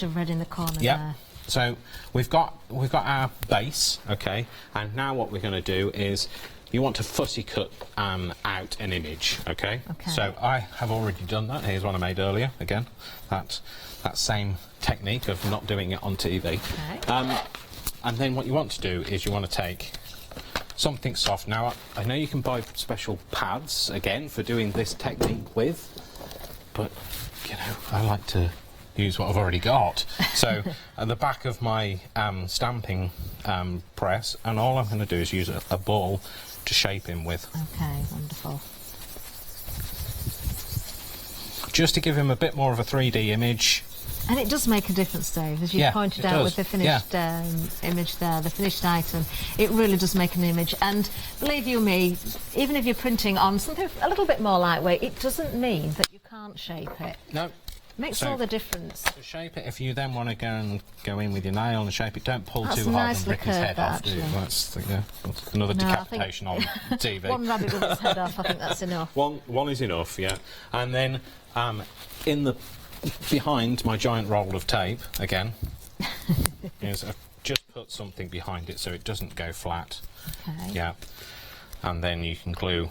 of red in the corner Yep. there. So we've got our base, okay, and now what we're going to do is you want to fussy cut out an image, okay? Okay. So I have already done that. Here's one I made earlier. Again, that same technique of not doing it on TV. Okay. And then what you want to do is you want to take something soft. Now I know you can buy special pads again for doing this technique with, but you know I like to use what I've already got. So at the back of my stamping press, and all I'm going to do is use a ball to shape him with. Okay, wonderful. Just to give him a bit more of a 3D image. And it does make a difference, Dave, as you Yeah, pointed it out does. with the finished image there, the finished item. It really does make an image. And believe you me, even if you're printing on something a little bit more lightweight, it doesn't mean that you can't shape it. No. Makes So, all the difference. To shape it, if you then want to go in with your nail and shape it, don't pull That's too hard and nicely rip his head curved, off, do you? actually. That's another No, I think decapitation on TV. One rabbit with its head off, I think that's enough. One is enough, yeah. And then behind my giant roll of tape, again, is I've just put something behind it so it doesn't go flat. Okay. Yeah. And then you can glue.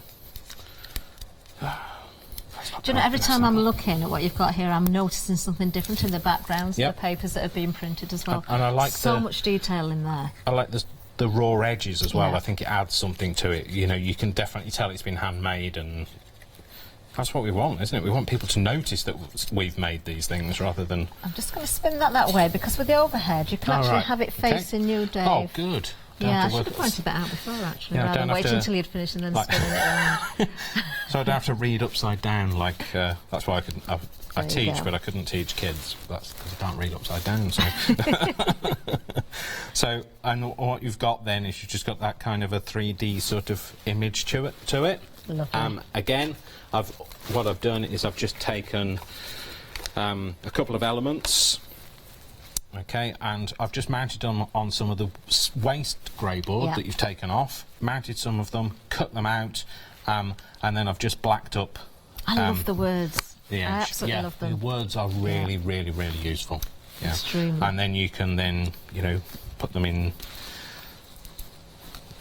Do you know, every time I'm looking at what you've got here, I'm noticing something different in the backgrounds, Yep. the papers that are being printed as well. And I like so much detail in there. I like the raw edges as well. Yeah. I think it adds something to it. You know, you can definitely tell it's been handmade, and that's what we want, isn't it? We want people to notice that we've made these things rather than... I'm just going to spin that way, because with the overhead, you can Oh, actually right. have it Okay. facing you, Dave. Oh, good. Don't Yeah, I have to should work have pointed that out before, actually, Yeah, rather don't than have waiting to, until you'd finished and then like- spinning it around. So I don't have to read upside down like... that's why I There you teach, go. but I couldn't teach kids. That's because I can't read upside down, so... So, and what you've got then is you've just got that kind of a 3D sort of image to it. Lovely. Again, what I've done is I've just taken a couple of elements, okay, and I've just mounted them on some of the waste grey board Yeah. that you've taken off, mounted some of them, cut them out, and then I've just blacked up I love the words. the edge. I absolutely Yeah, love them. the words are really, really, really useful. Yeah. Extremely. And then you can you know, put them in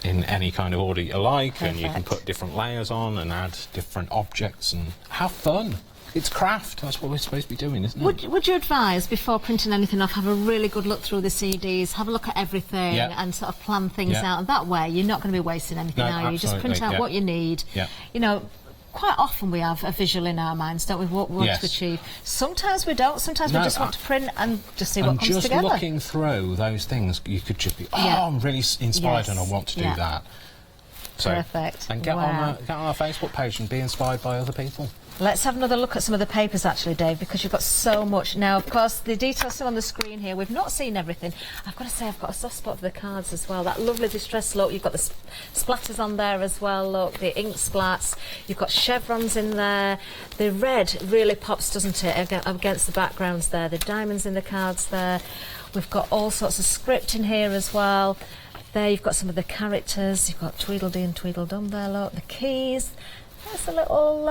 any kind of order you like, and you can Perfect. put different layers on and add different objects and have fun. It's craft. That's what we're supposed to be doing, isn't it? Would you advise, before printing anything off, have a really good look through the CDs, have a look at everything, Yeah. and sort of plan things Yeah. out, and that way you're not going to be wasting anything, No, are you? You just print absolutely, out yeah. what you need. Yeah. You know, quite often we have a visual in our minds, don't we, what we want Yes. to achieve. Sometimes we don't, sometimes we No, just want to print and just see what And comes just together. looking through those things, you could just be, oh, Yeah. I'm really inspired Yes. and I want to do Yeah. that. So, Perfect. And get Wow. on our Facebook page and be inspired by other people. Let's have another look at some of the papers, actually, Dave, because you've got so much. Now, of course, the details are on the screen here. We've not seen everything. I've got to say, I've got a soft spot for the cards as well. That lovely distress look. You've got the splatters on there as well, look, the ink splats. You've got chevrons in there. The red really pops, doesn't it, against the backgrounds there. The diamonds in the cards there. We've got all sorts of script in here as well. There you've got some of the characters. You've got Tweedledee and Tweedledum there, look. The keys. There's a little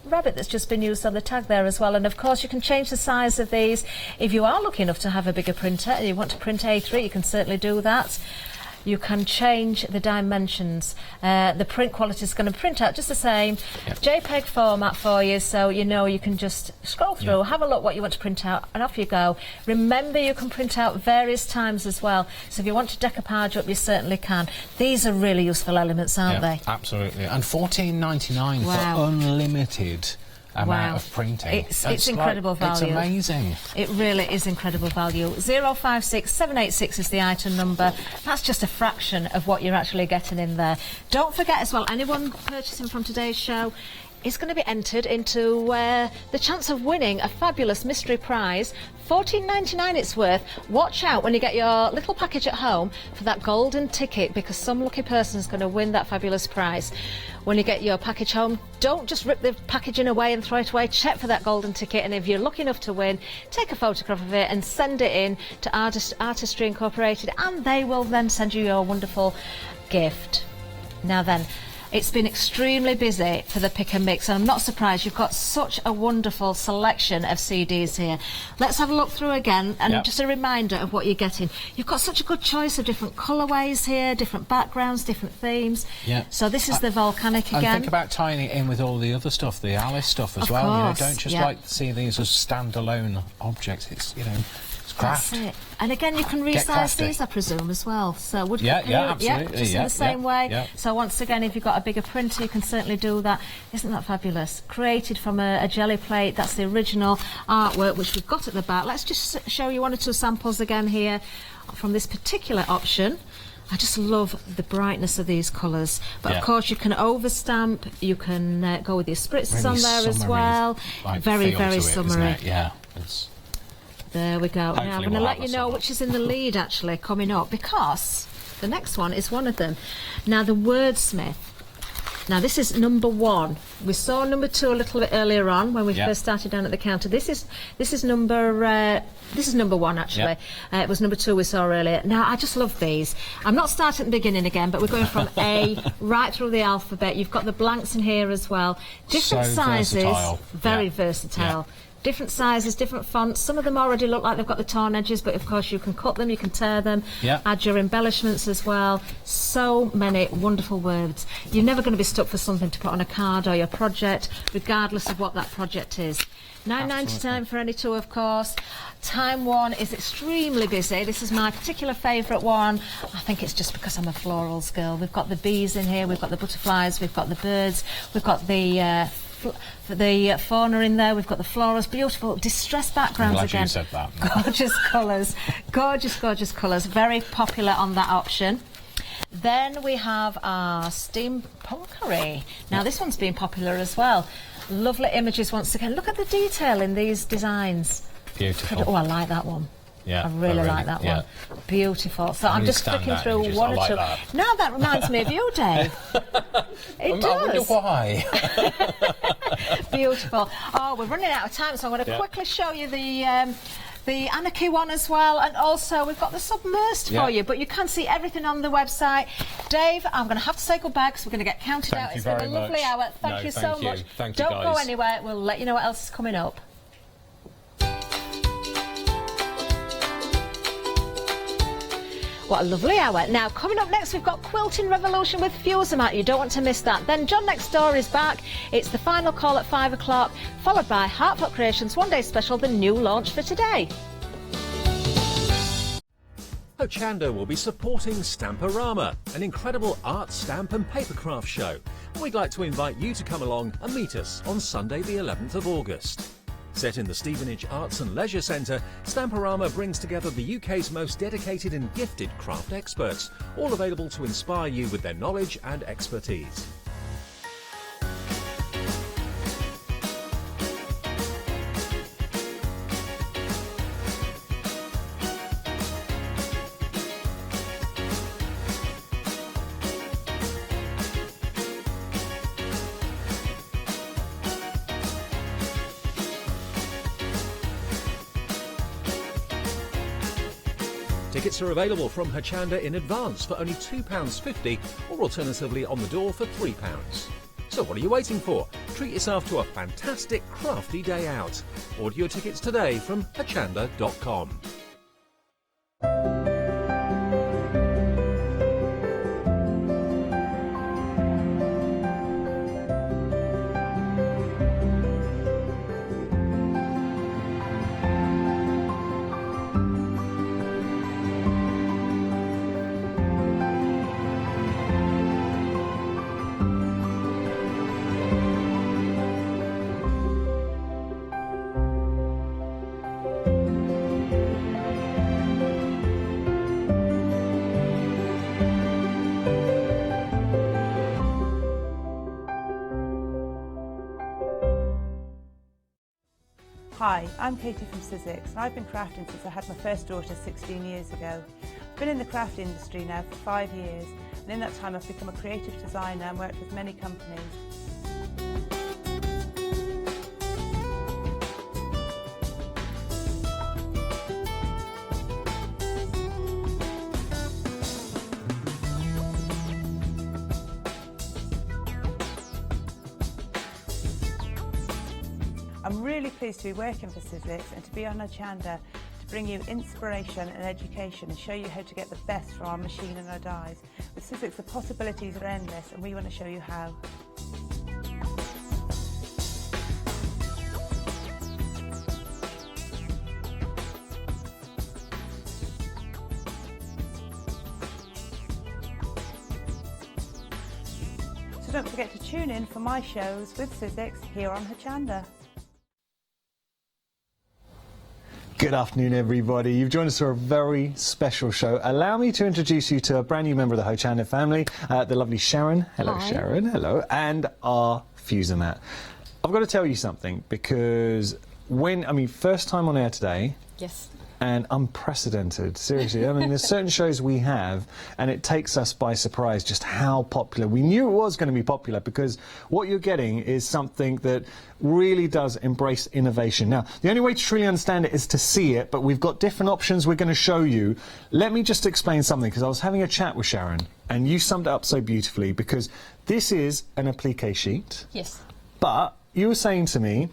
rabbit that's just been used on the tag there as well. And of course you can change the size of these. If you are lucky enough to have a bigger printer and you want to print A3, you can certainly do that. You can change the dimensions. The print quality is going to print out just the same. Yep. JPEG format for you, so you know you can just scroll through, have a look what you want to print out, and off you go. Remember, you can print out various times as well. So if you want to decoupage up, you certainly can. These are really useful elements, aren't they? Absolutely. And $14.99 Wow. for unlimited amount Wow. of printing. It's incredible value. It's amazing. It really is incredible value. 056786 is the item number. That's just a fraction of what you're actually getting in there. Don't forget as well, anyone purchasing from today's show is going to be entered into the chance of winning a fabulous mystery prize. $14.99 it's worth. Watch out when you get your little package at home for that golden ticket, because some lucky person is going to win that fabulous prize. When you get your package home, don't just rip the packaging away and throw it away. Check for that golden ticket, and if you're lucky enough to win, take a photograph of it and send it in to Artistry Incorporated, and they will then send you your wonderful gift. Now then, It's been extremely busy for the pick and mix, and I'm not surprised. You've got such a wonderful selection of CDs here. Let's have a look through again, and just a reminder of what you're getting. You've got such a good choice of different colourways here, different backgrounds, different themes. Yeah. So this is the volcanic again. And think about tying it in with all the other stuff, the Alice stuff as well. Course, don't just like see these as standalone objects. It's it's craft. That's it. And again, you can resize these, I presume, as well. So would you? Absolutely. Just in the same way. Yeah. So once again, if you've got a bigger printer, you can certainly do that. Isn't that fabulous? Created from a jelly plate. That's the original artwork which we've got at the back. Let's just show you one or two samples again here from this particular option. I just love the brightness of these colours. But of course, you can overstamp. You can go with your spritzers on there as well. Very, very summery. There we go. Now I'm going to let you know which is in the lead actually coming up, because the next one is one of them. Now the Wordsmith. Now this is number 1. We saw number 2 a little bit earlier on when we first started down at the counter. This is number 1 actually. It was number 2 we saw earlier. Now I just love these. I'm not starting at the beginning again, but we're going from A right through the alphabet. You've got the blanks in here as well. Different sizes, versatile. Very versatile. Different sizes, different fonts. Some of them already look like they've got the torn edges, but of course you can cut them, you can tear them, add your embellishments as well. So many wonderful words. You're never going to be stuck for something to put on a card or your project, regardless of what that project is. £9.99 for any two, of course. Time one is extremely busy. This is my particular favourite one. I think it's just because I'm a florals girl. We've got the bees in here, we've got the butterflies, we've got the birds, we've got the fauna in there, we've got the florals, beautiful distressed backgrounds. I'm glad again. You said that. Gorgeous colours, gorgeous colours, very popular on that option. Then we have our steampunkery. Now this one's been popular as well. Lovely images once again. Look at the detail in these designs. Beautiful. Oh, I like that one. Yeah, I really like that one. Beautiful. So I'm just flicking through one or two. Now that reminds me of you, Dave. It does. I wonder why. Beautiful. Oh, we're running out of time, so I'm going to quickly show you the Anarchy one as well, and also we've got the Submersed for you, but you can see everything on the website. Dave, I'm going to have to say goodbye because we're going to get counted out. It's been a lovely hour. Thank you so much. Thank you, Don't go anywhere. We'll let you know what else is coming up. What a lovely hour. Now, coming up next, we've got Quilting Revolution with Fusemat. You don't want to miss that. Then John Next Door is back. It's the final call at 5 o'clock, followed by Heartfelt Creations One Day Special, the new launch for today. Hochanda will be supporting Stamporama, an incredible art, stamp and papercraft show. We'd like to invite you to come along and meet us on Sunday the 11th of August. Set in the Stevenage Arts and Leisure Centre, Stamporama brings together the UK's most dedicated and gifted craft experts, all available to inspire you with their knowledge and expertise. Tickets are available from Hochanda in advance for only £2.50 or alternatively on the door for £3. So what are you waiting for? Treat yourself to a fantastic crafty day out. Order your tickets today from hochanda.com. Hi, I'm Katie from Sussex and I've been crafting since I had my first daughter 16 years ago. I've been in the craft industry now for 5 years, and in that time I've become a creative designer and worked with many companies. I'm really pleased to be working for Sizzix and to be on Hochanda to bring you inspiration and education and show you how to get the best from our machine and our dies. With Sizzix, the possibilities are endless and we want to show you how. So don't forget to tune in for my shows with Sizzix here on Hochanda. Good afternoon, everybody. You've joined us for a very special show. Allow me to introduce you to a brand new member of the Hochanda family, the lovely Sharon. Hello, Hi. Sharon. Hello. And our fuser mat. I've got to tell you something because first time on air today. Yes. And unprecedented, seriously. I mean, there's certain shows we have, and it takes us by surprise just how popular. We knew it was going to be popular because what you're getting is something that really does embrace innovation. Now, the only way to truly understand it is to see it, but we've got different options we're going to show you. Let me just explain something, because I was having a chat with Sharon, and you summed it up so beautifully, because this is an applique sheet. Yes. But you were saying to me,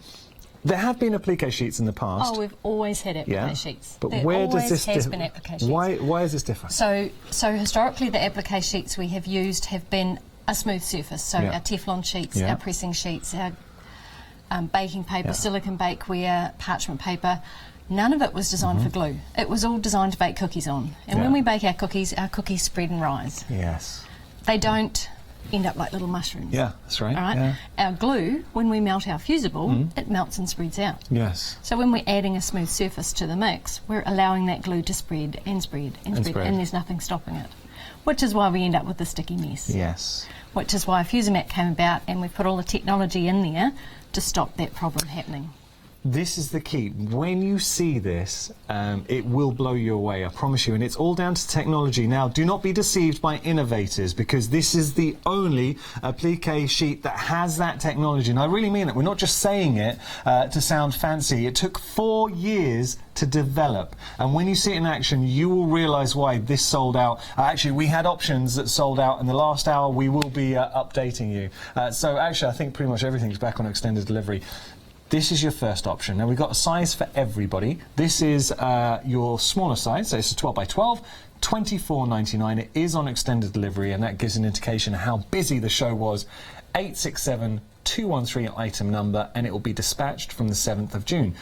there have been applique sheets in the past. Oh, we've always had applique sheets. But There where does always this has been applique sheets. Why is this different? So historically, the applique sheets we have used have been a smooth surface. So Yeah. our Teflon sheets, Yeah. our pressing sheets, our baking paper, Yeah. silicone bakeware, parchment paper. None of it was designed for glue. It was all designed to bake cookies on. And Yeah. when we bake our cookies spread and rise. Yes. They don't end up like little mushrooms. Yeah, that's right. All right. Yeah. Our glue, when we melt our fusible, it melts and spreads out. Yes. So when we're adding a smooth surface to the mix, we're allowing that glue to spread and spread and And spread, spread. and there's nothing stopping it. Which is why we end up with the sticky mess. Yes. Which is why a fuser mat came about, and we've put all the technology in there to stop that problem happening. This is the key. When you see this, it will blow you away, I promise you. And it's all down to technology. Now, do not be deceived by innovators, because this is the only applique sheet that has that technology. And I really mean it. We're not just saying it to sound fancy. It took 4 years to develop. And when you see it in action, you will realise why this sold out. Actually, we had options that sold out in the last hour. We will be updating you. So actually, I think pretty much everything's back on extended delivery. This is your first option. Now, we've got a size for everybody. This is your smaller size, so it's a 12 by 12, £24.99. It is on extended delivery, and that gives an indication of how busy the show was. 867-213 item number, and it will be dispatched from the 7th of June.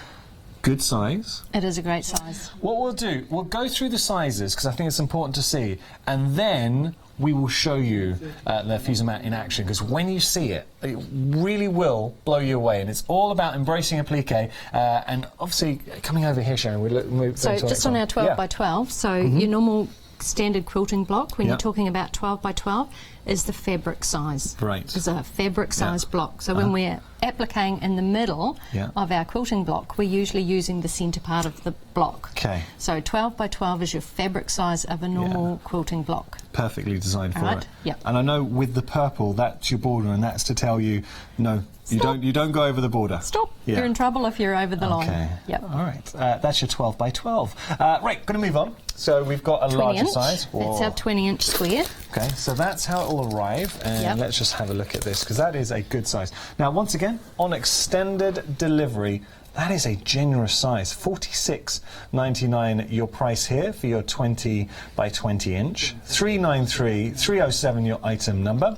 Good size. It is a great size. What we'll do, we'll go through the sizes, because I think it's important to see, and then we will show you the fuser mat in action, because when you see it, it really will blow you away. And it's all about embracing applique, and obviously coming over here, Sharon. So just on our 12 by 12, so your normal standard quilting block, when Yeah. you're talking about 12 by 12, is the fabric size. Right. It's a fabric size Yeah. block. So when we're appliquing in the middle Yeah. of our quilting block, we're usually using the centre part of the block. Okay. So 12 by 12 is your fabric size of a normal quilting block. Perfectly designed for Right, it. yep. And I know with the purple, that's your border, and that's to tell you, no, you don't go over the border. Stop. Yeah. You're in trouble if you're over the line. Okay. Yep. All right. That's your 12 by 12. Right, going to move on. So we've got a 20 larger inch. size. That's our 20-inch square. Okay, so that's how it will arrive, and Yep. let's just have a look at this, because that is a good size. Now, once again, on extended delivery, that is a generous size. £46.99 your price here for your 20 by 20 inch. 393-307 your item number.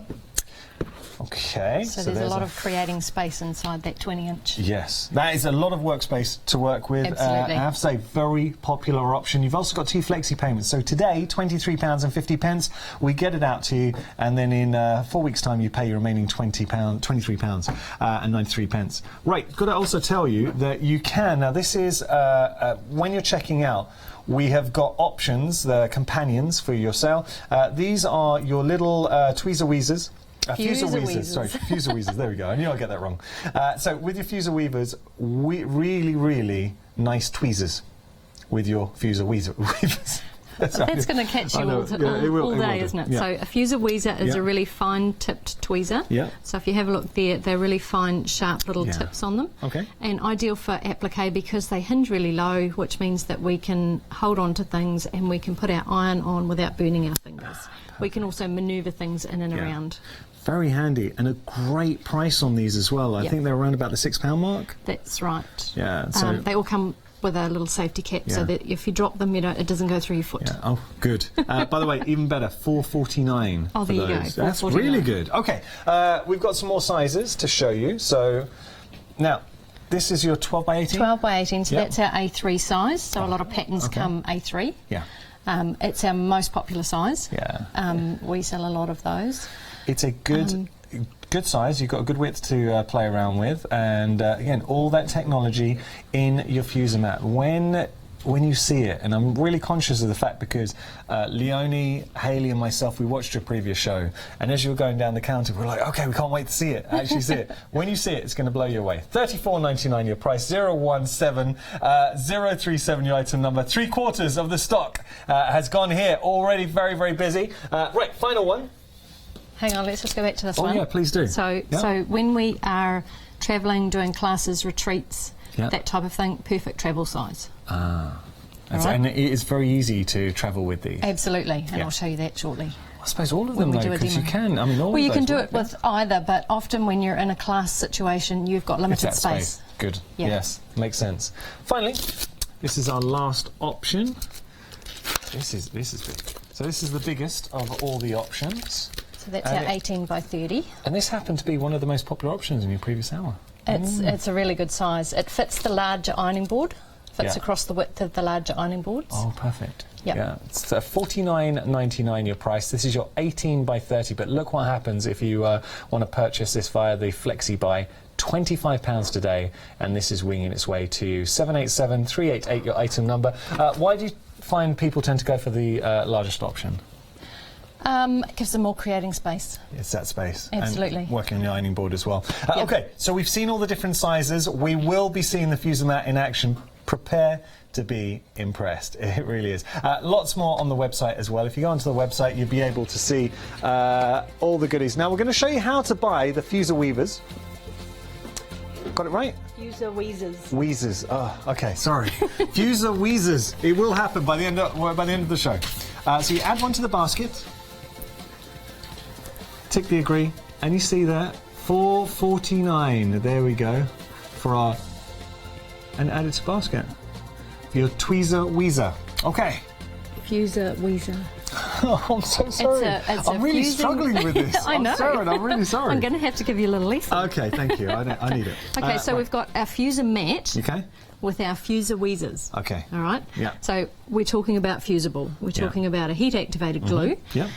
Okay. So there's a lot a of creating space inside that 20-inch. Yes, that is a lot of workspace to work with. Absolutely. I have to say, very popular option. You've also got 2 flexi payments. So today, £23.50. We get it out to you, and then in 4 weeks' time, you pay your remaining £23 and 93 pence. Right, got to also tell you that you can. Now, this is when you're checking out. We have got options, the companions for your sale. These are your little tweezer weezers. Fuser weezers, sorry, fuser weezers, there we go, I knew I'd get that wrong. So with your fuser weavers, really nice tweezers with your fuser weavers. That's going to catch you all day, isn't it? Yeah. So a fuser weezer is Yeah. a really fine tipped tweezer. Yeah. So if you have a look there, they're really fine, sharp little Yeah. tips on them. Okay. And ideal for applique because they hinge really low, which means that we can hold on to things and we can put our iron on without burning our fingers. We can also manoeuvre things in and around. Very handy, and a great price on these as well. I think they're around about the £6 mark. That's right. Yeah, so they all come with a little safety cap, so Yeah. that if you drop them, it doesn't go through your foot. yeah. Oh, good. By the way, even better, £4.49. Oh, for there you go, those. That's £4.49. really good. Okay, we've got some more sizes to show you. So now, this is your 12 by 18. 12 by 18, so Yep. that's our A3 size. So a lot of patterns okay. come A3. Yeah, It's our most popular size. yeah. We sell a lot of those. It's a good size. You've got a good width to play around with, and again, all that technology in your fuser mat. When you see it, and I'm really conscious of the fact because Leonie, Hayley, and myself, we watched your previous show, and as you were going down the counter, we're like, okay, we can't wait to see it. Actually, see it. When you see it, it's going to blow you away. $34.99 your price. 037 your item number. 3/4 of the stock has gone here. Already very, very busy. Right, final one. Hang on, let's just go back to this Oh, one. yeah, please do. So when we are travelling, doing classes, retreats, that type of thing, perfect travel size. And it is very easy to travel with these. Absolutely, and I'll show you that shortly. I suppose all of When them, we though, do a because you demo. can. I mean, all Well, of you can those do work, it with either, but often when you're in a class situation, you've got It's limited that space. Good. Yeah. Yes, makes sense. Finally, this is our last option. This is big. So this is the biggest of all the options. So that's And our 18 by 30. And this happened to be one of the most popular options in your previous hour. It's a really good size. It fits the larger ironing board. Fits Yeah. across the width of the larger ironing boards. Oh, perfect. Yep. Yeah, it's $49.99 your price. This is your 18 by 30, but look what happens if you want to purchase this via the Flexi Buy. £25 today, and this is winging its way to you. 787-388 your item number. Why do you find people tend to go for the largest option? It gives them more creating space. It's that space. Absolutely. And working on your ironing board as well. Yep. Okay, so we've seen all the different sizes. We will be seeing the fuser mat in action. Prepare to be impressed. It really is. Lots more on the website as well. If you go onto the website, you'll be able to see all the goodies. Now, we're going to show you how to buy the fuser weavers. Got it right? Fuser weezers. Weezers. Oh, okay, sorry. Fuser weezers. It will happen by the end of the show. So you add one to the basket. Tick the agree, and you see that $4.49. There we go for our and add it to basket. For your tweezer weezer. Okay. Fuser weezer. Oh, I'm so sorry. It's I'm a really fusing- struggling with this. I know. I'm sorry. I'm really sorry. I'm going to have to give you a little lesson. Okay, thank you. I need it. Okay, so right. we've got our fuser mat Okay. with our fuser weezers. Okay. All right? Yeah. So we're talking about fusible. We're talking about a heat-activated glue. Yeah.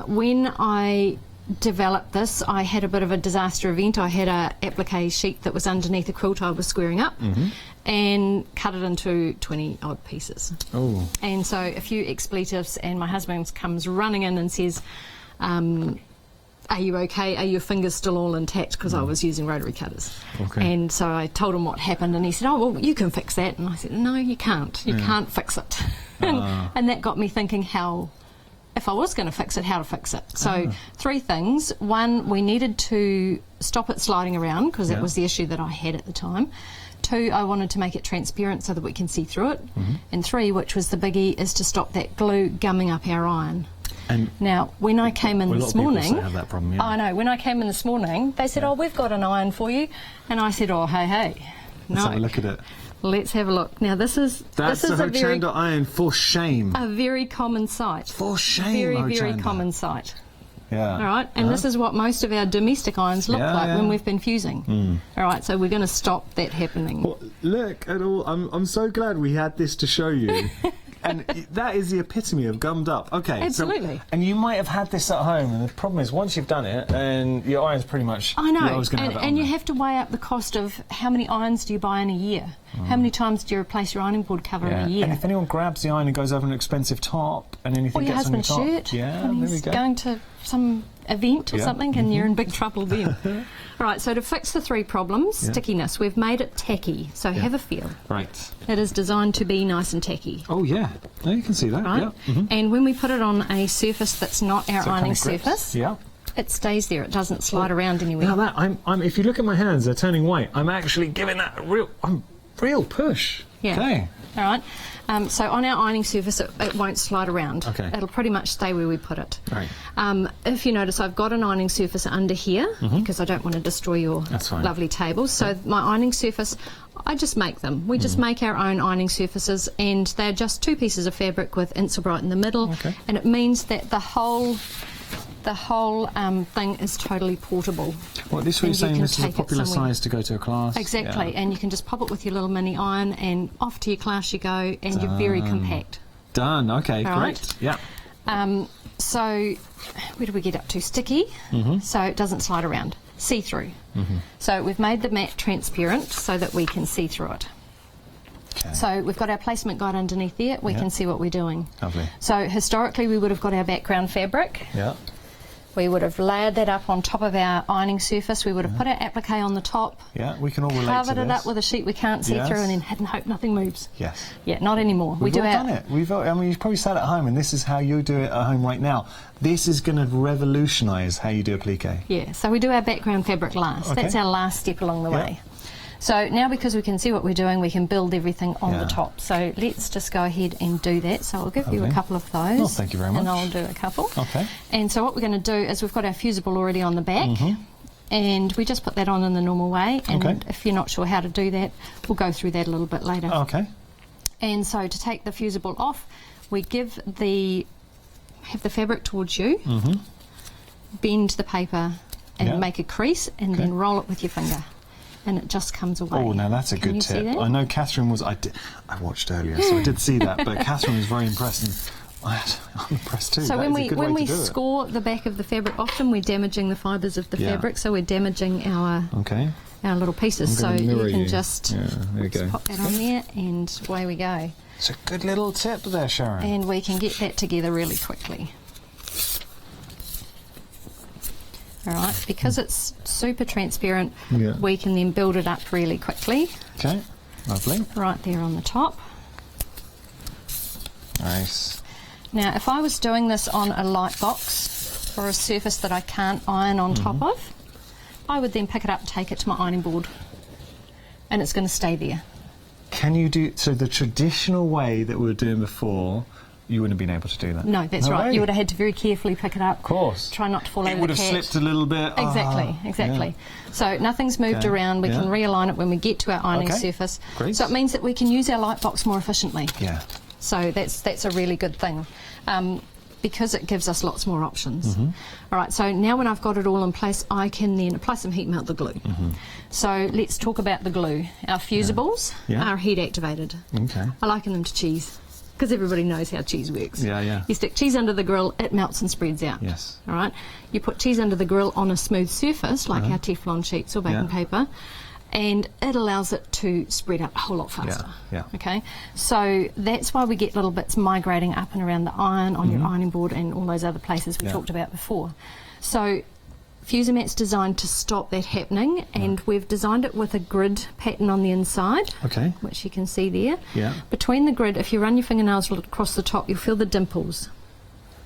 When I developed this, I had a bit of a disaster event. I had a applique sheet that was underneath a quilt I was squaring up and cut it into 20 odd pieces. Oh. And so a few expletives, and my husband comes running in and says, are you okay? Are your fingers still all intact? Because I was using rotary cutters. Okay. And so I told him what happened, and he said, oh, well, you can fix that. And I said, no, you can't. You can't fix it. And that got me thinking if I was going to fix it, how to fix it. So 3 things. 1, we needed to stop it sliding around, because that was the issue that I had at the time. 2, I wanted to make it transparent so that we can see through it. And 3, which was the biggie, is to stop that glue gumming up our iron. And Now, when I came in a lot this of people morning, have that problem, yeah. I know, when I came in this morning, they said, oh, we've got an iron for you. And I said, oh, hey, let's no. have a look at it. Let's have a look. Now, this is That's the a very, Hochanda iron, for shame. a very common sight. For shame, Very, very Hochanda. common sight. Yeah. All right, and this is what most of our domestic irons look Yeah, like yeah. when we've been fusing. All right, so we're going to stop that happening. Well, look at all. I'm so glad we had this to show you. And that is the epitome of gummed up. Okay. Absolutely. So, and you might have had this at home, and the problem is once you've done it, and your iron's pretty much. I know, you're always gonna have it on and you there. have to weigh up the cost of how many irons do you buy in a year? How many times do you replace your ironing board cover in a year? And if anyone grabs the iron and goes over an expensive top, and anything or your gets on your husband's top, shirt, yeah, and there we he's go. going to some event or Yeah. something, and you're in big trouble then. All right, so to fix the 3 problems, stickiness, we've made it tacky, so have a feel. Right. It is designed to be nice and tacky. Oh yeah. No, you can see that. Right? Yeah. And when we put it on a surface that's not our So it ironing kinda grips. surface, Yeah. it stays there. It doesn't slide around anywhere. Now that I'm if you look at my hands, they're turning white. I'm actually giving that a real push. Yeah. Okay. All right. So on our ironing surface, it won't slide around. Okay. It'll pretty much stay where we put it. Right. If you notice, I've got an ironing surface under here because I don't want to destroy your That's fine. lovely tables. So my ironing surface, I just make them. We just make our own ironing surfaces, and they're just 2 pieces of fabric with Insulbright in the middle. Okay. And it means that the whole thing is totally portable. Well, this way you're And you saying can this is a take it popular somewhere. size to go to a class? Exactly, Yeah. and you can just pop it with your little mini iron, and off to your class you go, and you're very compact. Done. Okay, All great. right. Yeah. So, where do we get up to? Sticky, so it doesn't slide around. See-through. So we've made the mat transparent so that we can see through it. Okay. So we've got our placement guide underneath there. We Yeah. can see what we're doing. Lovely. So historically we would have got our background fabric. Yeah. We would have layered that up on top of our ironing surface. We would have put our applique on the top. Yeah, we can all relate to Covered it this. up with a sheet we can't see Yes. through, and then hit and hope nothing moves. Yes. Yeah, not anymore. We've we all do done it. I mean, you've probably sat at home, and this is how you do it at home right now. This is going to revolutionise how you do applique. Yeah, so we do our background fabric last. Okay. That's our last step along the Yeah. way. So now, because we can see what we're doing, we can build everything on Yeah. the top. So let's just go ahead and do that. So I'll give you a Lovely. couple of those. Oh, thank you very And much. I'll do a couple. Okay. And so what we're going to do is we've got our fusible already on the back. And we just put that on in the normal way. And Okay. if you're not sure how to do that, we'll go through that a little bit later. Okay. And so to take the fusible off, we have the fabric towards you, bend the paper and Yeah. make a crease, and Okay. then roll it with your finger, and it just comes away. Oh, now that's a Can good you see tip. that? I know Catherine was. I watched earlier, so I did see that. But Catherine was very impressed, and I'm impressed too. So That when is a we good when way we to do it. score the back of the fabric, often we're damaging the fibres of the Yeah. fabric, so we're damaging our Okay. little pieces. I'm So gonna mirror you can you. just Yeah, there you go. pop that on there, and away we go. It's a good little tip there, Sharon. And we can get that together really quickly. All right, because it's super transparent, Yeah. we can then build it up really quickly. Okay. Lovely. Right there on the top. Nice. Now, if I was doing this on a light box or a surface that I can't iron on top of, I would then pick it up and take it to my ironing board, and it's going to stay there. Can you do so? The traditional way that we were doing before, you wouldn't have been able to do that. No, that's right. way. You would have had to very carefully pick it up. Of course. Try not to fall It over would the have cat. slipped a little bit. Exactly, Ah, exactly. yeah. So nothing's moved Okay, around. We can yeah. realign it when we get to our ironing Okay, surface. great. So it means that we can use our light box more efficiently. Yeah. So that's a really good thing. Because it gives us lots more options. Mm-hmm. All right, so now when I've got it all in place, I can then apply some heat, melt the glue. Mm-hmm. So let's talk about the glue. Our fusibles Yeah. are heat activated. Okay. I liken them to cheese, because everybody knows how cheese works. Yeah, yeah. You stick cheese under the grill, it melts and spreads out. Yes. All right. You put cheese under the grill on a smooth surface, like Uh-huh. our Teflon sheets or baking Yeah. paper, and it allows it to spread out a whole lot faster. yeah. Okay. So that's why we get little bits migrating up and around the iron on your ironing board and all those other places we Mm-hmm. Yeah. talked about before. So Fusimat's designed to stop that happening, and we've designed it with a grid pattern on the inside, Okay. which you can see there. Yeah. Between the grid, if you run your fingernails across the top, you'll feel the dimples.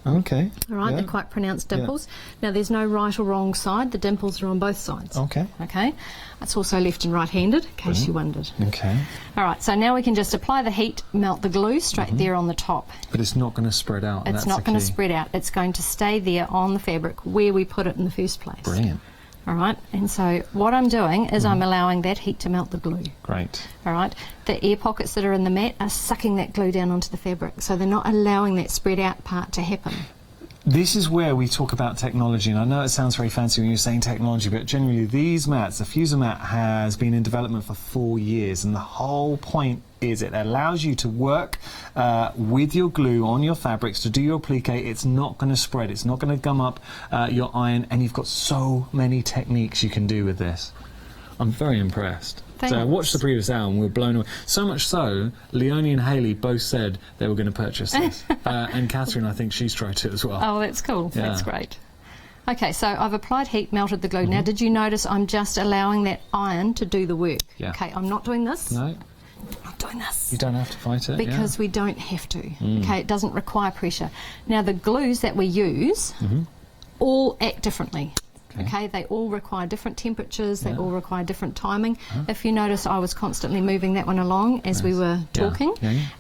Okay. All right, Yeah. they're quite pronounced dimples. Now, there's no right or wrong side. The dimples are on both sides. Okay. Okay. It's also left and right-handed, in case you wondered. Okay. All right, so now we can just apply the heat, melt the glue straight there on the top. But it's not going to spread out. and It's that's not the going to key. spread out. It's going to stay there on the fabric where we put it in the first place. Brilliant. All right, and so what I'm doing is I'm allowing that heat to melt the glue. Great. All right, the air pockets that are in the mat are sucking that glue down onto the fabric, so they're not allowing that spread out part to happen. This is where we talk about technology, and I know it sounds very fancy when you're saying technology, but generally these mats, the Fusimat has been in development for 4 years, and the whole point is it allows you to work with your glue on your fabrics to do your applique. It's not going to spread, it's not going to gum up your iron, and you've got so many techniques you can do with this. I'm very impressed. So I watched the previous hour and we were blown away. So much so, Leonie and Hayley both said they were going to purchase this. And Catherine, I think she's tried to as well. Oh, that's cool. Yeah. That's great. Okay, so I've applied heat, melted the glue. Now, did you notice I'm just allowing that iron to do the work? Yeah. Okay, I'm not doing this. No, I'm not doing this. you don't have to fight it. Because we don't have to. Okay, it doesn't require pressure. Now, the glues that we use all act differently. Okay, they all require different temperatures, they all require different timing. If you notice, I was constantly moving that one along as we were talking,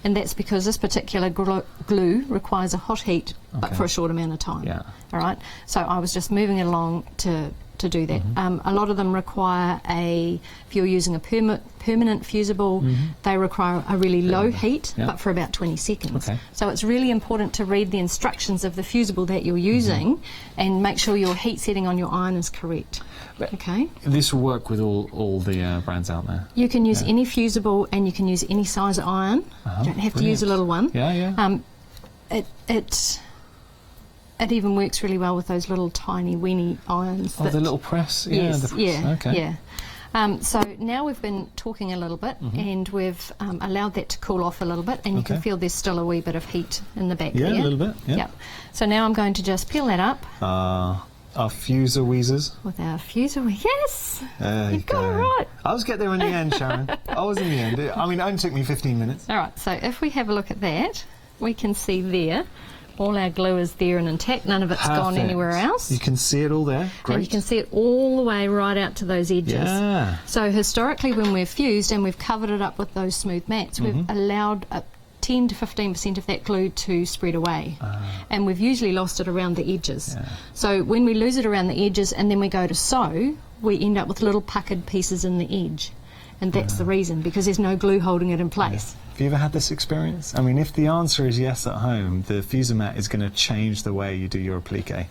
and that's because this particular glue requires a hot heat, but for a short amount of time. All right, so I was just moving it along to do that. A lot of them require if you're using a permanent fusible, they require a really low heat, but for about 20 seconds. So it's really important to read the instructions of the fusible that you're using and make sure your heat setting on your iron is correct. Okay. This will work with all the brands out there. You can use any fusible and you can use any size iron. You don't have to use a little one. It even works really well with those little tiny weeny irons. Oh, the little press? Yes, the press. Okay. So now we've been talking a little bit and we've allowed that to cool off a little bit, and you can feel there's still a wee bit of heat in the back there. Yeah, a little bit. Yeah. Yep. So now I'm going to just peel that up. Our fuser wheezers. With our fuser. Yes! You've got it right. I was get there in the end, Sharon. I was in the end. I mean, it only took me 15 minutes. All right, so if we have a look at that, we can see there all our glue is there and intact. None of it's gone anywhere else. You can see it all there. Great. And you can see it all the way right out to those edges. Yeah. So historically, when we've fused and we've covered it up with those smooth mats, we've allowed 10 to 15% of that glue to spread away. And we've usually lost it around the edges. So when we lose it around the edges and then we go to sew, we end up with little puckered pieces in the edge. And that's the reason, because there's no glue holding it in place. Have you ever had this experience? I mean, if the answer is yes at home, the fuser mat is going to change the way you do your applique.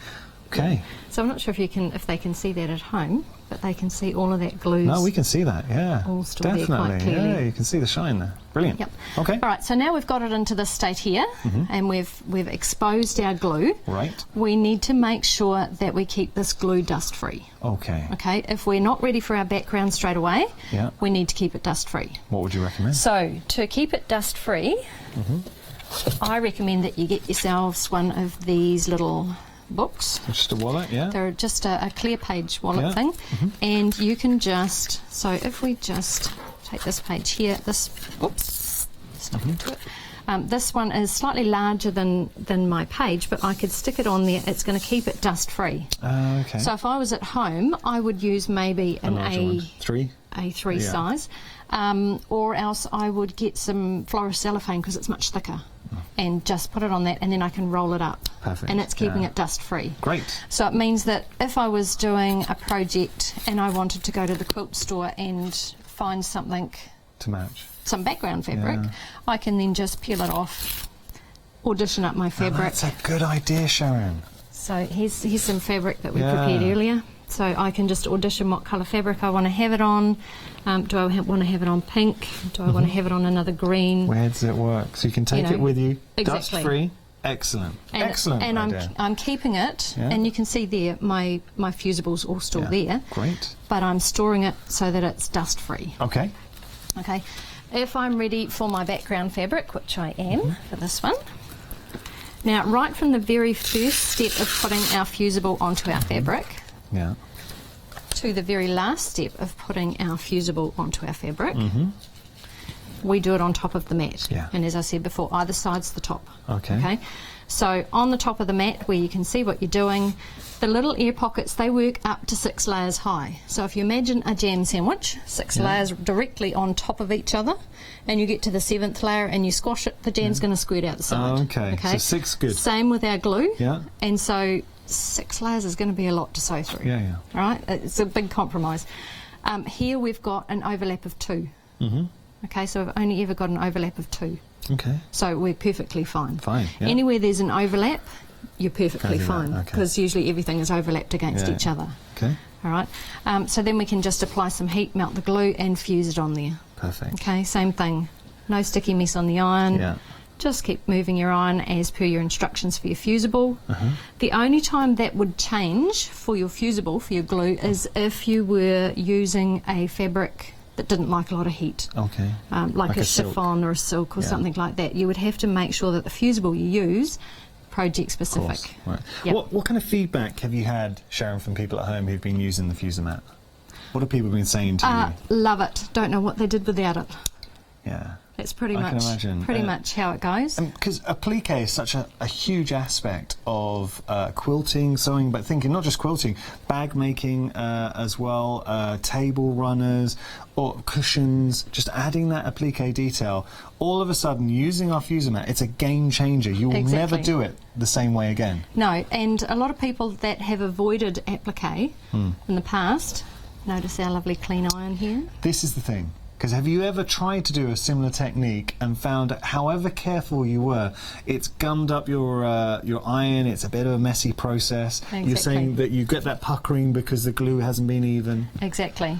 Okay. So I'm not sure if they can see that at home, but they can see all of that glue. No, we can see that, yeah. All still definitely, there quite clearly. Yeah, you can see the shine there. Brilliant. Yep. Okay. All right, so now we've got it into this state here, and we've exposed our glue. Right. We need to make sure that we keep this glue dust-free. Okay. Okay, if we're not ready for our background straight away, Yeah. we need to keep it dust-free. What would you recommend? So, to keep it dust-free, I recommend that you get yourselves one of these little books. Just a wallet, yeah? They're just a clear page wallet Yeah. thing, and you can just, so if we just take this page here, this, oops, stuck into it. This one is slightly larger than my page, but I could stick it on there. It's going to keep it dust free. Okay. So if I was at home, I would use maybe an A3? A3 size, or else I would get some florist cellophane because it's much thicker, and just put it on that, and then I can roll it up. Perfect. And it's keeping it dust free. Great. So it means that if I was doing a project and I wanted to go to the quilt store and find something To match. some background fabric, I can then just peel it off, audition up my fabric. That's a good idea, Sharon. So here's some fabric that we prepared earlier. So I can just audition what colour fabric I want to have it on. Do I want to have it on pink? Do I want to have it on another green? Where does it work? So you can take it with you, dust-free. Excellent. Excellent And idea. I'm keeping it, and you can see there my fusibles all still there. Great. But I'm storing it so that it's dust-free. Okay. Okay. If I'm ready for my background fabric, which I am for this one. Now, right from the very first step of putting our fusible onto our fabric, Yeah. to the very last step of putting our fusible onto our fabric, we do it on top of the mat. Yeah. And as I said before, either side's the top. Okay. So on the top of the mat where you can see what you're doing, the little air pockets, they work up to 6 layers high. So if you imagine a jam sandwich, 6 layers directly on top of each other, and you get to the 7th layer and you squash it, the jam's going to squirt out the side. Okay. So 6 good. Same with our glue. Yeah. And so 6 layers is going to be a lot to sew through. Yeah, yeah. All right? It's a big compromise. Here we've got an overlap of 2. Okay, so we've only ever got an overlap of 2. Okay. So we're perfectly fine. Fine, yeah. Anywhere there's an overlap, you're perfectly Can't do that, fine, okay. because usually everything is overlapped against each other. Okay. All right. So then we can just apply some heat, melt the glue, and fuse it on there. Perfect. Okay, same thing. No sticky mess on the iron. Yeah. Just keep moving your iron as per your instructions for your fusible. The only time that would change for your fusible, for your glue, is if you were using a fabric that didn't like a lot of heat. Okay. Like a silk. chiffon or a silk or something like that. You would have to make sure that the fusible you use project specific. Right. Yep. What kind of feedback have you had, Sharon, from people at home who've been using the fuser mat? What have people been saying to you? Love it. Don't know what they did without it. Yeah. That's pretty I can much imagine. much how it goes. Because applique is such a huge aspect of quilting, sewing, but thinking not just quilting, bag making as well, table runners or cushions, just adding that applique detail. All of a sudden, using our fuser mat, it's a game changer. You will never do it the same way again. No, and a lot of people that have avoided applique in the past, notice our lovely clean iron here. This is the thing. Because have you ever tried to do a similar technique and found that however careful you were, it's gummed up your iron, it's a bit of a messy process. Exactly. You're saying that you get that puckering because the glue hasn't been even. Exactly.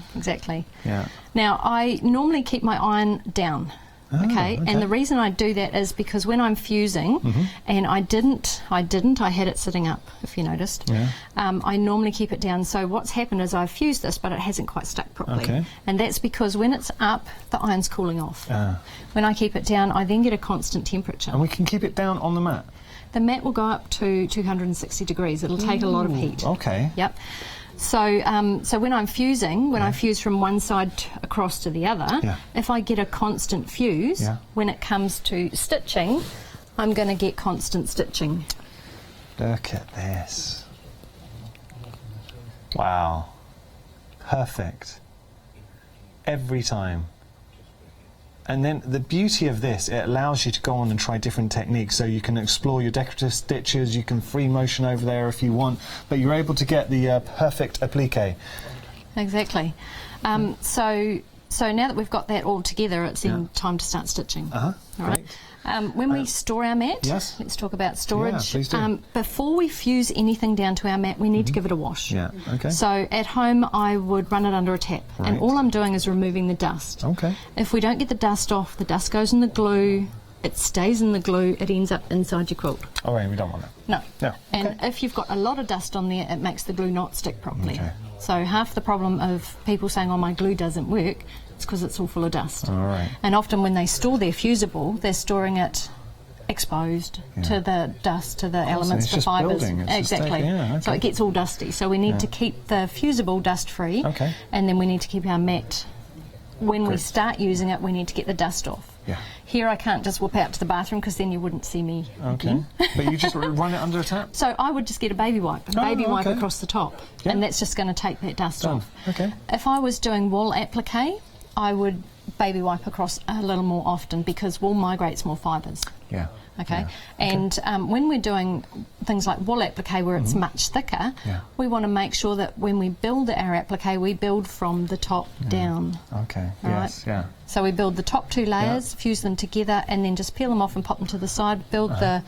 Yeah. Now, I normally keep my iron down. Okay, and the reason I do that is because when I'm fusing, and I had it sitting up, if you noticed. Yeah. I normally keep it down. So what's happened is I've fused this, but it hasn't quite stuck properly. Okay. And that's because when it's up, the iron's cooling off. When I keep it down, I then get a constant temperature. And we can keep it down on the mat? The mat will go up to 260 degrees. It'll take a lot of heat. Okay. Yep. So, so when I'm fusing, when I fuse from one side across to the other, if I get a constant fuse, when it comes to stitching, I'm going to get constant stitching. Look at this. Wow. Perfect. Every time. And then the beauty of this, it allows you to go on and try different techniques. So you can explore your decorative stitches, you can free motion over there if you want, but you're able to get the perfect applique. Exactly. So now that we've got that all together, it's then time to start stitching. All right. When we store our mat, let's talk about storage. Yeah, please do. Before we fuse anything down to our mat, we need to give it a wash. Yeah, okay. So at home, I would run it under a tap, and all I'm doing is removing the dust. Okay. If we don't get the dust off, the dust goes in the glue, it stays in the glue, it ends up inside your quilt. Oh, right, we don't want that. No. No. And if you've got a lot of dust on there, it makes the glue not stick properly. Okay. So half the problem of people saying, oh, my glue doesn't work, it's because it's all full of dust. All right. And often when they store their fusible, they're storing it exposed to the dust, to the elements, it's the just fibres. building, it's just Exactly. taking- yeah, So okay. it gets all dusty. So we need to keep the fusible dust free. Okay. And then we need to keep our mat. When we start using it, we need to get the dust off. Yeah. Here I can't just whip out to the bathroom because then you wouldn't see me. Okay. But you just run it under a tap? So I would just get a baby wipe, wipe okay. across the top, Yeah. and that's just going to take that dust off. Okay. If I was doing wool applique, I would baby wipe across a little more often because wool migrates more fibres. Yeah. Okay, Yeah. and when we're doing things like wool applique where it's much thicker, we want to make sure that when we build our applique, we build from the top down. Okay. All Yes. right? Yeah. So we build the top two layers, fuse them together, and then just peel them off and pop them to the side. Build the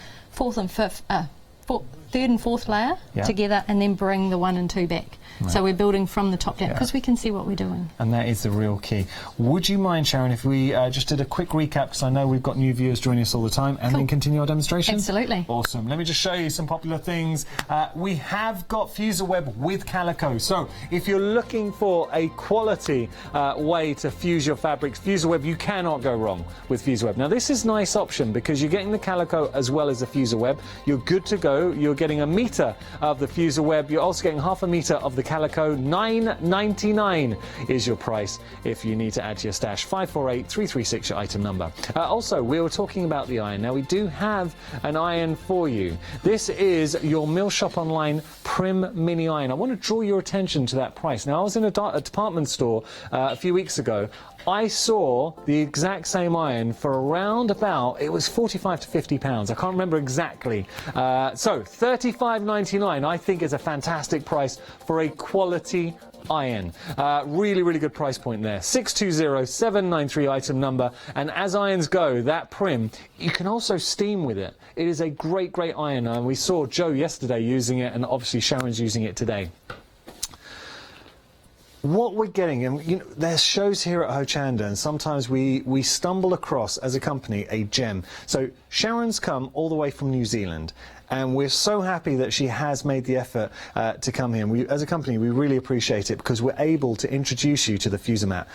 third and fourth layer together, and then bring the 1 and 2 back. So we're building from the top down because we can see what we're doing. And that is the real key. Would you mind, Sharon, if we just did a quick recap, because I know we've got new viewers joining us all the time, and then continue our demonstration? Absolutely. Awesome. Let me just show you some popular things. We have got Fuser Web with Calico. So if you're looking for a quality way to fuse your fabrics, Fuser Web, you cannot go wrong with Fuser Web. Now this is a nice option because you're getting the Calico as well as the Fuser Web. You're good to go. You're getting a metre of the Fuser Web. You're also getting half a metre of the Calico. $9.99 is your price if you need to add to your stash. 548336 your item number. Also, we were talking about the iron. Now we do have an iron for you. This is your Mill Shop Online Prim Mini Iron. I want to draw your attention to that price. Now I was in a department store a few weeks ago. I saw the exact same iron for around about, it was 45 to 50 pounds. I can't remember exactly. So $35.99 I think is a fantastic price for a quality iron. Really, really good price point there. 620793 item number. And as irons go, that Prim, you can also steam with it. It is a great, great iron. We saw Joe yesterday using it, and obviously Sharon's using it today. What we're getting, and you know, there's shows here at Hochanda, and sometimes we stumble across, as a company, a gem. So Sharon's come all the way from New Zealand, and we're so happy that she has made the effort to come here. And we, as a company, we really appreciate it because we're able to introduce you to the Fuser mat.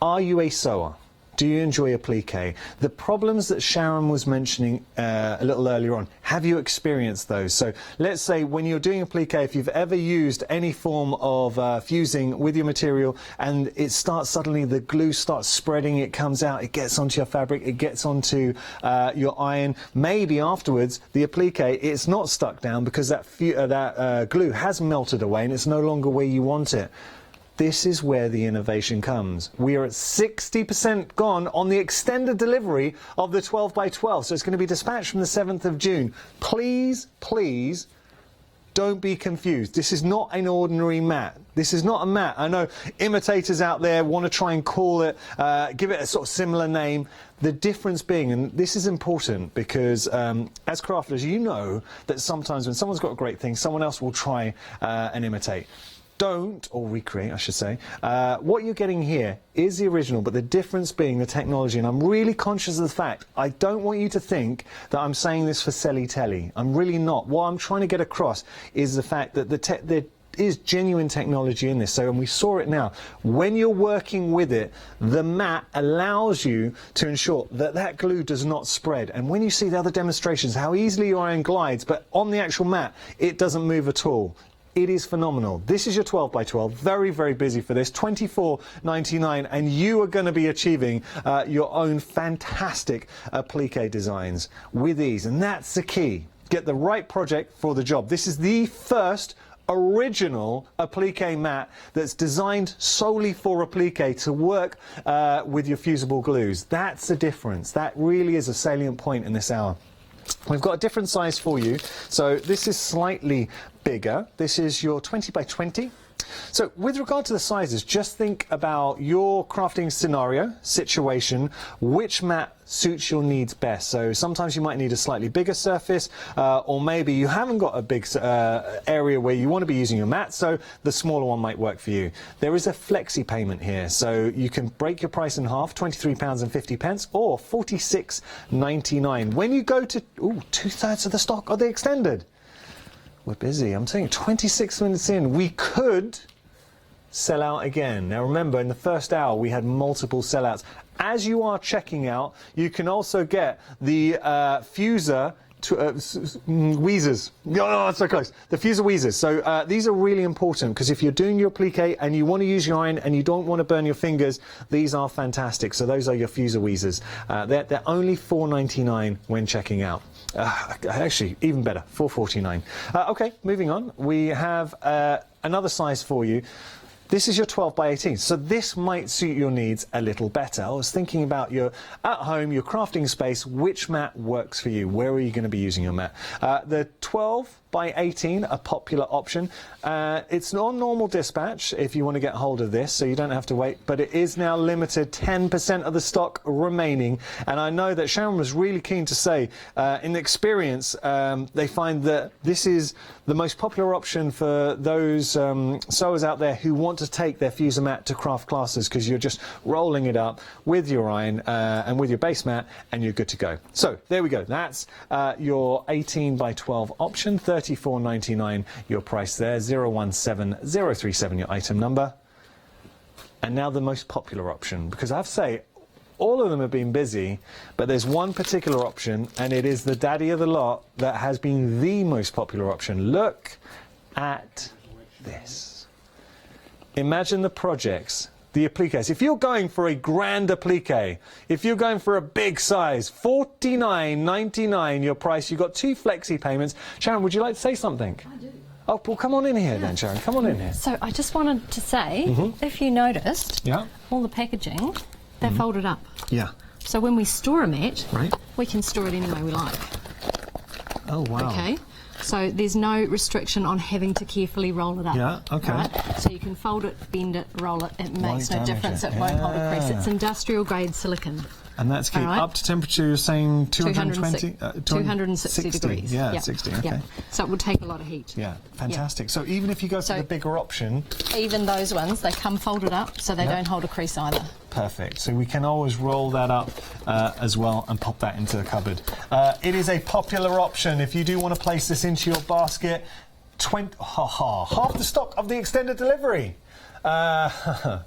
Are you a sewer? Do you enjoy applique? The problems that Sharon was mentioning a little earlier on, have you experienced those? So let's say when you're doing applique, if you've ever used any form of fusing with your material and it starts suddenly, the glue starts spreading, it comes out, it gets onto your fabric, it gets onto your iron. Maybe afterwards the applique, it's not stuck down because that glue has melted away and it's no longer where you want it. This is where the innovation comes. We are at 60% gone on the extended delivery of the 12 by 12, so it's going to be dispatched from the 7th of June. Please, please, don't be confused. This is not an ordinary mat. This is not a mat. I know imitators out there want to try and call it, give it a sort of similar name. The difference being, and this is important because as crafters, you know that sometimes when someone's got a great thing, someone else will try and imitate. Don't, or recreate, I should say. What you're getting here is the original, but the difference being the technology. And I'm really conscious of the fact, I don't want you to think that I'm saying this for selly telly. I'm really not. What I'm trying to get across is the fact that there is genuine technology in this. So, and we saw it now. When you're working with it, the mat allows you to ensure that that glue does not spread. And when you see the other demonstrations, how easily your iron glides, but on the actual mat, it doesn't move at all. It is phenomenal. This is your 12 by 12. Very, very busy for this. $24.99, and you are going to be achieving your own fantastic applique designs with ease. And that's the key. Get the right project for the job. This is the first original applique mat that's designed solely for applique to work with your fusible glues. That's the difference. That really is a salient point in this hour. We've got a different size for you. So this is slightly bigger. This is your 20 by 20. So with regard to the sizes, just think about your crafting scenario, situation, which mat suits your needs best. So sometimes you might need a slightly bigger surface, or maybe you haven't got a big area where you want to be using your mat, so the smaller one might work for you. There is a flexi payment here, so you can break your price in half, £23.50 or $46.99. When you go to, two-thirds of the stock are the extended. We're busy. I'm saying 26 minutes in, we could sell out again. Now remember, in the first hour we had multiple sellouts. As you are checking out, you can also get the fuser tweezers. Oh, so close. The fuser tweezers. So these are really important because if you're doing your applique and you want to use your iron and you don't want to burn your fingers, these are fantastic. So those are your fuser tweezers. They're only $4.99 when checking out. Actually, even better, $4.49. Okay, moving on. We have another size for you. This is your 12 by 18, so this might suit your needs a little better. I was thinking about your at home, your crafting space, which mat works for you? Where are you going to be using your mat? The 12 by 18, a popular option. It's not normal dispatch if you want to get hold of this, so you don't have to wait, but it is now limited, 10% of the stock remaining. And I know that Sharon was really keen to say, in experience, they find that this is the most popular option for those sewers out there who want to take their fuser mat to craft classes, because you're just rolling it up with your iron and with your base mat, and you're good to go. So there we go. That's your 18 by 12 option, $34.99 your price there, 017037 your item number. And now the most popular option, because I have to say, all of them have been busy, but there's one particular option, and it is the daddy of the lot that has been the most popular option. Look at this. Imagine the projects, the appliques. If you're going for a grand applique, if you're going for a big size, $49.99 your price. You've got 2 flexi payments. Sharon, would you like to say something? I do. Oh, well, come on in here then, Sharon. Come on in here. So I just wanted to say, if you noticed, all the packaging, they're folded up. Yeah. So when we store a mat, Right. we can store it any way we like. Oh, wow. Okay. So there's no restriction on having to carefully roll it up. Yeah, okay. Right? So you can fold it, bend it, roll it. It makes no damage difference. it. It won't hold a crease. Yeah. It's industrial grade silicon. And that's key. All right. Up to temperature, you're saying 220? 260 degrees. Yeah, Yep. 60, okay. Yep. So it would take a lot of heat. Yeah, fantastic. So even if you go for So- the bigger option, Even those ones, they come folded up, so they don't hold a crease either. perfect. So we can always roll that up as well and pop that into the cupboard. It is a popular option if you do want to place this into your basket. Half the stock of the extended delivery.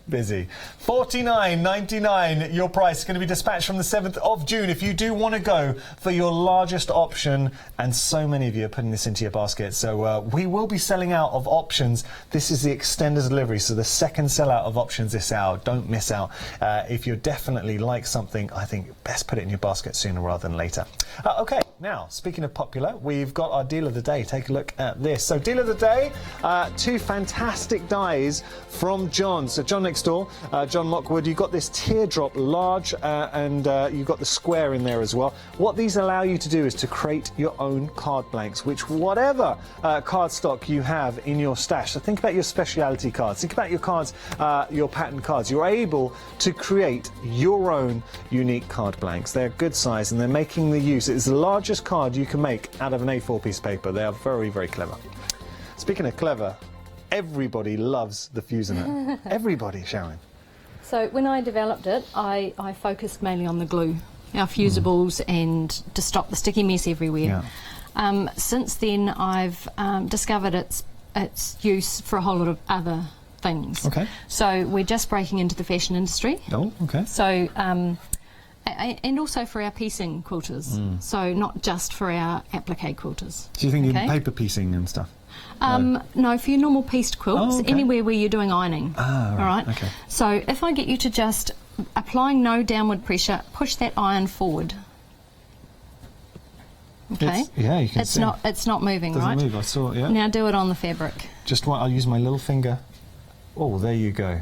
Busy. $49.99. Your price is going to be dispatched from the 7th of June. If you do want to go for your largest option, and so many of you are putting this into your basket, so we will be selling out of options. This is the extended delivery, so the second sellout of options this hour. Don't miss out. If you definitely like something, I think best put it in your basket sooner rather than later. Okay, now speaking of popular, we've got our deal of the day. Take a look at this. So deal of the day, 2 fantastic dies from John. So John next door, John Lockwood, you've got this teardrop large and you've got the square in there as well. What these allow you to do is to create your own card blanks, which whatever card stock you have in your stash. So think about your speciality cards, think about your cards, your pattern cards. You're able to create your own unique card blanks. They're good size and they're making the use. It's the largest card you can make out of an A4 piece of paper. They are very, very clever. Speaking of clever, everybody loves the Fusionet. Everybody, Sharon. So when I developed it, I focused mainly on the glue, our fusibles, and to stop the sticky mess everywhere. Yeah. Since then, I've discovered its use for a whole lot of other things. Okay. So we're just breaking into the fashion industry. Oh, okay. So and also for our piecing quilters. So not just for our applique quilters. So you think in paper piecing and stuff? No, for your normal pieced quilts, anywhere where you're doing ironing. Ah, right. All right. Okay. So if I get you to just applying no downward pressure, push that iron forward. Okay. Yeah, you can see. It's not moving, Doesn't right? move. I saw it. Yeah. Now do it on the fabric. I'll use my little finger. Oh, there you go.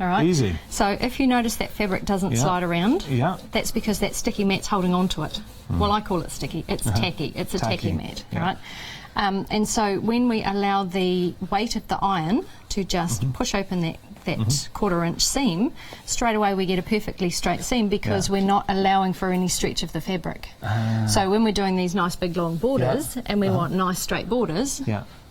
All right. Easy. So if you notice that fabric doesn't slide around, that's because that sticky mat's holding on to it. Well, I call it sticky. It's tacky. It's a tacky mat, right? And so when we allow the weight of the iron to just push open that 1/4 inch seam, straight away we get a perfectly straight seam because we're not allowing for any stretch of the fabric. So when we're doing these nice big long borders and we want nice straight borders,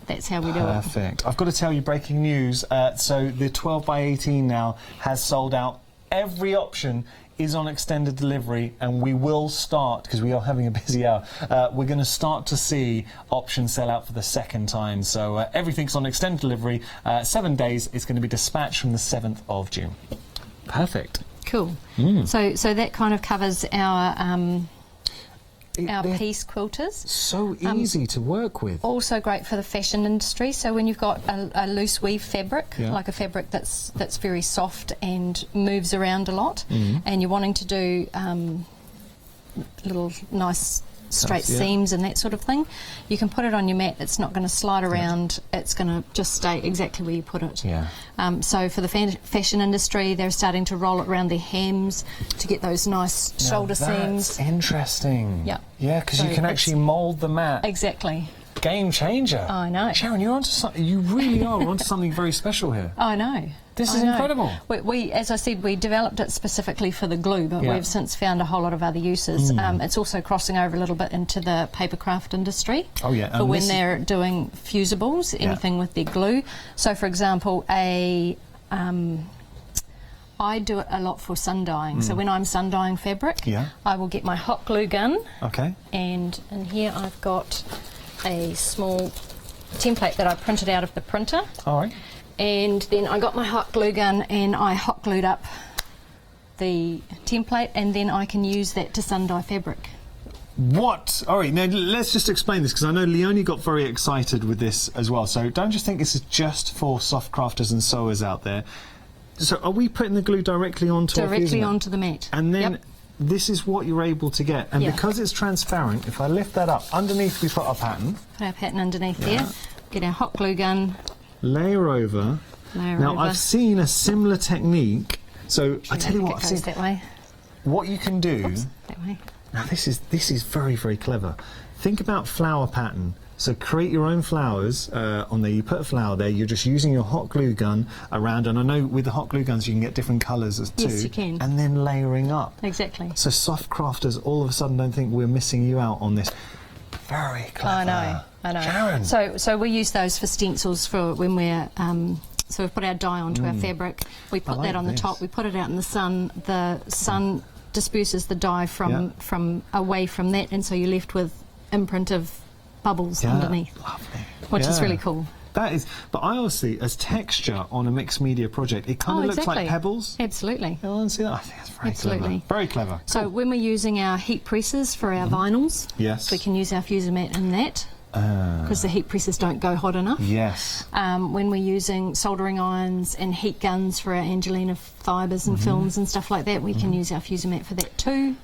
that's how we do it. Perfect. I've got to tell you, breaking news. So the 12 by 18 now has sold out. Every option is on extended delivery, and we will start, because we are having a busy hour, we're going to start to see options sell out for the second time. So everything's on extended delivery. 7 days. It's going to be dispatched from the 7th of June. Perfect. Cool. So that kind of covers our piece quilters. So easy to work with. Also great for the fashion industry. So when you've got a loose weave fabric, like a fabric that's very soft and moves around a lot, and you're wanting to do little nice straight seams and that sort of thing, you can put it on your mat. It's not going to slide around. It's going to just stay exactly where you put it. So for the fashion industry, they're starting to roll it around their hems to get those nice shoulder seams. That's interesting. Yeah, because So you can actually mould the mat. Exactly. Game changer. I know. Sharon, you're onto something. You really are onto something very special here. I know. This is incredible. We, as I said, we developed it specifically for the glue, but we've since found a whole lot of other uses. It's also crossing over a little bit into the paper craft industry. Oh, yeah. For when they're doing fusibles, anything with their glue. So, for example, I do it a lot for sun dyeing. So when I'm sun dyeing fabric, I will get my hot glue gun. Okay. And in here I've got a small template that I printed out of the printer. All right. And then I got my hot glue gun and I hot glued up the template, and then I can use that to sun dye fabric. What? All right, now let's just explain this, because I know Leonie got very excited with this as well. So don't just think this is just for soft crafters and sewers out there. So are we putting the glue directly onto onto the mat? And then this is what you're able to get. And because it's transparent, if I lift that up, underneath we put our pattern. Put our pattern underneath there. Get our hot glue gun. Layer over. Now I've seen a similar technique. So I tell you what, I've seen that way. What you can do. Oops, that way. Now this is very, very clever. Think about flower pattern. So create your own flowers on there. You put a flower there. You're just using your hot glue gun around, and I know with the hot glue guns you can get different colours too. Yes, you can. And then layering up. Exactly. So soft crafters all of a sudden don't think we're missing you out on this. Very clever. I know. Sharon. So we use those for stencils for when we're. So we put our dye onto our fabric. We put that on the top. We put it out in the sun. The sun disperses the dye from away from that, and so you're left with imprint of bubbles underneath, lovely. which is really cool. That is, but I honestly, as texture on a mixed media project, it kind of looks exactly. like pebbles. Absolutely. You want to see that? I think that's very Absolutely. clever. Very clever. So when we're using our heat presses for our vinyls, Yes. we can use our fuser mat in that, because the heat presses don't go hot enough. Yes. When we're using soldering irons and heat guns for our Angelina fibres and films and stuff like that, we can use our fuser mat for that too.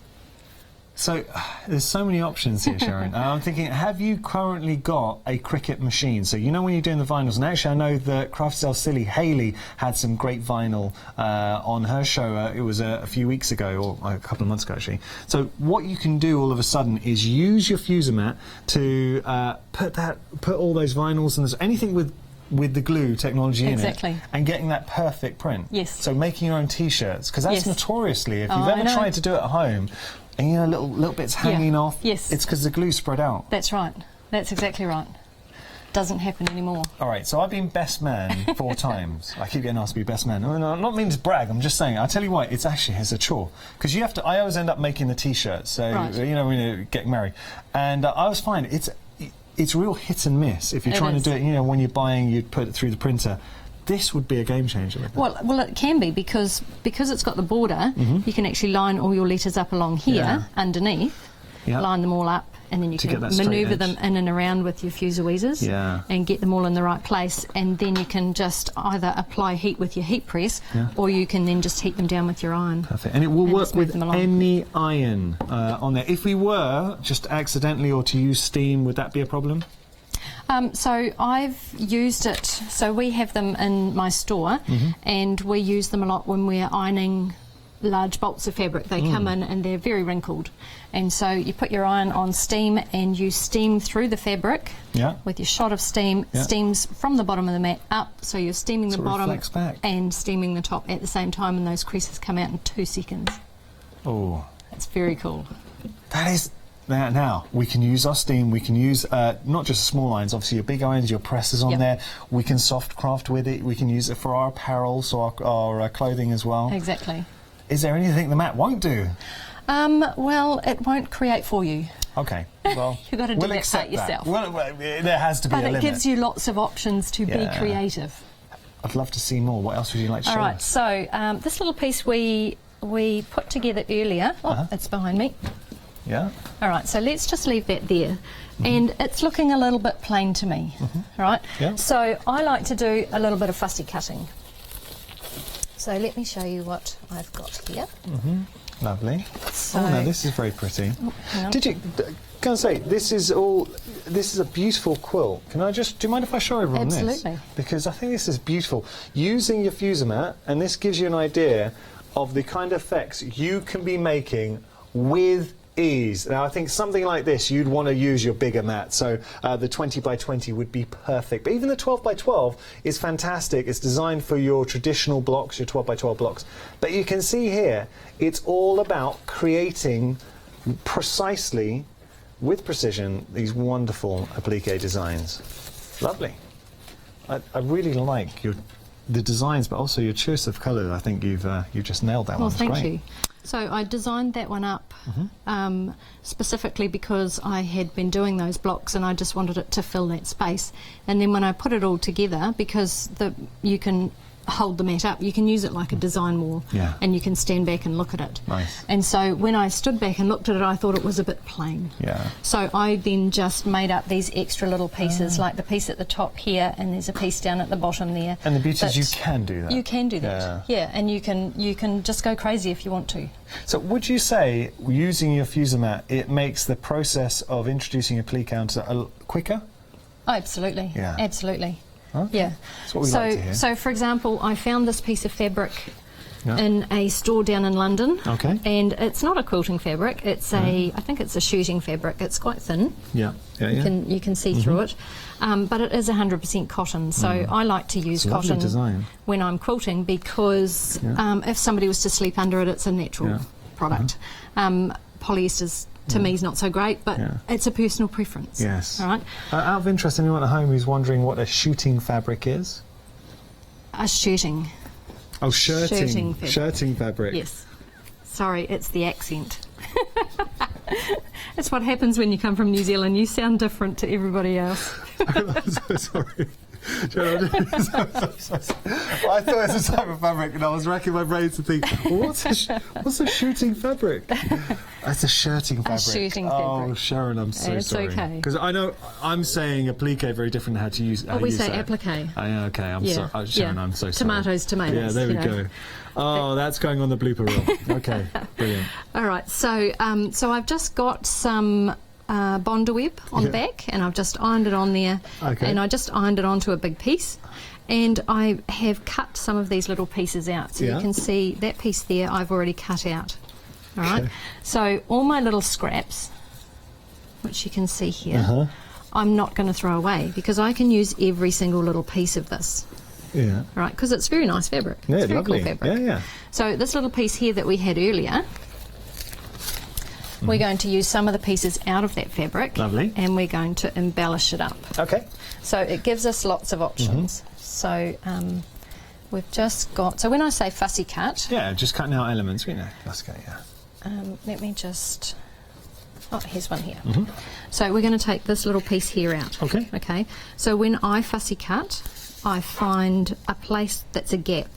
So there's so many options here, Sharon. I'm thinking, have you currently got a Cricut machine? So you know when you're doing the vinyls, and actually I know that Craft Sell Silly Hayley had some great vinyl on her show. It was a few weeks ago, or a couple of months ago actually. So what you can do all of a sudden is use your fuser mat to put all those vinyls and anything with the glue technology Exactly. in it, and getting that perfect print. Yes. So making your own T-shirts, because that's Yes. notoriously, if Oh, you've I ever know. tried to do it at home, and you know little bits hanging off, Yes. it's because the glue's spread out. That's right. That's exactly right. Doesn't happen anymore. All right, so I've been best man 4 times. I keep getting asked to be best man. I'm not meaning to brag. I'm just saying. I'll tell you what. It's actually a chore because you have to. I always end up making the T-shirts. So Right. you know when you're getting married, and I was fine. It's real hit and miss. If you're It trying is. to do it, you know, when you're buying, you'd put it through the printer. This would be a game changer. With that. Well, it can be because it's got the border. You can actually line all your letters up along here Yeah. underneath, Yeah. line them all up, and then you To can get that straight manoeuvre edge. them in and around with your fuser weezers, Yeah. and get them all in the right place. And then you can just either apply heat with your heat press, Yeah. or you can then just heat them down with your iron. Perfect. And it will And work just move with them along. any iron on there. If we were just accidentally or to use steam, would that be a problem? So I've used it. So we have them in my store, and we use them a lot when we're ironing large bolts of fabric. They come in and they're very wrinkled, and so you put your iron on steam and you steam through the fabric Yeah. with your shot of steam. Yeah. Steams from the bottom of the mat up, so you're steaming So the it bottom reflects back. and steaming the top at the same time, and those creases come out in 2 seconds. Oh. It's very cool. That is. Now, we can use our steam, we can use not just small irons, obviously your big irons, your presses on Yep. there, we can soft craft with it, we can use it for our apparel, so our clothing as well. Exactly. Is there anything the mat won't do? Well, it won't create for you. Okay, well, You've got to do we'll that accept part yourself. Well, there has to be But a it limit. gives you lots of options to be Yeah. creative. I'd love to see more. What else would you like to All show right, us? so this little piece we put together earlier. Oh, it's behind me. Yeah? All right, so let's just leave that there. And it's looking a little bit plain to me. All right? Yeah. So I like to do a little bit of fussy cutting. So let me show you what I've got here. Lovely. So, Oh, no, this is very pretty. hang on. Can I say, this is a beautiful quilt. Do you mind if I show everyone this? Absolutely. Because I think this is beautiful. Using your fuser mat, and this gives you an idea of the kind of effects you can be making with ease. Now, I think something like this, you'd want to use your bigger mat. So the 20 by 20 would be perfect. But even the 12 by 12 is fantastic. It's designed for your traditional blocks, your 12 by 12 blocks. But you can see here, it's all about creating precisely, with precision, these wonderful applique designs. Lovely. I really like the designs, but also your choice of colour. I think you've just nailed that Well, one. It's thank great. you. So I designed that one up specifically because I had been doing those blocks and I just wanted it to fill that space. And then when I put it all together, because you can hold the mat up, you can use it like a design wall, Yeah. and you can stand back and look at it. Nice. And so when I stood back and looked at it, I thought it was a bit plain. Yeah. So I then just made up these extra little pieces, like the piece at the top here, and there's a piece down at the bottom there. And the beauty is you that- can do that. You can do that, yeah, and you can just go crazy if you want to. So would you say, using your fuser mat, it makes the process of introducing a applique counter quicker? Oh, absolutely, Yeah. absolutely, Okay. yeah. That's what we so, like to hear. so for example, I found this piece of fabric Yeah. in a store down in London. Okay. And it's not a quilting fabric. It's I think it's a shooting fabric. It's quite thin. Yeah. Yeah, yeah. You can see through it, but it is 100% cotton. So I like to use It's a lovely cotton design. when I'm quilting because if somebody was to sleep under it, it's a natural Yeah. product. Polyester's to me is not so great, but Yeah. it's a personal preference. Yes. All right. Out of interest, anyone at home who's wondering what a shooting fabric is? A shirting. Oh, shirting. Shirting fabric. Shirting fabric. Yes. Sorry, it's the accent. It's what happens when you come from New Zealand. You sound different to everybody else. I'm so sorry. I thought it was a type of fabric, and I was racking my brains to think, well, what's a shooting fabric? It's a shirting fabric. Shooting Oh, fabric. Sharon, I'm so It's sorry. okay. Because I know I'm saying applique very different how to use. Well, we say applique. Oh, yeah, okay, I'm Yeah. sorry, Sharon. Yeah. I'm so sorry. Tomatoes. Yeah, there we go. Oh, that's going on the blooper reel. Okay, brilliant. All right, so so I've just got some Bondi web on the back, and I've just ironed it on there, Okay. and I just ironed it onto a big piece, and I have cut some of these little pieces out, so Yeah. you can see that piece there I've already cut out. All right, Okay. so all my little scraps, which you can see here, Uh-huh. I'm not going to throw away because I can use every single little piece of this. Yeah. All right, because it's very nice fabric. Yeah, it's very lovely. cool fabric. Yeah, yeah. So this little piece here that we had earlier, we're going to use some of the pieces out of that fabric. Lovely. And we're going to embellish it up. Okay. So it gives us lots of options. So we've just got, so when I say fussy cut, Yeah, just cutting out elements, we know. That's okay, yeah. let me just, oh, here's one here. So we're going to take this little piece here out. Okay. Okay. So when I fussy cut, I find a place that's a gap.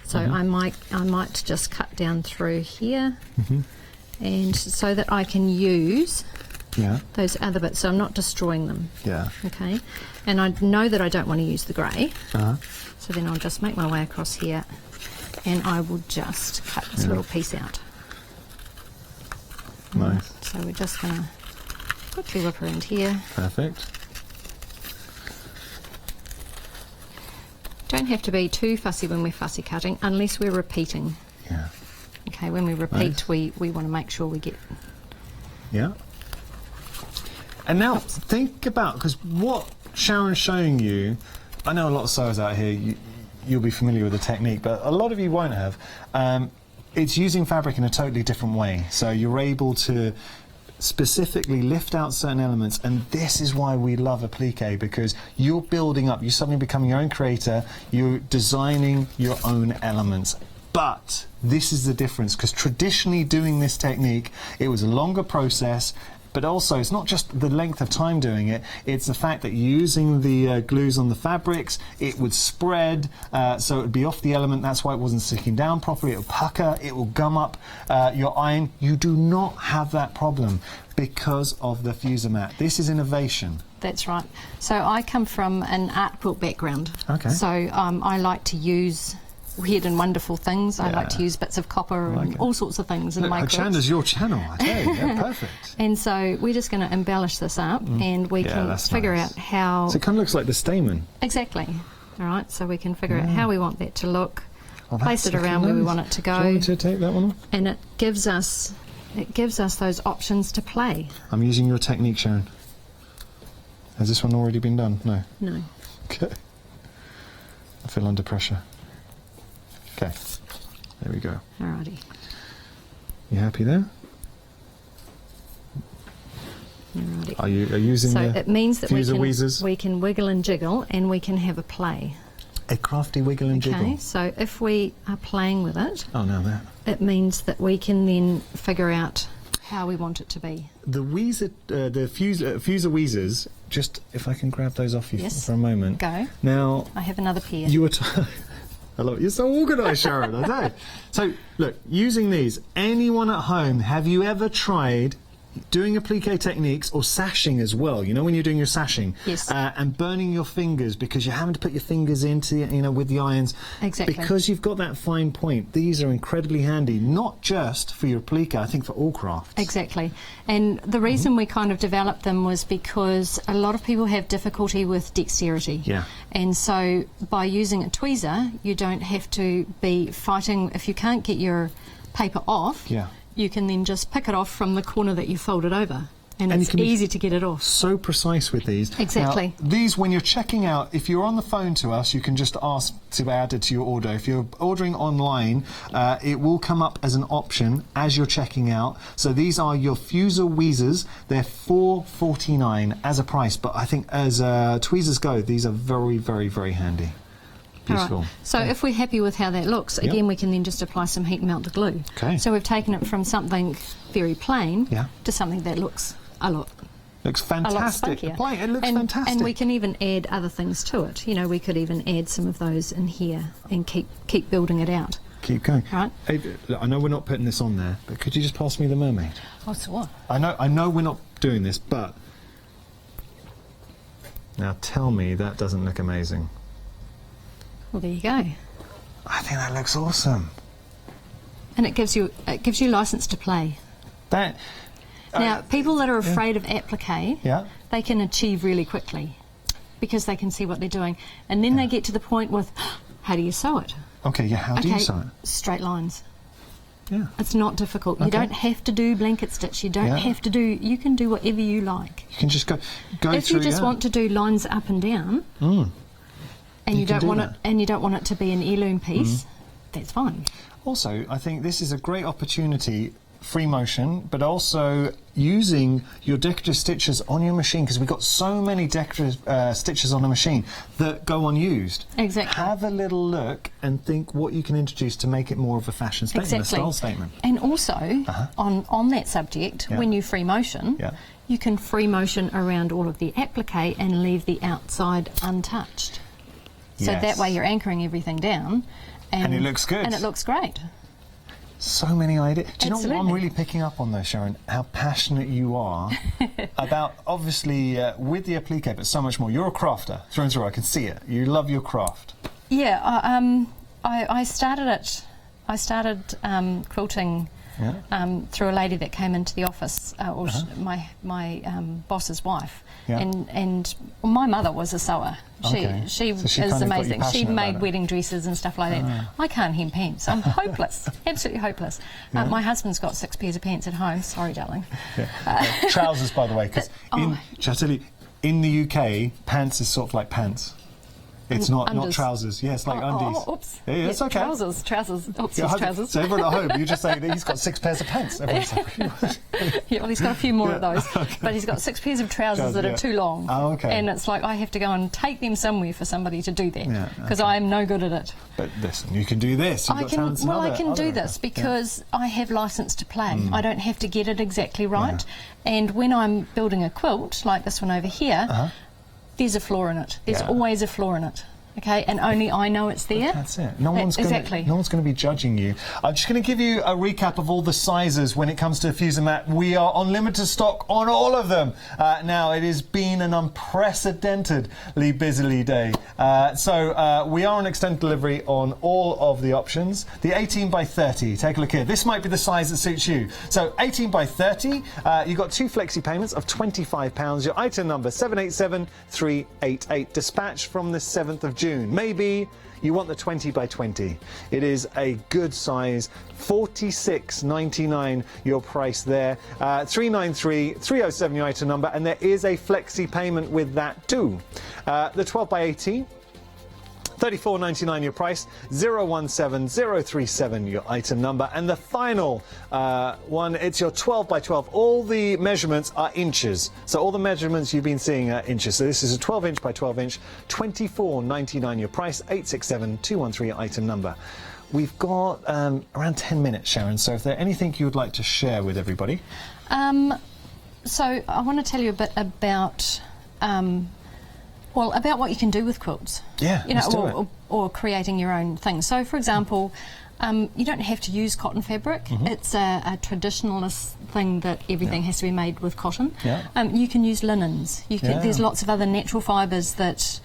So I might just cut down through here, and so that I can use Yeah. those other bits. So I'm not destroying them. Yeah. Okay. And I know that I don't want to use the grey. Uh-huh. So then I'll just make my way across here, and I will just cut this little piece out. Nice. So we're just going to quickly whip around here. Perfect. Don't have to be too fussy when we're fussy cutting, unless we're repeating. Yeah. Okay, when we repeat, Nice. we want to make sure we get. Yeah. And now think about, because what Sharon's showing you, I know a lot of sewers out here, you'll be familiar with the technique, but a lot of you won't have. It's using fabric in a totally different way. So you're able to specifically lift out certain elements, and this is why we love applique, because you're building up, you suddenly become your own creator, you're designing your own elements. But this is the difference, because traditionally doing this technique, it was a longer process, but also it's not just the length of time doing it, it's the fact that using the glues on the fabrics, it would spread, so it would be off the element. That's why it wasn't sticking down properly. It will pucker, it will gum up your iron. You do not have that problem because of the fuser mat. This is innovation. That's right. So I come from an art quilt background. Okay. So I like to use weird and wonderful things. I like to use bits of copper and it. all sorts of things in Look, my quilts. Hochanda's your channel, I tell you. Yeah, perfect. And so we're just going to embellish this up, and we Yeah, can that's figure nice. out how... So it kind of looks like the stamen. Exactly. All right, so we can figure out how we want that to look, Oh, place it that's around where we nice. want it to Do you go, want me to take that one off? and it gives us those options to play. I'm using your technique, Sharon. Has this one already been done? No. No. Okay. I feel under pressure. Okay. There we go. Alrighty. You happy there? Alrighty. Are you using So the it means that fuser weezers? we can wiggle and jiggle, and we can have a play. A crafty wiggle and Okay, jiggle. so if we are playing with it, Oh, now that. it means that we can then figure out how we want it to be. The weezer, the fuser weezers, just if I can grab those off you Yes. for a moment. Go. Now, I have another pair. you were... I love it. You're so organised, Sharon, I know. So, look, using these, anyone at home, have you ever tried doing applique techniques or sashing as well? You know, when you're doing your sashing, Yes. and burning your fingers because you're having to put your fingers into, you know, with the irons. Exactly. Because you've got that fine point. These are incredibly handy, not just for your applique, I think for all crafts. Exactly. And the reason we kind of developed them was because a lot of people have difficulty with dexterity. Yeah. And so by using a tweezer, you don't have to be fighting. If you can't get your paper off, Yeah. you can then just pick it off from the corner that you folded over. And And it's you can be easy to get it off. So precise with these. Exactly. Now, these, when you're checking out, if you're on the phone to us, you can just ask to be added to your order. If you're ordering online, it will come up as an option as you're checking out. So these are your fuser weezers. They're $4.49 as a price, but I think as tweezers go, these are very, very, very handy. Beautiful. All right. So if we're happy with how that looks, again, we can then just apply some heat and melt the glue. Okay. So we've taken it from something very plain Yeah. to something that looks a lot Looks a fantastic. lot spunkier. Apply it looks and, fantastic. And we can even add other things to it. You know, we could even add some of those in here and keep building it out. Keep going. Right. Hey, look, I know we're not putting this on there, but could you just pass me the mermaid? Oh, so what? I know we're not doing this, but now tell me that doesn't look amazing. Well, there you go. I think that looks awesome. And it gives you license to play. That Now, people that are afraid of applique, yeah. they can achieve really quickly because they can see what they're doing. And then they get to the point with, how do you sew it? Okay, yeah. How do you sew it? Straight lines. Yeah. It's not difficult. You Okay. don't have to do blanket stitch. You don't have to do. You can do whatever you like. You can just go If through. you just want to do lines up and down, and You you can don't do want that. it, and you don't want it to be an heirloom piece, that's fine. Also, I think this is a great opportunity, free motion, but also using your decorative stitches on your machine, because we've got so many decorative stitches on a machine that go unused. Exactly. Have a little look and think what you can introduce to make it more of a fashion statement, Exactly. a style statement. And also, on that subject, Yeah. when you free motion, Yeah. you can free motion around all of the applique and leave the outside untouched. So Yes. that way you're anchoring everything down. And it looks good. And it looks great. So many ideas. Do you know what I'm Absolutely. really picking up on though, Sharon? How passionate you are about, obviously, with the applique, but so much more. You're a crafter, through and through. I can see it. You love your craft. Yeah, I started it. I started quilting through a lady that came into the office, my boss's wife, Yeah. and my mother was a sewer. Okay. She So she is kind of got you amazing. She passionate made about it. wedding dresses and stuff like that. I can't hem pants. I'm hopeless, absolutely hopeless. My husband's got 6 pairs of pants at home. Sorry, darling. Trousers, by the way, because shall I tell you, in the UK, pants is sort of like pants. It's not Undies. trousers. Yeah, it's like undies. Oops. Yeah, it's okay. Trousers. Oops, Yeah, yes, trousers. So everyone at home, you just say that he's got 6 pairs of pants. Everyone's like, Yeah, well, he's got a few more of those, but he's got 6 pairs of trousers that are too long. Oh, okay. And it's like I have to go and take them somewhere for somebody to do that Yeah, because I am no good at it. but listen, you can do this. You've I got can talents in I other- can do other this areas. because I have license to play. I don't have to get it exactly right. And when I'm building a quilt like this one over here, there's a flaw in it. There's Yeah. always a flaw in it. Okay, and only I know it's there. That's it. No one's exactly. going to be judging you. I'm just going to give you a recap of all the sizes when it comes to Fuser Mat. We are on limited stock on all of them. Now, it has been an unprecedentedly busy day. So we are on extended delivery on all of the options. The 18 by 30, take a look here. This might be the size that suits you. So 18 by 30, you've got 2 flexi payments of £25. Your item number 787388. Dispatch from the 7th of June. Maybe you want the 20 by 20. It is a good size. $46.99 your price there. 393-307 your item number, and there is a flexi payment with that too. The 12 by 18. $34.99 your price, 017037 your item number, and the final one, it's your 12 by 12. All the measurements are inches, so all the measurements you've been seeing are inches. So this is a 12 inch by 12 inch, $24.99 your price, 867213 your item number. We've got around 10 minutes, Sharon, so if there's anything you would like to share with everybody. So I want to tell you a bit about about what you can do with quilts. Yeah, you know, let's do it. or creating your own thing. So, for example, you don't have to use cotton fabric. It's a traditionalist thing that everything has to be made with cotton. Yeah. You can use linens. There's lots of other natural fibres that.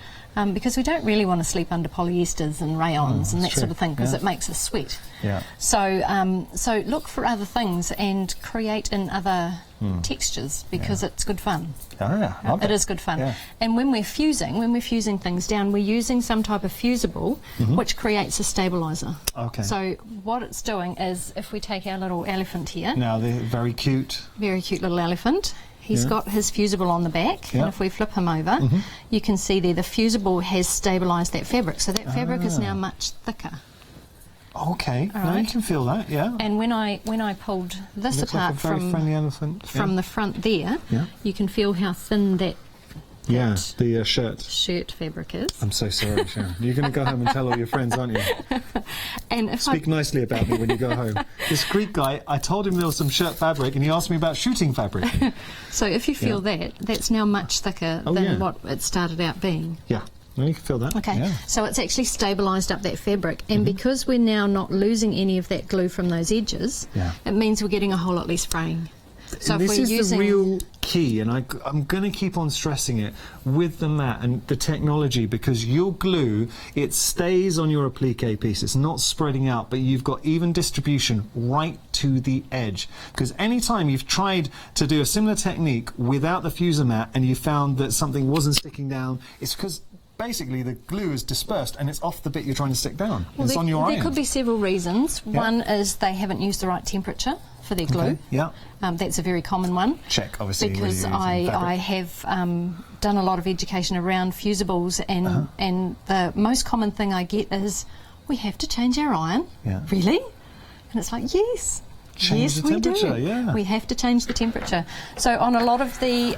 Because we don't really want to sleep under polyesters and rayons and that that's sort true. of thing because Yeah. it makes us sweat. Yeah. So look for other things and create in other textures because it's good fun. Love It is good fun. Yeah. And when we're fusing things down, we're using some type of fusible which creates a stabiliser. Okay. So what it's doing is, if we take our little elephant here, Now, they're very cute. very cute little elephant. He's got his fusible on the back, Yeah. and if we flip him over, you can see there the fusible has stabilised that fabric, so that fabric is now much thicker. Okay, All now you right. can feel that, yeah. And when I pulled this Looks like apart a very friendly elephant. from the front there, Yeah. you can feel how thin that Yeah, the shirt fabric is. I'm so sorry, Sharon. You're going to go home and tell all your friends, aren't you? And if Speak nicely about me when you go home. This Greek guy, I told him there was some shirt fabric, and he asked me about shooting fabric. So if you feel that's now much thicker than what it started out being. Yeah. No, you can feel that. Okay, Yeah. so it's actually stabilised up that fabric, and because we're now not losing any of that glue from those edges, it means we're getting a whole lot less fraying. So and if this we're is using the real key, and I'm going to keep on stressing it with the mat and the technology, because your glue, it stays on your applique piece. It's not spreading out, but you've got even distribution right to the edge. Because any time you've tried to do a similar technique without the fuser mat and you found that something wasn't sticking down, it's because basically the glue is dispersed and it's off the bit you're trying to stick down. Well, it's on your iron. There could be several reasons. One is they haven't used the right temperature for their glue. Okay. Yeah. That's a very common one. Check, obviously. Because I have done a lot of education around fusibles, and the most common thing I get is, we have to change our iron. Yeah. Really? And it's like, yes. Change the temperature, we do. yeah. We have to change the temperature. So on a lot of the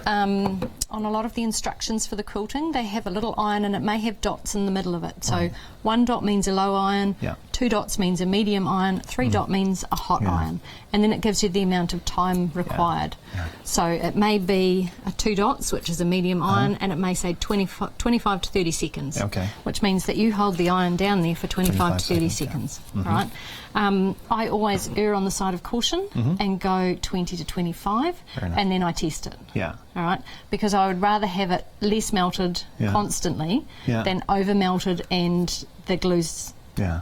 instructions for the quilting, they have a little iron, and it may have dots in the middle of it. So 1 dot means a low iron, 2 dots means a medium iron, 3 dot means a hot iron, and then it gives you the amount of time required. So it may be a 2 dots, which is a medium iron, and it may say 25 to 30 seconds, which means that you hold the iron down there for 25 to 30 seconds, right? I always err on the side of caution and go 20 to 25, and then I test it. Yeah. All right, because I would rather have it less melted constantly than over melted and the glue's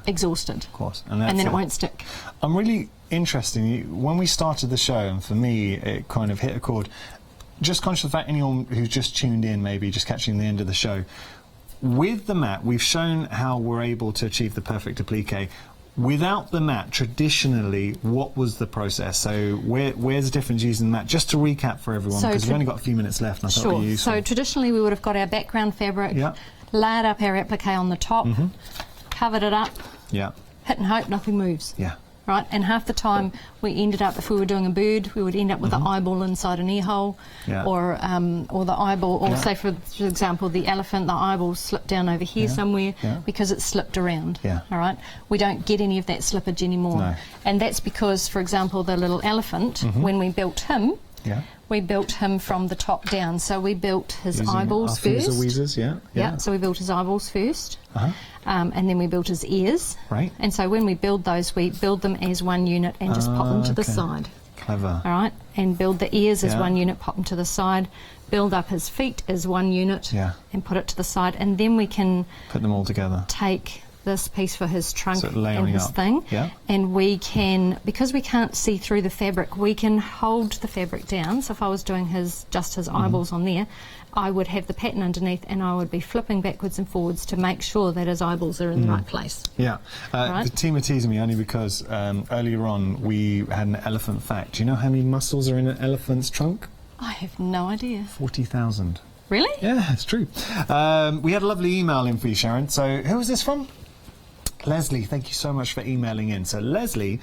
exhausted. Of course. And then it won't stick. I'm really interested. When we started the show, and for me, it kind of hit a chord. Just conscious of the fact, anyone who's just tuned in, maybe just catching the end of the show, with the mat, we've shown how we're able to achieve the perfect applique. Without the mat, traditionally, what was the process? So where's the difference using the mat? Just to recap for everyone, because we've only got a few minutes left, and I thought it'd be useful. So traditionally, we would have got our background fabric, layered up our applique on the top, covered it up, hit and hope nothing moves. Right, and half the time we ended up, if we were doing a bird, we would end up with an eyeball inside an ear hole, or the eyeball, or say for example the elephant, the eyeball slipped down over here somewhere because it slipped around. All right, we don't get any of that slippage anymore, and that's because, for example, the little elephant, when we built him, we built him from the top down. So we built his eyeballs first. So we built his eyeballs first. And then we built his ears. Right. And so when we build those, we build them as one unit and just pop them to the side. Clever. All right. And build the ears as one unit, pop them to the side. Build up his feet as one unit and put it to the side. And then we can put them all together. Take this piece for his trunk and his up. thing, and we can, because we can't see through the fabric, we can hold the fabric down. So if I was doing just his eyeballs on there, I would have the pattern underneath, and I would be flipping backwards and forwards to make sure that his eyeballs are in the right place. The team are teasing me only because earlier on we had an elephant fact. Do you know how many muscles are in an elephant's trunk? I have no idea. 40,000. Really? Yeah, it's true. We had a lovely email in for you, Sharon. So who is this from? Leslie, thank you so much for emailing in. So Leslie,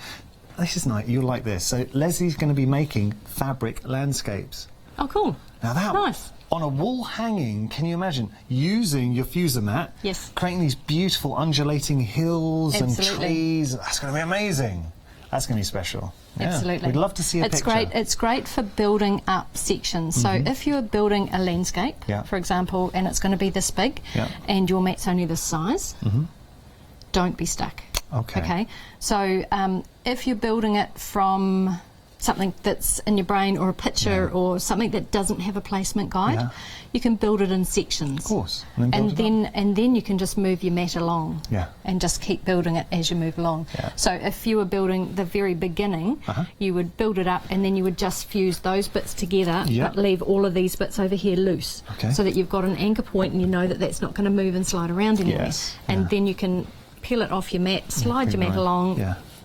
this is nice, you'll like this. So Leslie's going to be making fabric landscapes. Oh, cool. Now that, nice. On a wall hanging, can you imagine using your fuser mat? Yes. Creating these beautiful undulating hills and trees. That's going to be amazing. That's going to be special. Absolutely. We'd love to see a picture. Great. It's great for building up sections. So if you're building a landscape, for example, and it's going to be this big, and your mat's only this size, don't be stuck. Okay. So if you're building it from something that's in your brain, or a picture, or something that doesn't have a placement guide, you can build it in sections. Of course. And then you can just move your mat along. And just keep building it as you move along. So if you were building the very beginning, you would build it up, and then you would just fuse those bits together, but leave all of these bits over here loose, so that you've got an anchor point, and you know that that's not going to move and slide around anywhere. And then you can peel it off your mat, slide your mat along,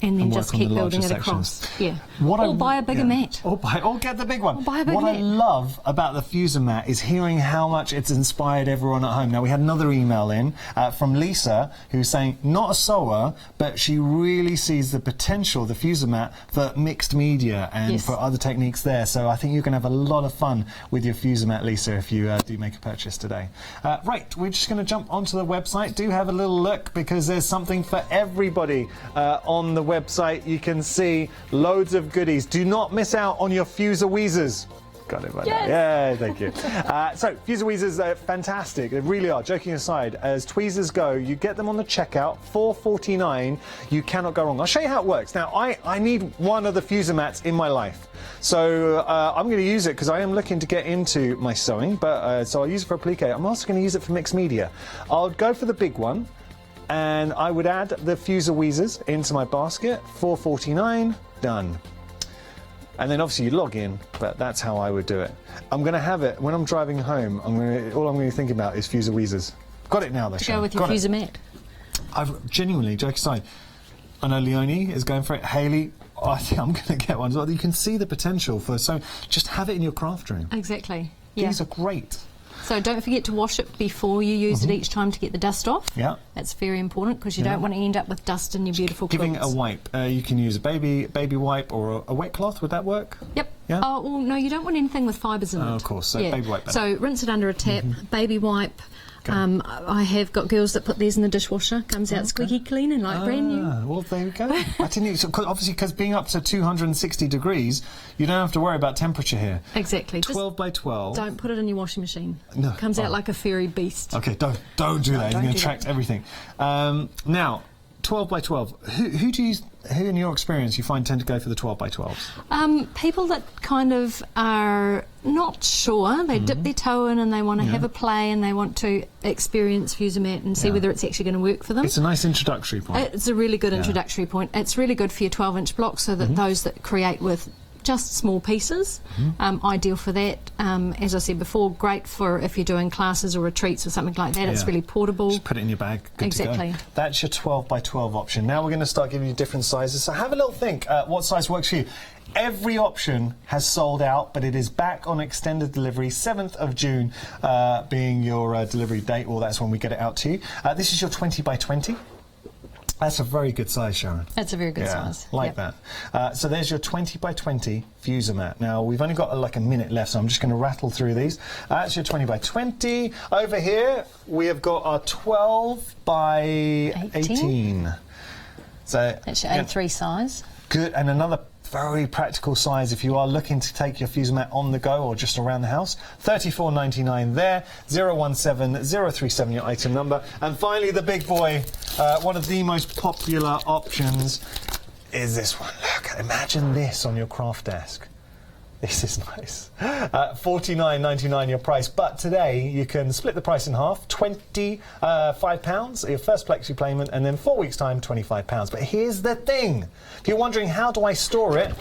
and then And just work on keep the larger building it sections. across. Yeah. What Or buy a bigger mat. Or get the big one. Or buy a bigger what I mat. love about the Fuser mat is hearing how much it's inspired everyone at home. Now, we had another email in from Lisa, who's saying, not a sewer, but she really sees the potential of the Fuser mat for mixed media and Yes. for other techniques there. So I think you're going to have a lot of fun with your Fuser mat, Lisa, if you do make a purchase today. Right, we're just going to jump onto the website. Do have a little look, because there's something for everybody on the website. You can see loads of goodies. Do not miss out on your Fuser Weezers. Got it right now. Yeah, thank you. So, Fuser Weezers are fantastic. They really are. Joking aside, as tweezers go, you get them on the checkout, $4.49. You cannot go wrong. I'll show you how it works. Now, I need one of the Fuser mats in my life. So, I'm going to use it because I am looking to get into my sewing. But so I'll use it for applique. I'm also going to use it for mixed media. I'll go for the big one. And I would add the Fuser Weezers into my basket. $4.49, done. And then obviously you log in, but that's how I would do it. I'm going to have it when I'm driving home. All I'm going to think about is Fuser Weezers. Got it now, though. To go with your Fuser mat. I've genuinely, joke aside, I know Leonie is going for it. Haley, I think I'm going to get one as well. You can see the potential for so. Just have it in your craft room. Exactly. Yeah. These are great. So don't forget to wash it before you use it each time to get the dust off. Yeah. That's very important, because you don't want to end up with dust in your beautiful quilts. Giving it a wipe. You can use a baby wipe or a wet cloth. Would that work? Yep. Yeah? Oh, well, no, you don't want anything with fibres in it. Oh, of course. So baby wipe. So rinse it under a tap, baby wipe. I have got girls that put theirs in the dishwasher. Comes out squeaky clean and like brand new. Well, there we go. I didn't. Obviously, because being up to 260 degrees, you don't have to worry about temperature here. Exactly. 12 by 12. Don't put it in your washing machine. No. Comes out like a fairy beast. Okay, don't do that. It's going to attract everything. Now, 12 by 12. Who in your experience you find tend to go for the 12 by 12s? People that kind of are not sure. They dip their toe in and they want to have a play and they want to experience Fuser mat and see whether it's actually going to work for them. It's a nice introductory point. It's a really good introductory point. It's really good for your 12-inch blocks, so that those that create with just small pieces, ideal for that. As I said before, great for if you're doing classes or retreats or something like that. It's really portable. Just put it in your bag. Good Exactly. to go. That's your 12 by 12 option. Now we're going to start giving you different sizes. So have a little think what size works for you. Every option has sold out, but it is back on extended delivery, 7th of June being your delivery date. Well, that's when we get it out to you. This is your 20 by 20. That's a very good size, Sharon. That's a very good size. Like that. So there's your 20 by 20 Fuser mat. Now, we've only got like a minute left, so I'm just going to rattle through these. That's your 20 by 20. Over here, we have got our 12 by 18. So That's your A3 size. good, and another very practical size if you are looking to take your Fuser mat on the go or just around the house. $34.99 there. 017037 your item number. And finally, the big boy, one of the most popular options is this one. Look, imagine this on your craft desk. This is nice. $49.99 your price, but today you can split the price in half. £25, your first flexi payment, and then 4 weeks' time, £25. But here's the thing: if you're wondering how do I store it,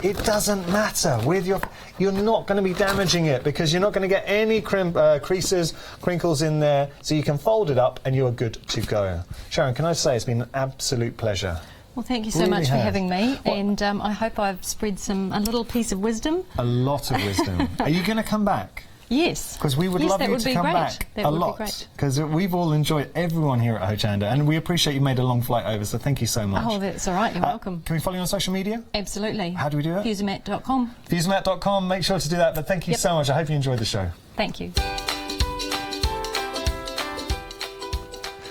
it doesn't matter. You're not going to be damaging it because you're not going to get any creases, crinkles in there. So you can fold it up, and you are good to go. Sharon, can I say it's been an absolute pleasure. Well, thank you so Really much for has. having me, Well, and I hope I've spread a little piece of wisdom. A lot of wisdom. Are you going to come back? Yes. Because we would Yes, love that you would to be come great. back That a would be lot. great. Because we've all enjoyed everyone here at Hochanda, and we appreciate you made a long flight over, so thank you so much. Oh, that's all right. You're welcome. Can we follow you on social media? Absolutely. How do we do it? Fusermat.com. Fusermat.com, make sure to do that. But thank you so much. I hope you enjoyed the show. Thank you.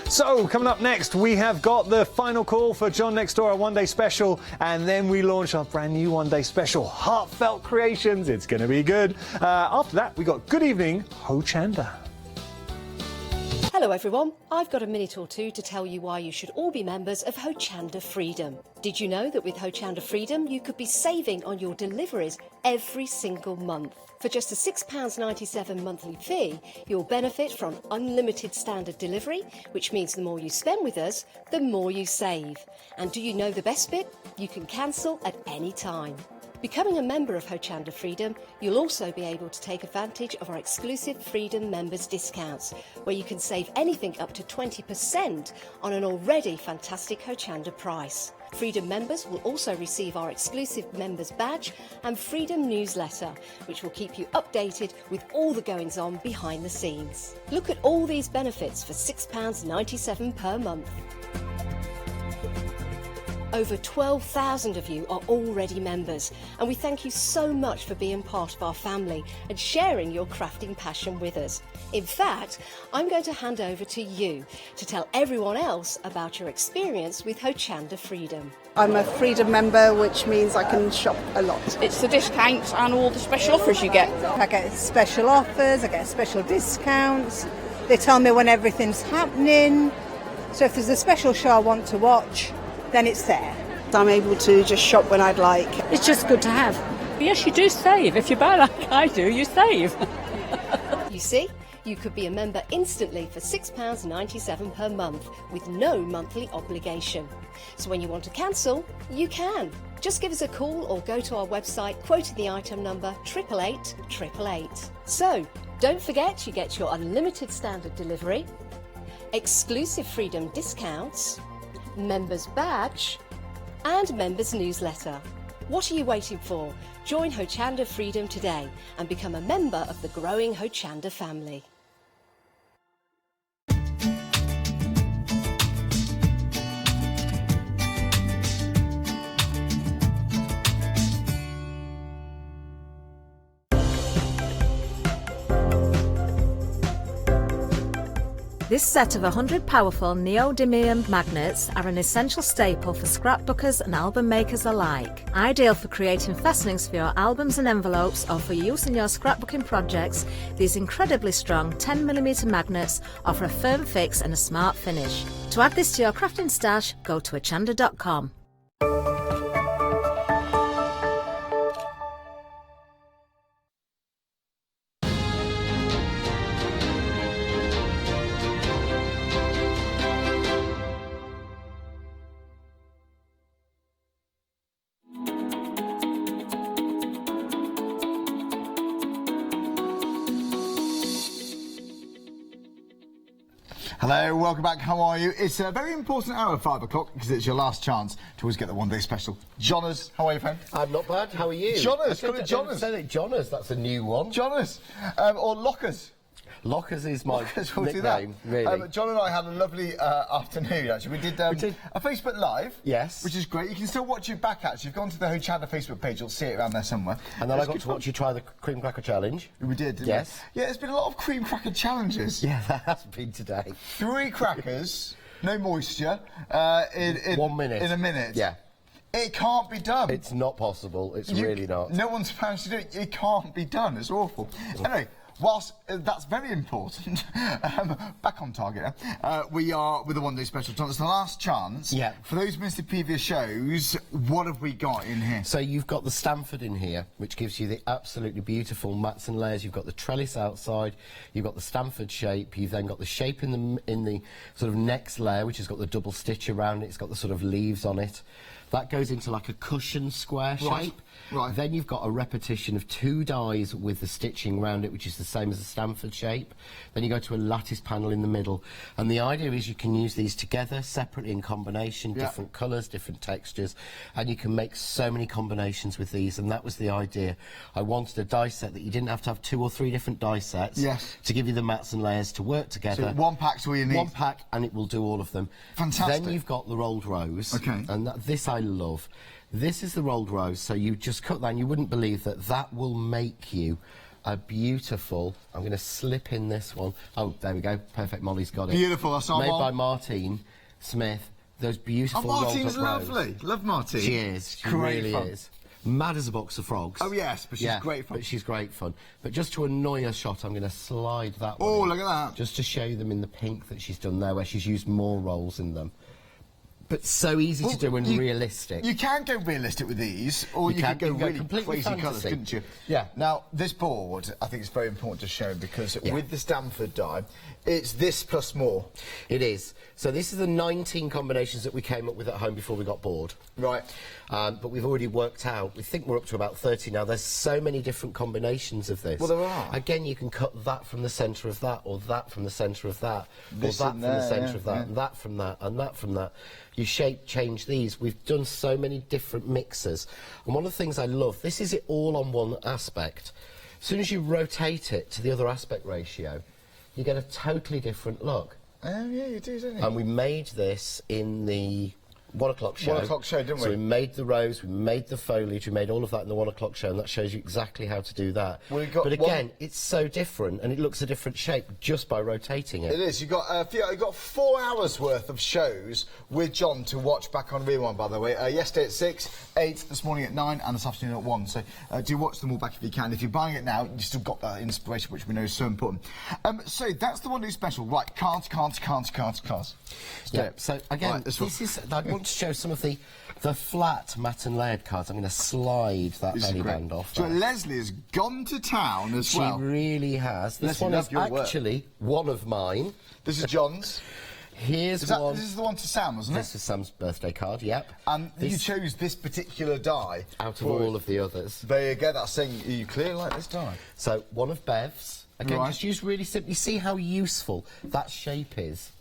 So, coming up next, we have got the final call for John Next Door, our one-day special, and then we launch our brand new one-day special, Heartfelt Creations. It's going to be good. After that, we got Good Evening, Hochanda. Hello everyone, I've got a minute or two to tell you why you should all be members of Hochanda Freedom. Did you know that with Hochanda Freedom you could be saving on your deliveries every single month? For just a £6.97 monthly fee, you'll benefit from unlimited standard delivery, which means the more you spend with us, the more you save. And do you know the best bit? You can cancel at any time. Becoming a member of Hochanda Freedom, you'll also be able to take advantage of our exclusive Freedom members discounts, where you can save anything up to 20% on an already fantastic Hochanda price. Freedom members will also receive our exclusive members badge and Freedom newsletter, which will keep you updated with all the goings-on behind the scenes. Look at all these benefits for £6.97 per month. Over 12,000 of you are already members, and we thank you so much for being part of our family and sharing your crafting passion with us. In fact, I'm going to hand over to you to tell everyone else about your experience with Hochanda Freedom. I'm a Freedom member, which means I can shop a lot. It's the discounts and all the special offers you get. I get special offers, I get special discounts. They tell me when everything's happening. So if there's a special show I want to watch, then it's there. I'm able to just shop when I'd like. It's just good to have. Yes, you do save. If you buy like I do, you save. You see, you could be a member instantly for £6.97 per month with no monthly obligation. So when you want to cancel, you can. Just give us a call or go to our website quoting the item number 888 888. So, don't forget you get your unlimited standard delivery, exclusive Freedom discounts, members badge and members newsletter. What are you waiting for? Join Hochanda Freedom today and become a member of the growing Hochanda family. This set of 100 powerful neodymium magnets are an essential staple for scrapbookers and album makers alike. Ideal for creating fastenings for your albums and envelopes or for use in your scrapbooking projects, these incredibly strong 10mm magnets offer a firm fix and a smart finish. To add this to your crafting stash, go to hochanda.com. Hello, welcome back. How are you? It's a very important hour, 5 o'clock, because it's your last chance to always get the one-day special. Jonas, how are you, friend? I'm not bad. How are you? Jonas, call it Jonas. Say it, Jonas. That's a new one. Jonas, or Lockers. Lockers is my We'll nickname, really. John and I had a lovely afternoon, actually. We did a Facebook Live. Yes. Which is great. You can still watch it back, actually. If you've gone to the Hochanda Facebook page, you'll see it around there somewhere. And then I got to watch you try the cream cracker challenge. We did, didn't yes. we? Yeah, there's been a lot of cream cracker challenges. Yeah, that has been today. 3 crackers, no moisture, in 1 minute. In a minute. Yeah. It can't be done. It's not possible. It's really not. No one's managed to do it. It can't be done. It's awful. Anyway, whilst that's very important, back on target, we are with the one-day special. It's the last chance. Yeah. For those missed the previous shows, what have we got in here? So you've got the Stamford in here, which gives you the absolutely beautiful mats and layers. You've got the trellis outside. You've got the Stamford shape. You've then got the shape in the sort of next layer, which has got the double stitch around it. It's got the sort of leaves on it. That goes into like a cushion square shape. Right. Then you've got a repetition of 2 dies with the stitching around it, which is the same as the Stamford shape. Then you go to a lattice panel in the middle. And the idea is you can use these together, separately in combination, different colours, different textures, and you can make so many combinations with these, and that was the idea. I wanted a die set that you didn't have to have 2 or 3 different die sets to give you the mats and layers to work together. So 1 pack's all you need? 1 pack, and it will do all of them. Fantastic. Then you've got the rolled rose. Okay. And this I love. This is the rolled rose, so you just cut that and you wouldn't believe that that will make you a beautiful... I'm going to slip in this one. Oh, there we go. Perfect. Molly's got it. Beautiful. That's our Made by Martine Smith. Those beautiful rolled up roses. Martine's lovely. Love Martine. She is. She Great really fun. is. Mad as a box of frogs. Oh, yes, but she's great fun. But she's great fun. But just to annoy a shot, I'm going to slide that one. Oh, in, look at that. Just to show you them in the pink that she's done there, where she's used more rolls in them. But so easy to do and realistic. You can go realistic with these, or you can go really completely crazy colours, couldn't you? Yeah. Now, this board, I think it's very important to show because with the Stamford die, it's this plus more. It is. So this is the 19 combinations that we came up with at home before we got bored. Right. But we've already worked out, we think we're up to about 30 now. There's so many different combinations of this. Well, there are. Again, you can cut that from the centre of that, or that from the centre of that, This or that and from the there, centre of that, and that from that, and that from that. you shape change these. We've done so many different mixers. And one of the things I love, this is it all on one aspect. As soon as you rotate it to the other aspect ratio, you get a totally different look. Oh, yeah, you do, don't you? And we made this in the 1 o'clock show. 1 o'clock show, didn't we? So we made the rows, we made the foliage, we made all of that in the 1 o'clock show, and that shows you exactly how to do that. Well, you've got but again, it's so different, and it looks a different shape just by rotating it. It is. You've got 4 hours worth of shows with John to watch back on Rewind, by the way. Yesterday at 6, 8, this morning at 9, and this afternoon at 1. So do watch them all back if you can. If you're buying it now, you've still got that inspiration, which we know is so important. So that's the one who's special. Right, cards. Yeah, so again, right, this is... I want to show some of the flat matte and layered cards. I'm going to slide that belly band off. So there. Leslie has gone to town as well. She really has. This Leslie, one is love your actually one of mine. This is John's. Here's one. This is the one to Sam, wasn't it? This is Sam's birthday card, yep. And you chose this particular die. Out of all of the others. There you go, that's saying you clearly like this die. So, one of Bev's. Again, Right. just use really simply. See how useful that shape is.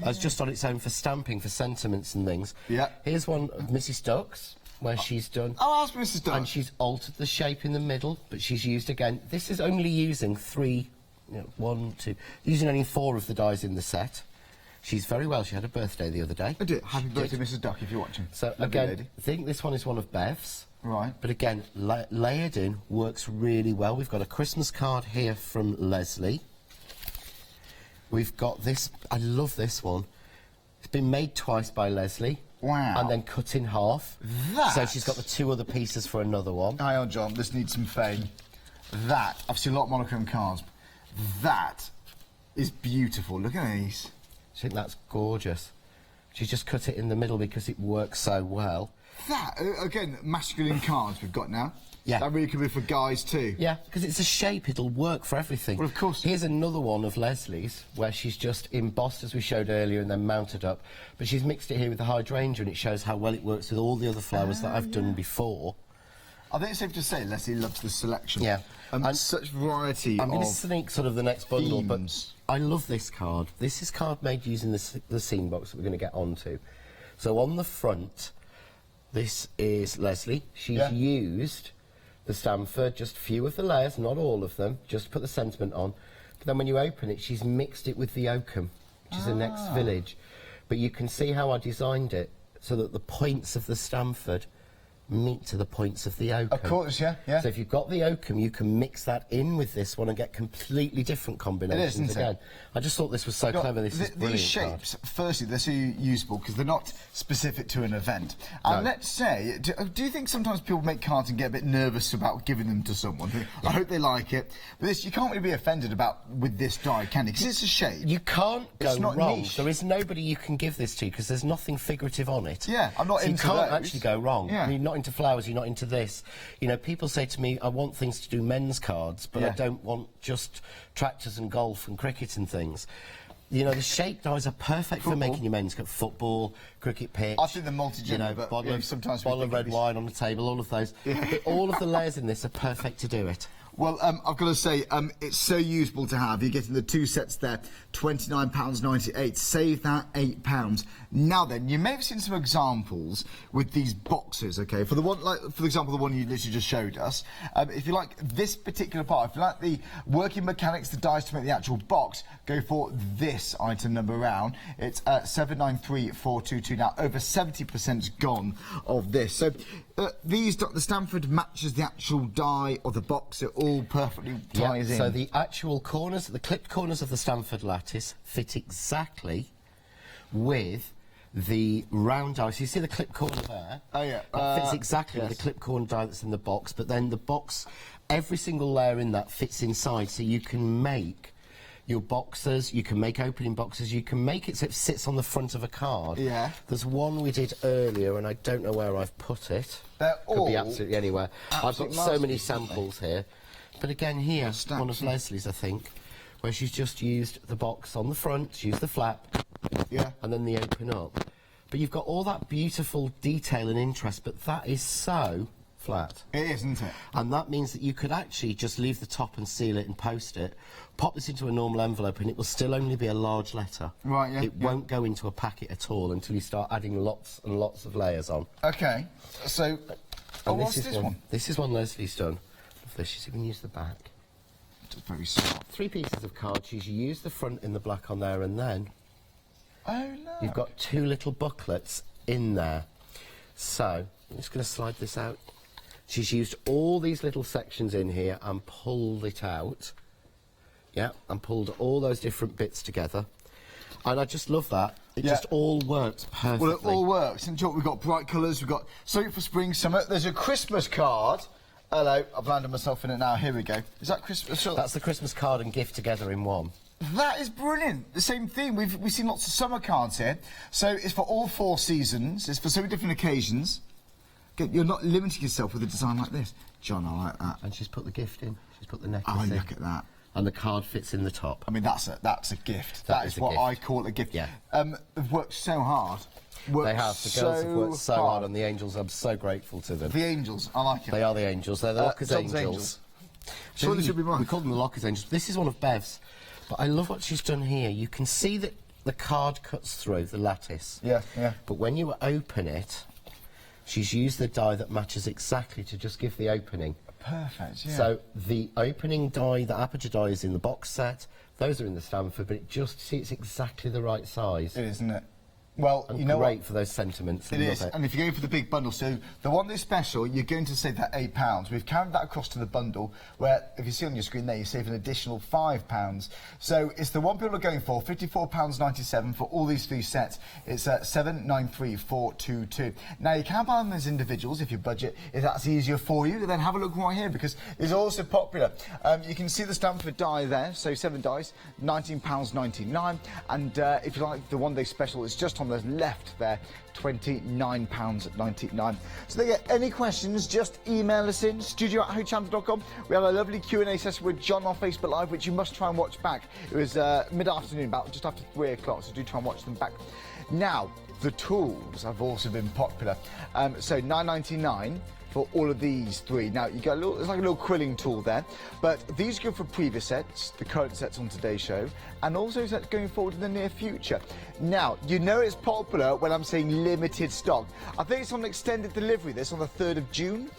As just on its own for stamping, for sentiments and things. Yeah. Here's one of Mrs. Duck's, where she's done... Oh, that's Mrs. Duck. And she's altered the shape in the middle, but she's used, again... This is only using 3... You know, 1, 2... Using only 4 of the dies in the set. She's very well. She had a birthday the other day. I did. Happy birthday, Mrs. Duck, if you're watching. So, Lovely again, lady. I think this one is one of Bev's. Right. But again, layered in, works really well. We've got a Christmas card here from Leslie. We've got this... I love this one. It's been made twice by Leslie. Wow. And then cut in half. That... So she's got the 2 other pieces for another one. Hang on, John, this needs some fame. That, I've seen a lot of monochrome cards. That is beautiful. Look at these. I think that's gorgeous. She's just cut it in the middle because it works so well. That, again, masculine cards we've got now. Yeah. That really could be for guys too. Yeah, because it's a shape, it'll work for everything. Well, of course. Here's another one of Leslie's, where she's just embossed, as we showed earlier, and then mounted up. But she's mixed it here with the hydrangea, and it shows how well it works with all the other flowers that I've done before. I think it's safe to say Leslie loves the selection. Yeah. And such variety I'm going to sneak sort of the next bundle, themes. but I love this card. This is card made using the scene box that we're going to get onto. So on the front, this is Leslie. She's used the Stamford, just a few of the layers, not all of them, just to put the sentiment on. But then when you open it, she's mixed it with the Oakham, which is the next village. But you can see how I designed it so that the points of the Stamford meet to the points of the Oakham. Of course, yeah. So if you've got the Oakham, you can mix that in with this one and get completely different combinations isn't it? again. I just thought this was so clever. This is brilliant. These shapes, firstly, they're so usable because they're not specific to an event. And let's say, do you think sometimes people make cards and get a bit nervous about giving them to someone? I hope they like it. But this, you can't really be offended about with this die, can you? Because it's a shape. You can't go It's not wrong. niche. There is nobody you can give this to because there's nothing figurative on it. Yeah, I'm not so into you can't those. actually go wrong. Yeah. I mean, not into flowers, you're not into this. You know, people say to me, I want things to do men's cards, but I don't want just tractors and golf and cricket and things. You know, the shape dies are perfect for making your men's cards. Football, cricket pitch. I think they're multi-gender, you know, but bottle of, sometimes bottle of red wine on the table, all of those. But all of the layers in this are perfect to do it. Well, I've got to say, it's so useful to have. You're getting the 2 sets there, £29.98. Save that £8. Now then, you may have seen some examples with these boxes, okay? For the one, like, for example, the one you literally just showed us. If you like this particular part, if you like the working mechanics, the dies to make the actual box, go for this item number round. It's 793422. Now, over 70%'s gone of this. So, the Stamford matches the actual die of the box. It all perfectly ties in. So the actual corners, the clipped corners of the Stamford lattice fit exactly with the round die. So you see the clipped corner there? Oh, yeah. That fits exactly with the clipped corner die that's in the box, but then the box, every single layer in that fits inside, so you can make your boxes, you can make opening boxes, you can make it so it sits on the front of a card. Yeah. There's one we did earlier, and I don't know where I've put it. They're Could be all absolutely anywhere. I've got so many samples here. But again here, one of Leslie's, I think, where she's just used the box on the front, she's used the flap, and then the open up. But you've got all that beautiful detail and interest, but that is so flat. It is, isn't it? And that means that you could actually just leave the top and seal it and post it, pop this into a normal envelope, and it will still only be a large letter. Right, yeah. It won't go into a packet at all until you start adding lots and lots of layers on. Okay, so... what's this one? This is one Leslie's done. She's even used the back. It's very smart. 3 pieces of card. She's used the front in the black on there, and then... Oh, no. You've got 2 little booklets in there. So, I'm just going to slide this out. She's used all these little sections in here and pulled it out. Yeah, and pulled all those different bits together. And I just love that. It just all works perfectly. Well, it all works. And we've got bright colours, we've got something for spring, summer. There's a Christmas card. Hello, I've landed myself in it now. Here we go. Is that Christmas? That's the Christmas card and gift together in one. That is brilliant. The same thing. We've seen lots of summer cards here. So it's for all 4 seasons. It's for so many different occasions. You're not limiting yourself with a design like this. John, I like that. And she's put the gift in. She's put the necklace in. Oh, look at that. And the card fits in the top. I mean, that's a gift. That is a what gift. I call a gift. Yeah. They've worked so hard. They have. The girls have worked so hard, and the angels, I'm so grateful to them. The angels, I like it. They are the angels. They're the Lockers John's angels. Sure, they should be mine. We call them the Lockers angels. This is one of Bev's. But I love what she's done here. You can see that the card cuts through the lattice. Yeah, yeah. But when you open it, she's used the die that matches exactly to just give the opening. Perfect, yeah. So the opening die, the aperture die is in the box set. Those are in the Stanford, but it's exactly the right size. It is, isn't it? Well, and you know great what? for those sentiments. It is, and if you go for the big bundle, so the one that's special, you're going to save that £8. We've carried that across to the bundle, where, if you see on your screen there, you save an additional £5. So it's the one people are going for, £54.97 for all these 3 sets. It's at 793,422. Now, you can buy them as individuals if your budget, if that's easier for you, then have a look right here, because it's also popular. You can see the Stanford die there, so 7 dice, £19.99, and if you like the one-day special, it's just on the left there, £29.99. So there you go. Any questions, just email us in, studio@hochanda.com. We have a lovely Q&A session with John on Facebook Live, which you must try and watch back. It was mid-afternoon, about just after 3 o'clock, so do try and watch them back. Now, the tools have also been popular. So £9.99 for all of these 3. Now, you got it's like a little quilling tool there, but these go for previous sets, the current sets on today's show, and also sets going forward in the near future. Now, you know it's popular when I'm saying limited stock. I think it's on extended delivery, this on the 3rd of June.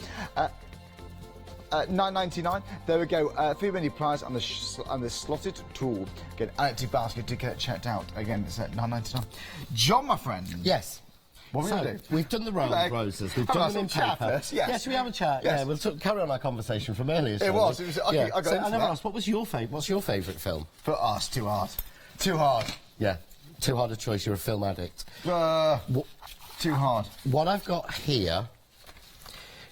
£9.99. There we go. 3 mini pliers and the slotted tool. Again, empty basket to get checked out. Again, it's at £9.99. John, my friend. Yes. What are we going to do? We've done the round roses. We've done them in paper. Yes. Should we have a chat? Yes. Yeah, we'll carry on our conversation from earlier. It was. Okay, I got so I never asked, what's your favourite film? For us, Too Hard. Too Hard. Yeah. Too hard a choice. You're a film addict. Too Hard. What I've got here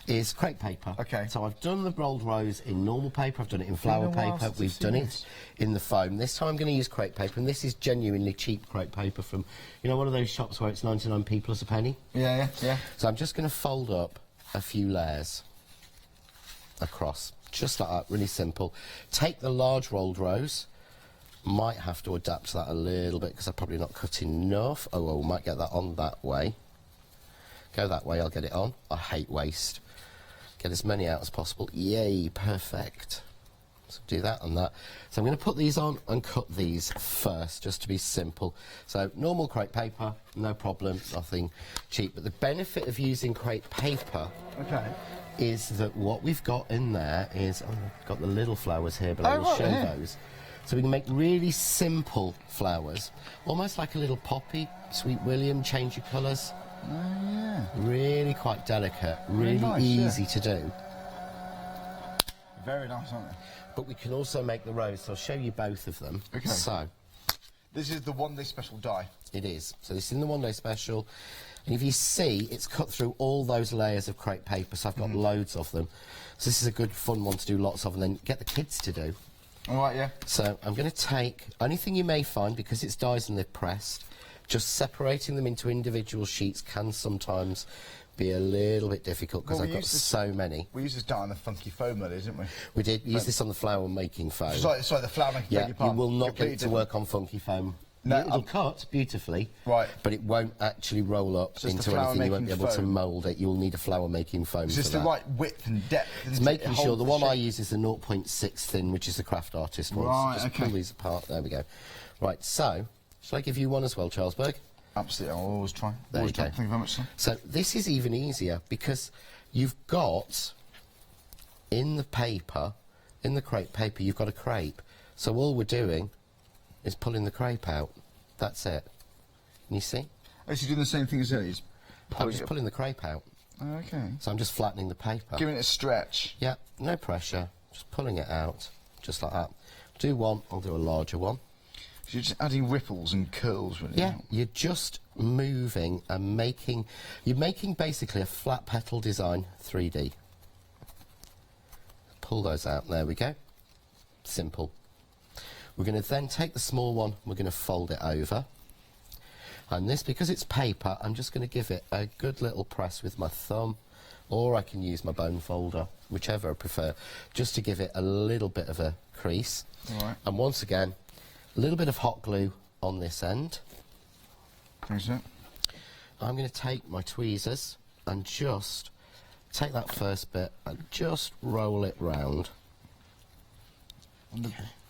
is crepe paper. Okay. So I've done the rolled rose in normal paper, I've done it in flower paper, we've done it in the foam. This time I'm going to use crepe paper, and this is genuinely cheap crepe paper from, you know, one of those shops where it's 99p plus a penny? Yeah. So I'm just going to fold up a few layers across, just like that, really simple. Take the large rolled rose, might have to adapt that a little bit because I've probably not cut enough. Oh, I might get that on that way. Go that way, I'll get it on. I hate waste. Get as many out as possible. Yay, perfect. So do that and that. So I'm going to put these on and cut these first, just to be simple. So normal crepe paper, no problem, nothing cheap. But the benefit of using crepe paper is that what we've got in there is, I've got the little flowers here, but I will show those. So we can make really simple flowers, almost like a little poppy, Sweet William, change your colours. Oh, yeah. Really quite delicate, really nice, easy to do. Very nice, aren't they? But we can also make the rose, so I'll show you both of them. Okay. So, this is the one-day special die. It is. So this is in the one-day special. And if you see, it's cut through all those layers of crepe paper, so I've got loads of them. So this is a good, fun one to do lots of, and then get the kids to do. All right, yeah. So I'm going to take, only thing you may find, because it's dies and they're pressed, just separating them into individual sheets can sometimes be a little bit difficult because I've got so many. We used this dye on the funky foam earlier, didn't we? We did use this on the flower making foam. Sorry, the flower making foam. Yeah, you will not get it to work on funky foam No, It'll cut beautifully, right, but it won't actually roll up into anything. You won't be able to mould it. You'll need a flower making foam. Is this the right width and depth? It's making sure the one I use is the 0.6 thin, which is the craft artist one. Right, so just okay. pull these apart. There we go. Right, so shall I give you one as well, Charlesberg? Absolutely, I'll always try. There Always you go. try. Thank you very much, sir. So this is even easier because you've got in the paper, in the crepe paper, you've got a crepe. So all we're doing is pulling the crepe out. That's it. Can you see? Oh, so you're doing the same thing as Ellie's? I'm just pulling the crepe out. Okay. So I'm just flattening the paper. Giving it a stretch. Yeah, no pressure. Just pulling it out, just like that. Do one, I'll do a larger one. So you're just adding ripples and curls, really? Yeah, you're just moving and making... You're making basically a flat petal design 3D. Pull those out. There we go. Simple. We're going to then take the small one, we're going to fold it over. And this, because it's paper, I'm just going to give it a good little press with my thumb, or I can use my bone folder, whichever I prefer, just to give it a little bit of a crease. All right. And once again, a little bit of hot glue on this end. Thanks, sir. I'm going to take my tweezers and just take that first bit and just roll it round.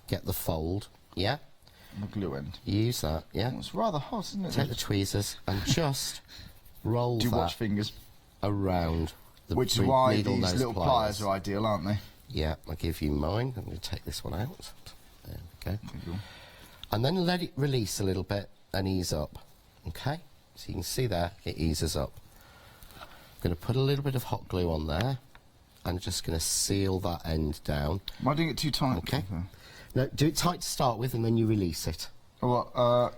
Get the fold, yeah? On the glue end. Use that, yeah? Well, it's rather hot, isn't it? Take the tweezers and just roll Do that watch fingers. around the Which is why needle these nose little pliers are ideal, aren't they? Yeah, I'll give you mine. I'm going to take this one out. There we go. Thank you. And then let it release a little bit and ease up. Okay? So you can see there, it eases up. I'm going to put a little bit of hot glue on there. I'm just going to seal that end down. Am I doing it too tight? Okay. No, do it tight to start with and then you release it. Oh,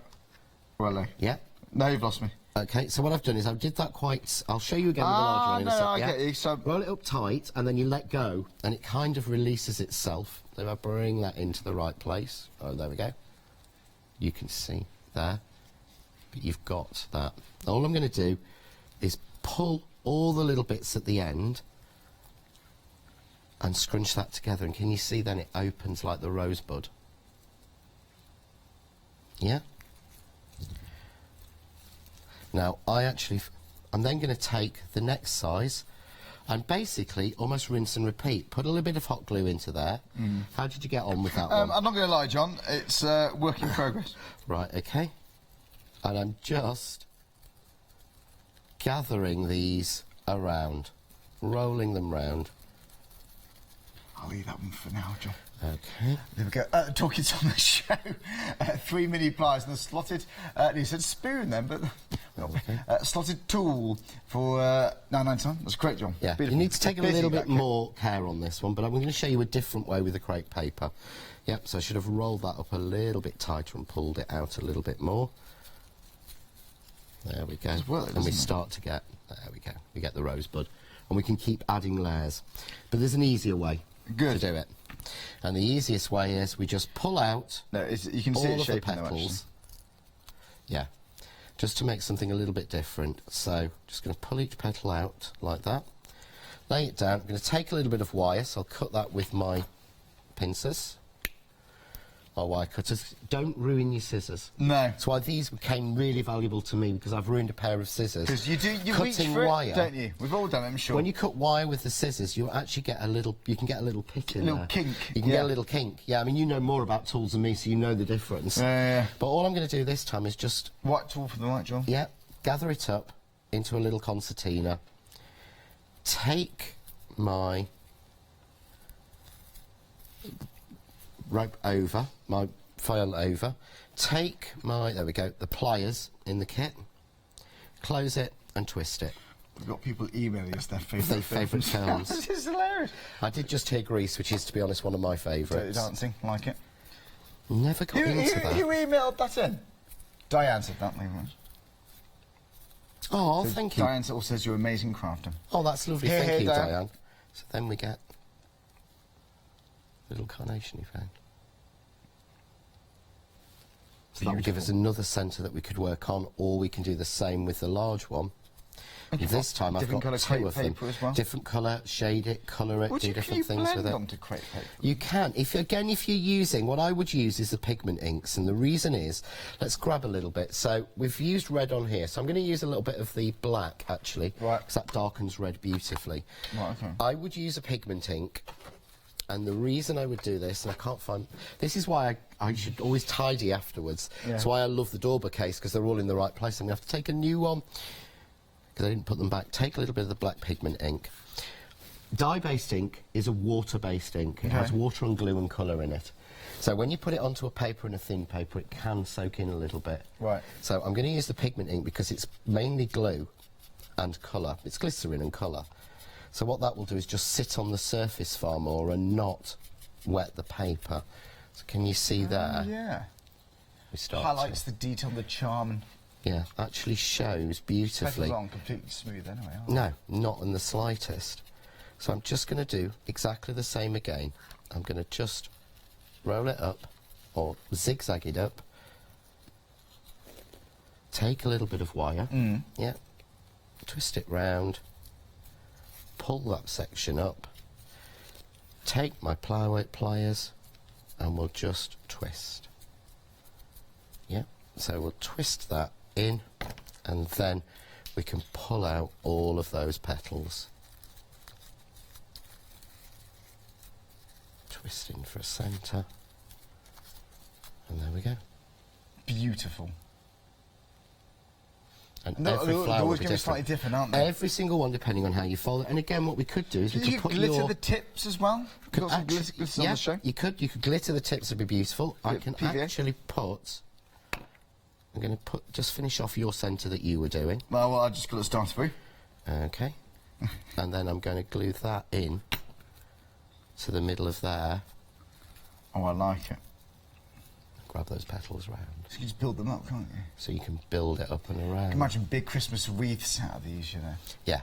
well, Yeah? no, you've lost me. Okay, so what I've done is I did that quite... I'll show you again with the larger one in a sec. I get you. So roll it up tight and then you let go and it kind of releases itself. So if I bring that into the right place... Oh, there we go. You can see there. But you've got that. All I'm going to do is pull all the little bits at the end and scrunch that together, and can you see then it opens like the rosebud? Yeah? Now, I'm then going to take the next size and basically almost rinse and repeat. Put a little bit of hot glue into there. How did you get on with that one? I'm not going to lie, John, it's work in progress. Right, okay. And I'm just gathering these around, rolling them round. I'll leave that one for now, John. Okay. There we go. Talking on the show, 3 mini pliers and a slotted, you said spoon then, but slotted tool for £9.99. That's great, John. Yeah, Beautiful. you need to take a little bit more care on this one, but I'm going to show you a different way with the crepe paper. Yep, so I should have rolled that up a little bit tighter and pulled it out a little bit more. There we go. And we start to get, there we go, we get the rosebud. And we can keep adding layers. But there's an easier way to do it. And the easiest way is we just pull out you can see all it of the shaping petals. Yeah, just to make something a little bit different. So just going to pull each petal out like that. Lay it down. I'm going to take a little bit of wire, so I'll cut that with my pincers. My wire cutters. Don't ruin your scissors. No. That's why these became really valuable to me, because I've ruined a pair of scissors. Because you reach cutting for wire, it, don't you? We've all done it, I'm sure. When you cut wire with the scissors, you actually get a little, you can get a little pit in there. A little kink. You can get a little kink. Yeah, I mean, you know more about tools than me, so you know the difference. Yeah. But all I'm going to do this time is just... White tool for the light, John? Yeah, gather it up into a little concertina. Take my rope over, my file over, take my, there we go, the pliers in the kit, close it and twist it. We've got people emailing us their favourite films. This is hilarious. I did just hear Grease, which is, to be honest, one of my Dirty favourites. Dancing, like it. Never got into that. You emailed that in? Diane said that, thank you very much. Oh, So thank you. Diane also says you're amazing crafter. Oh, that's lovely. Here, Thank here, you, Diane. Diane. So then we get a little carnation you found. So that would give us another centre that we could work on, or we can do the same with the large one. This time I've different got colour two of them. paper as well? Different colour, shade it, colour it, do different things with it. Onto crepe paper? You can. If you're using, what I would use is the pigment inks, and the reason is, let's grab a little bit. So we've used red on here, so I'm going to use a little bit of the black actually, right? Because that darkens red beautifully. Right. Okay. I would use a pigment ink. And the reason I would do this, and I can't find... This is why I should always tidy afterwards. Yeah. That's why I love the Dauber case, because they're all in the right place. I'm going to have to take a new one, because I didn't put them back. Take a little bit of the black pigment ink. Dye-based ink is a water-based ink. It has water and glue and colour in it. So when you put it onto a paper and a thin paper, it can soak in a little bit. Right. So I'm going to use the pigment ink because it's mainly glue and colour. It's glycerin and colour. So what that will do is just sit on the surface far more and not wet the paper. So can you see there? Yeah. We start highlights the detail, the charm. And yeah, actually shows beautifully. petals aren't completely smooth anyway, are they? No, not in the slightest. So I'm just going to do exactly the same again. I'm going to just roll it up, or zigzag it up. Take a little bit of wire. Yeah. Twist it round. Pull that section up, take my pliers, and we'll just twist. Yeah, so we'll twist that in, and then we can pull out all of those petals. Twisting for a centre, and there we go. Beautiful. And every flower will be different. Slightly different, aren't they? Every single one, depending on how you fold it. And again, what we could do is we could put glitter the tips as well. Could got some glitter on the show. You could glitter the tips. It'd be beautiful. I can PVA. actually put. I'm going to just finish off your centre that you were doing. Well, I just got to start through. Okay. And then I'm going to glue that in to the middle of there. Oh, I like it. Grab those petals round. So you just build them up, can't you? So you can build it up and around. You can imagine big Christmas wreaths out of these, you know. Yeah,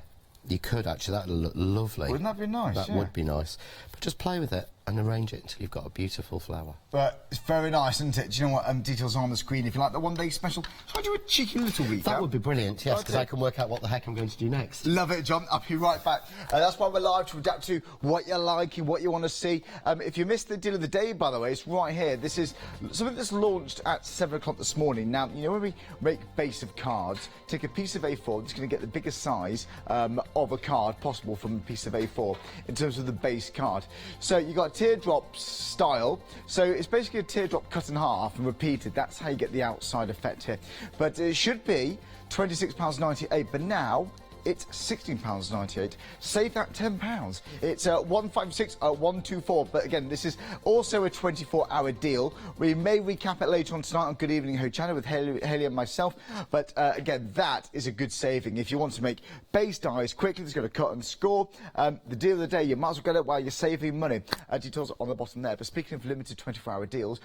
you could actually. That'd look lovely. Wouldn't that be nice? That would be nice. But just play with it and arrange it until you've got a beautiful flower. But it's very nice, isn't it? Do you know what? Details are on the screen. If you like the one-day special, should I do a cheeky little wreath? That would be brilliant, yes, because I can work out what the heck I'm going to do next. Love it, John. I'll be right back. That's why we're live, to adapt to what you're liking, what you want to see. If you missed the deal of the day, by the way, it's right here. This is something that's launched at 7 o'clock this morning. Now, you know when we make base of cards, take a piece of A4, it's going to get the biggest size of a card possible from a piece of A4 in terms of the base card. So you've got teardrop style. So it's basically a teardrop cut in half and repeated. That's how you get the outside effect here. But it should be £26.98, but now it's £16.98. Save that £10. It's 154. But again, this is also a 24-hour deal. We may recap it later on tonight on Good Evening Hochanda with Haley and myself. But again, that is a good saving. If you want to make base dyes quickly, it's going to cut and score. The deal of the day, you might as well get it while you're saving money. Details on the bottom there. But speaking of limited 24-hour deals,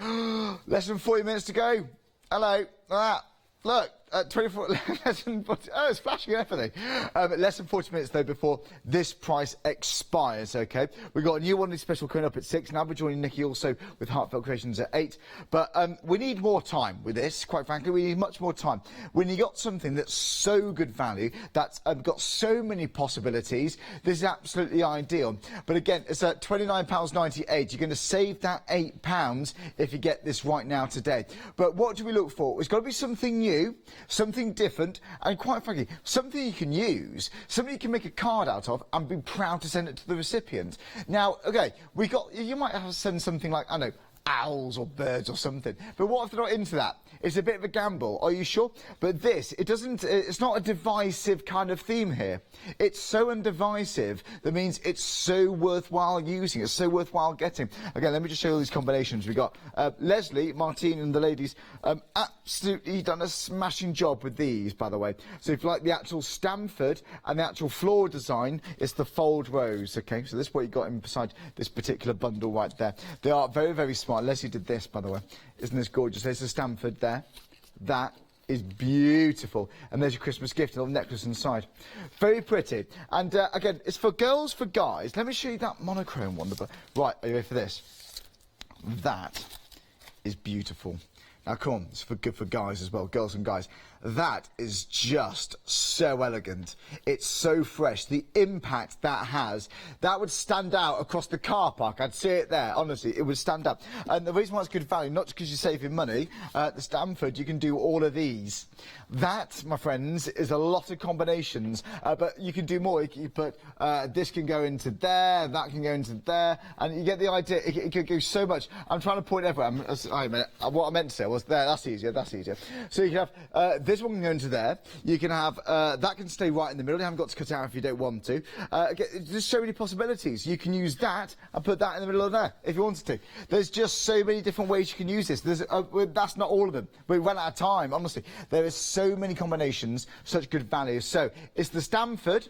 less than 40 minutes to go. Hello. Look, 24, less than 40, oh, it's flashing everything. Less than 40 minutes, though, before this price expires, OK? We've got a new one special coming up at 6, and I'll be joining Nikki also with Heartfelt Creations at 8. But we need more time with this, quite frankly. We need much more time. When you got something that's so good value, that's got so many possibilities, this is absolutely ideal. But again, it's at £29.98. You're going to save that £8 if you get this right now today. But what do we look for? It's got to be something new, something different, and quite frankly, something you can use, something you can make a card out of and be proud to send it to the recipient. Now, okay, you might have to send something like, I don't know, owls or birds or something. But what if they're not into that? It's a bit of a gamble, are you sure? But this, it's not a divisive kind of theme here. It's so undivisive, that means it's so worthwhile using, it's so worthwhile getting. Again, let me just show you all these combinations. We've got Leslie, Martine and the ladies, absolutely done a smashing job with these, by the way. So if you like the actual Stamford and the actual floor design, it's the fold rose, okay? So this is what you got inside this particular bundle right there. They are very, very smart. Leslie did this, by the way. Isn't this gorgeous? There's the Stamford there. That is beautiful. And there's your Christmas gift, a little necklace inside. Very pretty. And again, it's for girls, for guys. Let me show you that monochrome one. Right, are you ready for this? That is beautiful. Now, come on, it's good for guys as well, girls and guys. That is just so elegant. It's so fresh. The impact that has, that would stand out across the car park. I'd see it there, honestly, it would stand out. And the reason why it's good value, not just because you're saving money, the Stamford, you can do all of these. That, my friends, is a lot of combinations, but you can do more. You put, this can go into there, that can go into there, and you get the idea. It could go so much. I'm trying to point everywhere. What I meant to say was there, that's easier. So you can have, this one can go into there. You can have, that can stay right in the middle. You haven't got to cut it out if you don't want to. There's so many possibilities. You can use that and put that in the middle of there if you wanted to. There's just so many different ways you can use this. That's not all of them. We ran out of time, honestly. There is so many combinations, such good value. So it's the Stamford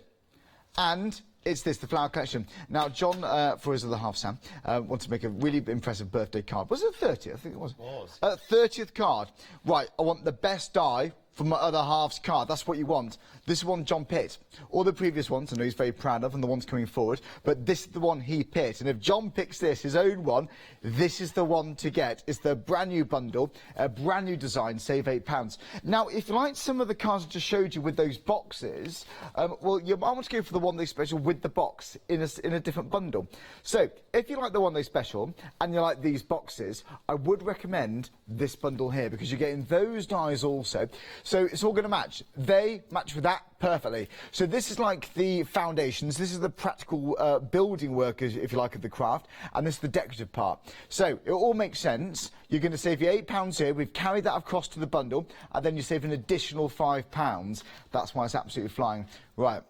and it's the flower collection. Now, John, for his other half, Sam, wants to make a really impressive birthday card. Was it the 30th? I think it was. 30th card. Right, I want the best die from my other half's card. That's what you want. This is one John picked. All the previous ones I know he's very proud of and the ones coming forward, but this is the one he picked. And if John picks this, his own one, this is the one to get. It's the brand new bundle, a brand new design, save £8. Now, if you like some of the cards I just showed you with those boxes, well, you might want to go for the one day special with the box in a different bundle. So, if you like the one day special and you like these boxes, I would recommend this bundle here because you're getting those dies also. So it's all going to match. They match with that perfectly. So this is like the foundations. This is the practical building work, if you like, of the craft. And this is the decorative part. So it all makes sense. You're going to save your £8 here. We've carried that across to the bundle. And then you save an additional £5. That's why it's absolutely flying. Right.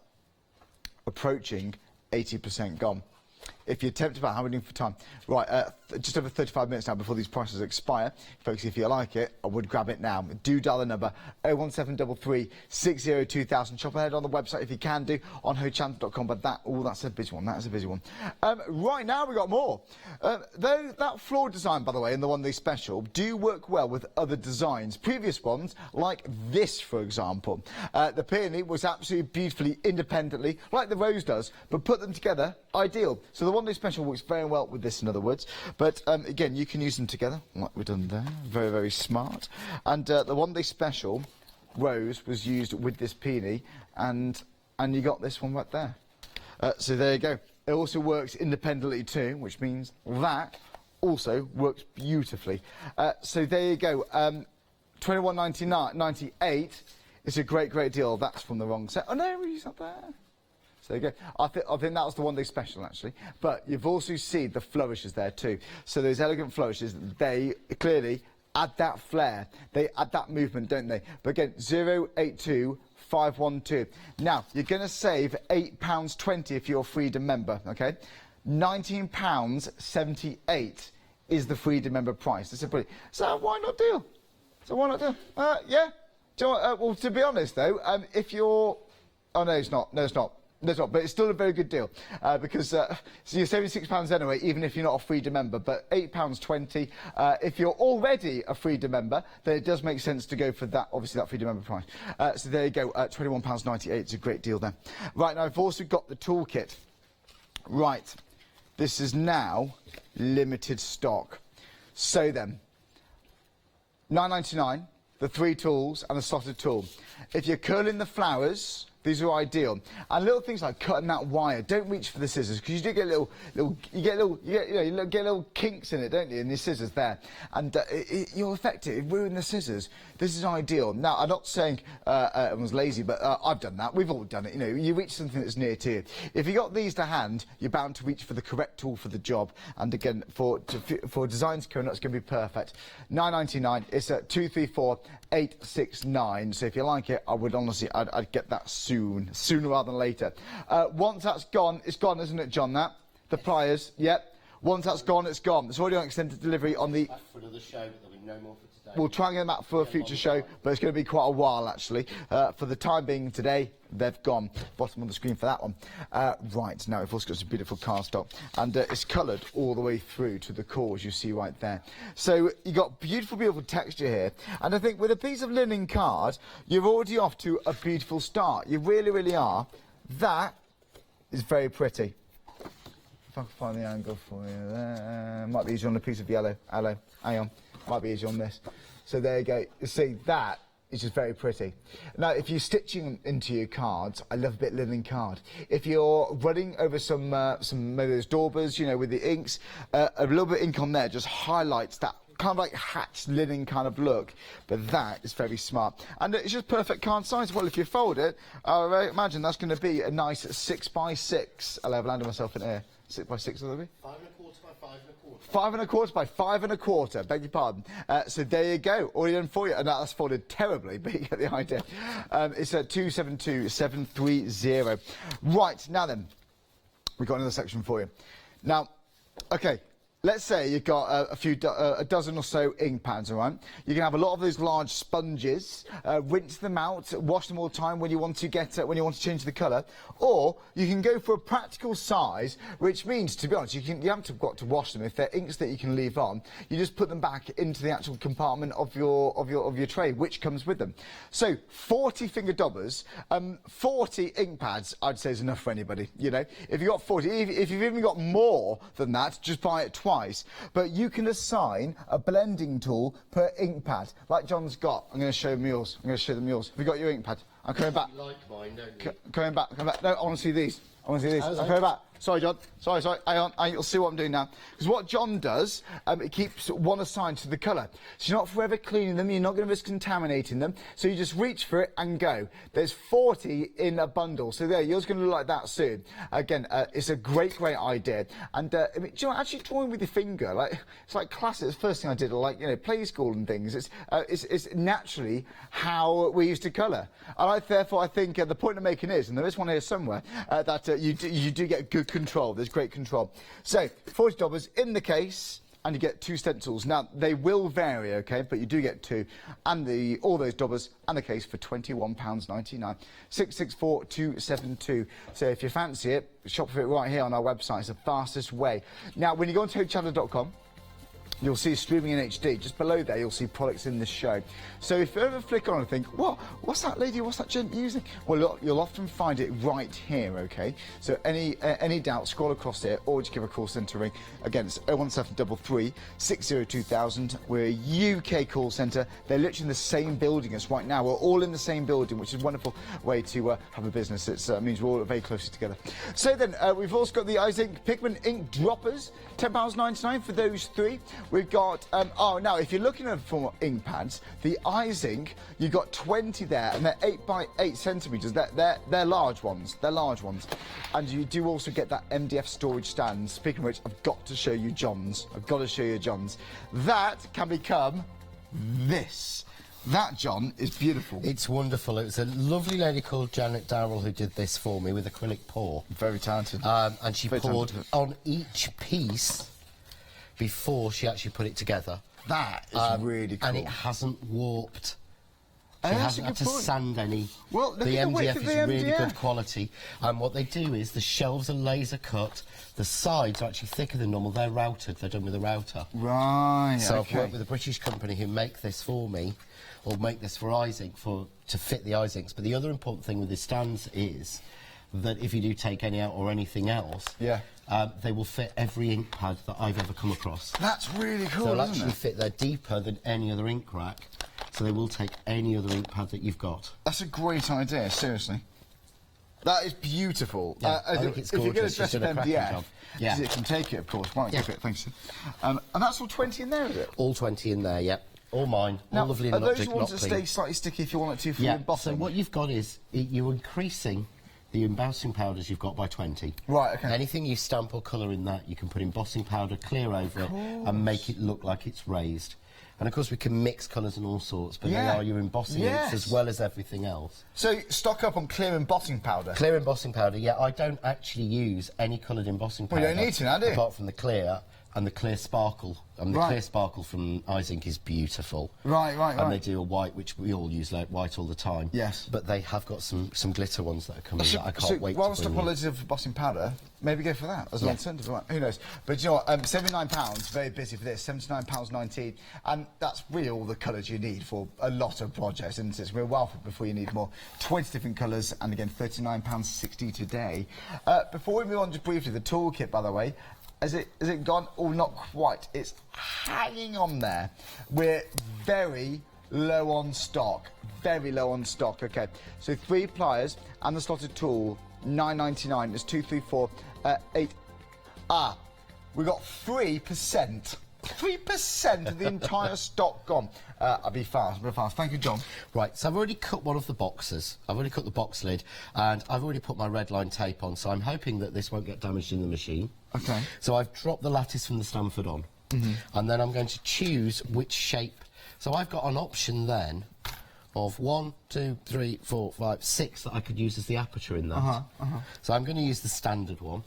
Approaching 80% gone. If you're tempted about how we're doing for time. Right, just over 35 minutes now before these prices expire. Folks, if you like it, I would grab it now. Do dial the number 01733 60 2000. Shop ahead on the website if you can do, on hochanda.com. But that's a busy one. That is a busy one. Right now we've got more. Though that floor design, by the way, and the one they special, do work well with other designs. Previous ones, like this, for example. The peony was absolutely beautifully independently, like the rose does, but put them together, ideal. So the one day special works very well with this, in other words. But again, you can use them together, like we've done there. Very, very smart. And the one day special rose was used with this peony, and you got this one right there. So there you go. It also works independently too, which means that also works beautifully. So there you go. £21.98 is a great, great deal. That's from the wrong set. Oh no, he's not there. So there you go. I think that was the one day special, actually. But you've also seen the flourishes there too. So those elegant flourishes, they clearly add that flair. They add that movement, don't they? But again, 082512. Now, you're going to save £8.20 if you're a Freedom member, okay? £19.78 is the Freedom member price. That's a pretty... So why not deal? Yeah? Do you know what, well, to be honest, though, if you're... Oh, no, it's not. No, it's not. There's not, but it's still a very good deal because so you're saving £6 anyway, even if you're not a Freedom member. But £8.20 if you're already a Freedom member, then it does make sense to go for that. Obviously, that Freedom member price. So there you go, £21.98. It's a great deal there. Right now, I've also got the toolkit. Right, this is now limited stock. So then, £9.99, the 3 tools and a slotted tool. If you're curling the flowers, these are ideal. And little things like cutting that wire. Don't reach for the scissors because you do get little kinks in it, don't you? In the scissors there, and you'll affect it. Ruin the scissors. This is ideal. Now, I'm not saying everyone's lazy, but I've done that. We've all done it. You know, you reach something that's near to you. If you got these to hand, you're bound to reach for the correct tool for the job. And again, for designs coming up, it's going to be perfect. £9.99. It's at 234869. So if you like it, I would honestly, I'd get that sooner rather than later. Once that's gone, it's gone, isn't it, John? That the pliers, yep. Once that's gone, it's gone. It's already on extended delivery on the. For another show, but there'll be no more for today. We'll try and get them out for a future show, but it's going to be quite a while actually. For the time being today, they've gone. Bottom of the screen for that one. Right, now we've also got some beautiful cardstock, and it's coloured all the way through to the core, as you see right there. So you've got beautiful, beautiful texture here, and I think with a piece of linen card, you're already off to a beautiful start. You really, really are. That is very pretty. If I can find the angle for you there. Might be easier on a piece of yellow. Hello, hang on. Might be easier on this. So there you go. You see, that is just very pretty. Now, if you're stitching into your cards, I love a bit of linen card. If you're running over some maybe those daubers, you know, with the inks, a little bit of ink on there just highlights that kind of like hatched linen kind of look, but that is very smart. And it's just perfect card size. Well, if you fold it, I imagine that's going to be a nice 6x6. I've landed myself in here. 6x6, will it be? 5 1/4 by 5 1/4. 5 1/4 by 5 1/4, beg your pardon. So there you go, already done for you. And that's folded terribly, but you get the idea. It's at 272730. Right, now then, we've got another section for you. Now, okay. Let's say you've got a dozen or so ink pads, all right? You can have a lot of those large sponges, rinse them out, wash them all the time when you want to change the colour, or you can go for a practical size, which means, to be honest, you haven't got to wash them. If they're inks that you can leave on, you just put them back into the actual compartment of your tray, which comes with them. So 40 finger daubers, 40 ink pads, I'd say is enough for anybody. You know, if you've got 40, if you've even got more than that, just buy it twice. But you can assign a blending tool per ink pad, like John's got. I'm going to show them yours. Have you got your ink pad? I'm coming back. You like mine, don't you? Coming back. No, I want to see these. I'm coming back. Sorry, John. Sorry. Hang on. You'll see what I'm doing now. Because what John does, it keeps one assigned to the colour. So you're not forever cleaning them. You're not going to risk contaminating them. So you just reach for it and go. There's 40 in a bundle. So there, yours going to look like that soon. Again, it's a great idea. And I mean, do you know, actually drawing with your finger, like it's like classic. It's the first thing I did, like, you know, play school and things. It's naturally how we used to colour. And therefore I think the point I'm making is, and there is one here somewhere, that you do get good control. There's great control. So 40 daubers in the case, and you get 2 stencils. Now they will vary, okay, but you do get 2, and all those daubers and the case for £21.99. 664272. So if you fancy it, shop for it right here on our website. It's the fastest way. Now when you go onto hochanda.com, you'll see streaming in HD. Just below there, you'll see products in the show. So if you ever flick on and think, what's that lady, what's that gent using? Well, look, you'll often find it right here, okay? So any doubt, scroll across here, or just give a call centre ring. Again, it's 01733 602,000. We're a UK call centre. They're literally in the same building as right now. We're all in the same building, which is a wonderful way to have a business. It means we're all very closely together. So then, we've also got the Eyes Ink Pigment Ink Droppers, £10.99 for those 3. We've got, now if you're looking for ink pads, the Eyes Ink, you've got 20 there, and they're 8 by 8 centimetres. They're large ones. And you do also get that MDF storage stand. Speaking of which, I've got to show you John's. That can become this. That, John, is beautiful. It's wonderful. It was a lovely lady called Janet Darrell who did this for me with acrylic pour. Very talented. And she poured on each piece before she actually put it together. That is really cool. And it hasn't warped. She hasn't had to sand any. Well, the MDF is really good quality. And what they do is the shelves are laser cut. The sides are actually thicker than normal. They're routed. They're done with a router. Right. So I've worked with a British company who make this for me, or make this for Eyes Ink to fit the Eyes Inks. But the other important thing with the stands is that if you do take any out or anything else, they will fit every ink pad that I've ever come across. That's really cool, They'll isn't actually it? fit. They're deeper than any other ink rack, so they will take any other ink pad that you've got. That's a great idea, seriously. That is beautiful. Yeah, I think it's gorgeous. If you're going to dress She's up done a cracking MDF, job. Yeah. it can take it, of course. Right, give it, thanks. And that's all 20 in there, is it? All 20 in there, yep. All mine. Now, all lovely are and those not the ones that clean. stay slightly sticky if you want it to for Yeah, embossing? so what you've got is, you're increasing the embossing powders you've got by 20. Right, okay. Anything you stamp or colour in that, you can put embossing powder clear over it and make it look like it's raised. And of course we can mix colours and all sorts, but they are your embossing inks as well as everything else. So stock up on clear embossing powder? Clear embossing powder, yeah. I don't actually use any coloured embossing powder. Well, you don't need to now, do you? Apart from the clear and the clear sparkle. And the clear sparkle from Eyes Ink is beautiful. Right. And they do a white, which we all use like white all the time. Yes. But they have got some glitter ones that are coming that I can't wait to whilst bring in. apologies of embossing powder, maybe go for that as an alternative. Right, who knows? But you know what, £79, very busy for this, £79.19, and that's really all the colours you need for a lot of projects, isn't it? We're well before you need more. 20 different colours, and again, £39.60 today. Before we move on just briefly, the toolkit, by the way, Has it gone? Oh, not quite. It's hanging on there. We're very low on stock. Very low on stock. Okay, so 3 pliers and the slotted tool, £9.99. There's 2, 3, 4, 8. Ah, we got 3%. 3% of the entire stock gone. I'll be fast, real fast. Thank you, John. Right, so I've already cut one of the boxes. I've already cut the box lid, and I've already put my red line tape on, so I'm hoping that this won't get damaged in the machine. Okay. So I've dropped the lattice from the Stanford on, and then I'm going to choose which shape. So I've got an option then of 1, 2, 3, 4, 5, 6 that I could use as the aperture in that. So I'm going to use the standard one.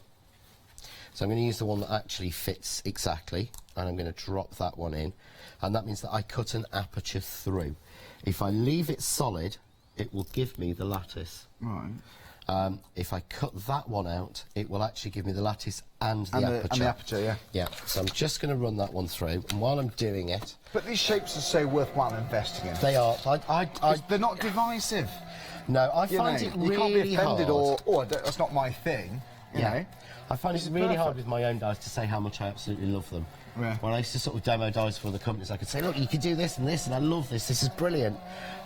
So I'm going to use the one that actually fits exactly, and I'm going to drop that one in, and that means that I cut an aperture through. If I leave it solid, it will give me the lattice. Right. If I cut that one out, it will actually give me the lattice and the aperture. And the aperture, yeah. Yeah, so I'm just going to run that one through, and while I'm doing it... But these shapes are so worthwhile investing in. They are. They're not divisive. No, I find it really hard. You can't be offended or that's not my thing, you know. I find it really hard with my own dies to say how much I absolutely love them. Yeah. When I used to sort of demo dies for other companies, I could say, look, you could do this, and I love this is brilliant.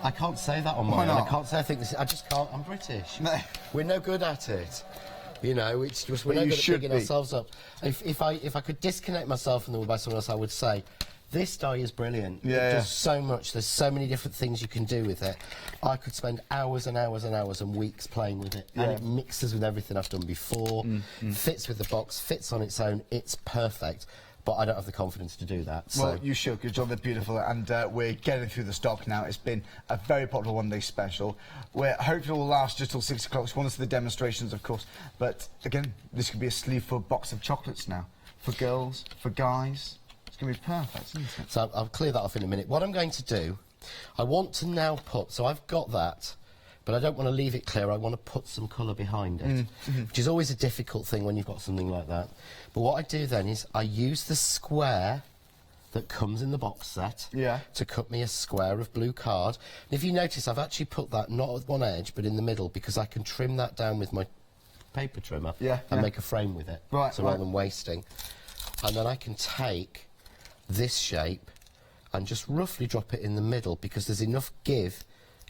I can't say that on Why mine. not? I can't say I think this I just can't. I'm British. No. We're no good at it. You know, it's just we're no good at picking ourselves up. If I could disconnect myself from them by someone else, I would say, this die is brilliant. Yeah. It does so much. There's so many different things you can do with it. I could spend hours and hours and hours and weeks playing with it. Yeah. And it mixes with everything I've done before, fits with the box, fits on its own. It's perfect. But I don't have the confidence to do that. So. Well, you should, because they're beautiful, and we're getting through the stock now. It's been a very popular one-day special. We're hopefully it will last just till 6 o'clock. It's one of the demonstrations, of course. But again, this could be a sleeve-full box of chocolates now. For girls, for guys. It's going to be perfect, isn't it? So I'll clear that off in a minute. What I'm going to do, I want to now put, so I've got that, but I don't want to leave it clear. I want to put some colour behind it, which is always a difficult thing when you've got something like that. But what I do then is I use the square that comes in the box set to cut me a square of blue card. And if you notice, I've actually put that not at one edge, but in the middle, because I can trim that down with my paper trimmer and make a frame with it. Right, so rather than wasting. And then I can take this shape and just roughly drop it in the middle, because there's enough give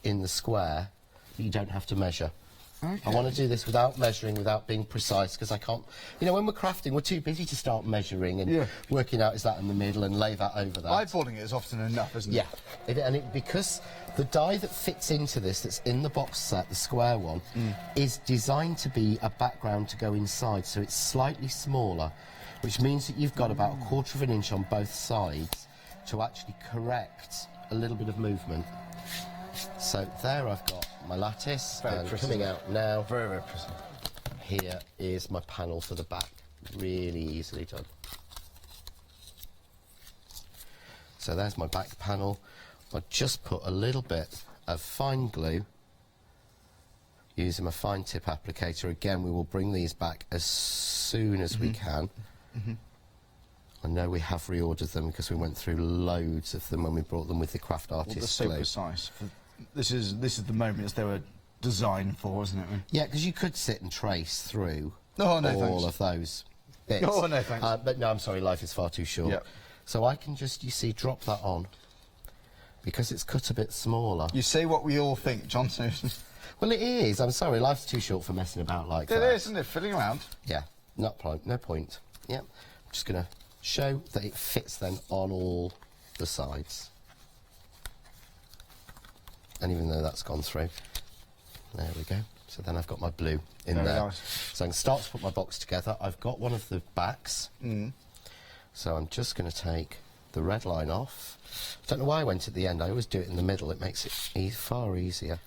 in the square that you don't have to measure. Okay. I want to do this without measuring, without being precise, because I can't... You know, when we're crafting, we're too busy to start measuring and working out is that in the middle and lay that over that. Eyeballing it is often enough, isn't it? Yeah. Because the die that fits into this, that's in the box set, the square one, is designed to be a background to go inside, so it's slightly smaller, which means that you've got about 1/4 of an inch on both sides to actually correct a little bit of movement. So there I've got my lattice, and coming out now, very precise. Here is my panel for the back, really easily done. So there's my back panel. I just put a little bit of fine glue using my fine tip applicator. Again, we will bring these back as soon as we can. I know we have reordered them because we went through loads of them when we brought them with the craft artist glue. They're so precise. This is the moments they were designed for, isn't it? Yeah, because you could sit and trace through all of those bits. Oh, no, thanks. But no, I'm sorry, life is far too short. Yep. So I can just, you see, drop that on. Because it's cut a bit smaller. You say what we all think, John Susan. Well, it is. I'm sorry, life's too short for messing about like that. It is, isn't it? Fiddling around. Yeah, no point. Yep. I'm just going to show that it fits then on all the sides. And even though that's gone through, there we go. So then I've got my blue in there. Nice. So I can start to put my box together. I've got one of the backs. So I'm just going to take the red line off. I don't know why I went at the end. I always do it in the middle. It makes it far easier.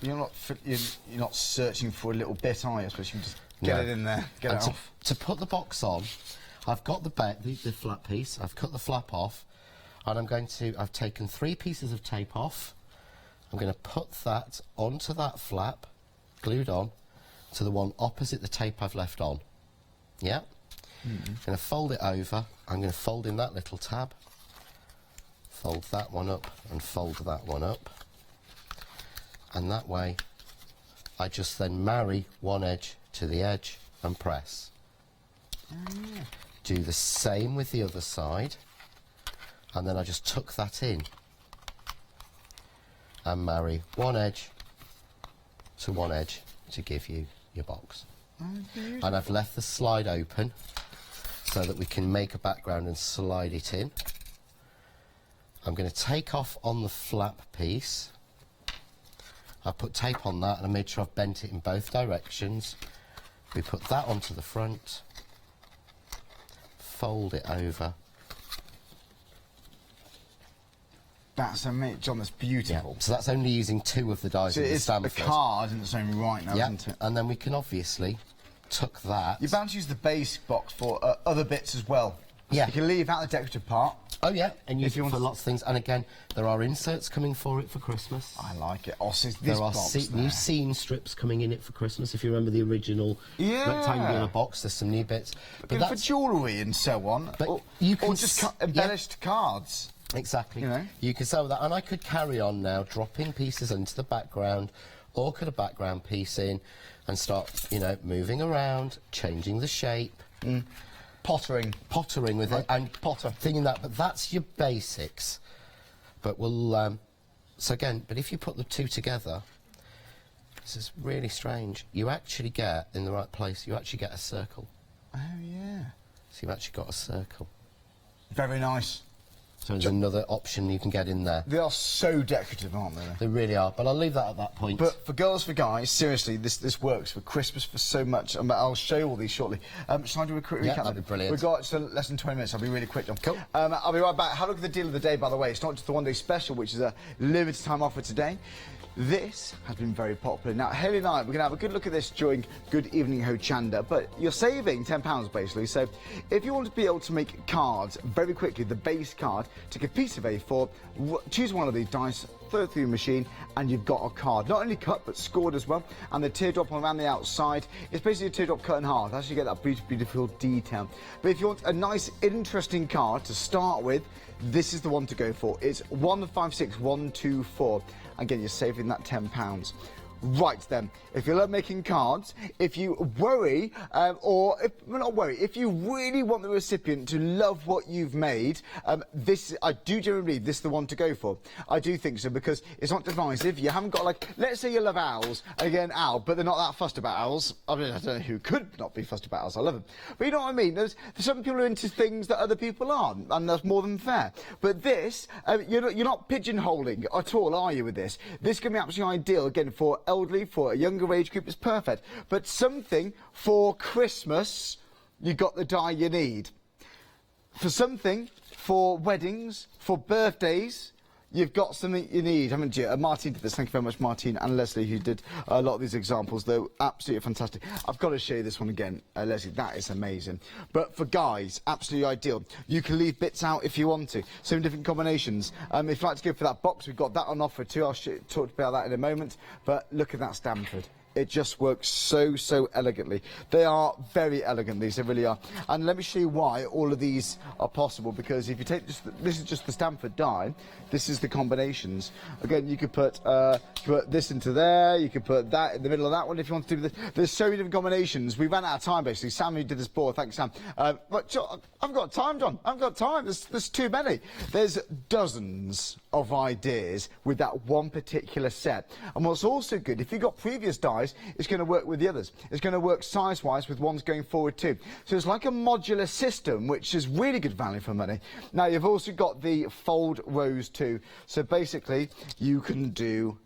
You're not searching for a little bit, are you? I suppose you can just get it in there, get it off. To put the box on, I've got the flat piece. I've cut the flap off, and I've taken 3 pieces of tape off. I'm going to put that onto that flap, glued on, to the one opposite the tape I've left on. Yeah? I'm going to fold it over. I'm going to fold in that little tab, fold that one up, and fold that one up. And that way, I just then marry one edge to the edge and press. Do do the same with the other side, and then I just tuck that in and marry one edge to one edge to give you your box. And I've left the slide open so that we can make a background and slide it in. I'm going to take off on the flap piece. I put tape on that and I made sure I've bent it in both directions. We put that onto the front, fold it over. That's amazing, John, that's beautiful. Yeah. So that's only using 2 of the dies So in the it's Stanford. the card and it's only right now, isn't it? And then we can obviously tuck that. You're bound to use the base box for other bits as well. Yeah. You can leave out the decorative part. Oh yeah, and use If you it want for to- lots of things. And again, there are inserts coming for it for Christmas. I like it. Oh, so this There are box new there. scene strips coming in it for Christmas. If you remember the original Yeah. rectangular box, there's some new bits. But For jewellery and so on. But or, you can or just embellished cards. Exactly. You know? You can sell that, and I could carry on now, dropping pieces into the background, or put a background piece in, and start, you know, moving around, changing the shape. Pottering with it, and thinking that, but that's your basics. But we'll, so again, but if you put the 2 together, this is really strange. You actually get, in the right place, you actually get a circle. Oh, yeah. So you've actually got a circle. Very nice. So there's another option you can get in there. They are so decorative, aren't they? They really are, but I'll leave that at that point. But for girls, for guys, seriously, this works for Christmas for so much. I'll show you all these shortly. Shall I do a quick recap? that'd be brilliant. We've got less than 20 minutes. I'll be really quick, John. Cool. I'll be right back. Have a look at the deal of the day, by the way. It's not just the one-day special, which is a limited time offer today. This has been very popular. Now, Haley and I, we're going to have a good look at this during Good Evening Hochanda, but you're saving £10 basically. So if you want to be able to make cards very quickly, the base card, take a piece of A4, choose one of these dice, throw it through your machine, and you've got a card. Not only cut, but scored as well. And the teardrop around the outside, it's basically a teardrop cut in half. That's how you get that beautiful, beautiful detail. But if you want a nice, interesting card to start with, this is the one to go for. It's 156124. Again, you're saving that £10. Right then, if you love making cards, if you worry, if you really want the recipient to love what you've made, I do generally believe this is the one to go for. I do think so, because it's not divisive. You haven't got, like, let's say you love owls, and again, owl, but they're not that fussed about owls. I mean, I don't know who could not be fussed about owls. I love them. But you know what I mean? There's some people who are into things that other people aren't, and that's more than fair. But this, you're not pigeonholing at all, are you, with this? This can be absolutely ideal, again, for elderly, for a younger age group, it's perfect. But something for Christmas, you got the die you need. For something for weddings, for birthdays, you've got something you need, haven't you? Martine did this. Thank you very much, Martine, and Leslie, who did a lot of these examples. They're absolutely fantastic. I've got to show you this one again, Leslie. That is amazing. But for guys, absolutely ideal. You can leave bits out if you want to. So in different combinations. If you'd like to go for that box, we've got that on offer too. I'll talk about that in a moment. But look at that Stanford. It just works so, so elegantly. They are very elegant, these, they really are. And let me show you why all of these are possible, because if you take this is just the Stanford die, this is the combinations. Again, you could put this into there, you could put that in the middle of that one if you want to do this. There's so many different combinations. We ran out of time, basically. Sam, who did this before, thanks, Sam. But John, I've got time, John. I've got time. There's too many. There's dozens of ideas with that one particular set. And what's also good, if you've got previous dies, it's going to work with the others. It's going to work size-wise with ones going forward too. So it's like a modular system, which is really good value for money. Now, you've also got the fold rows too. So basically, you can do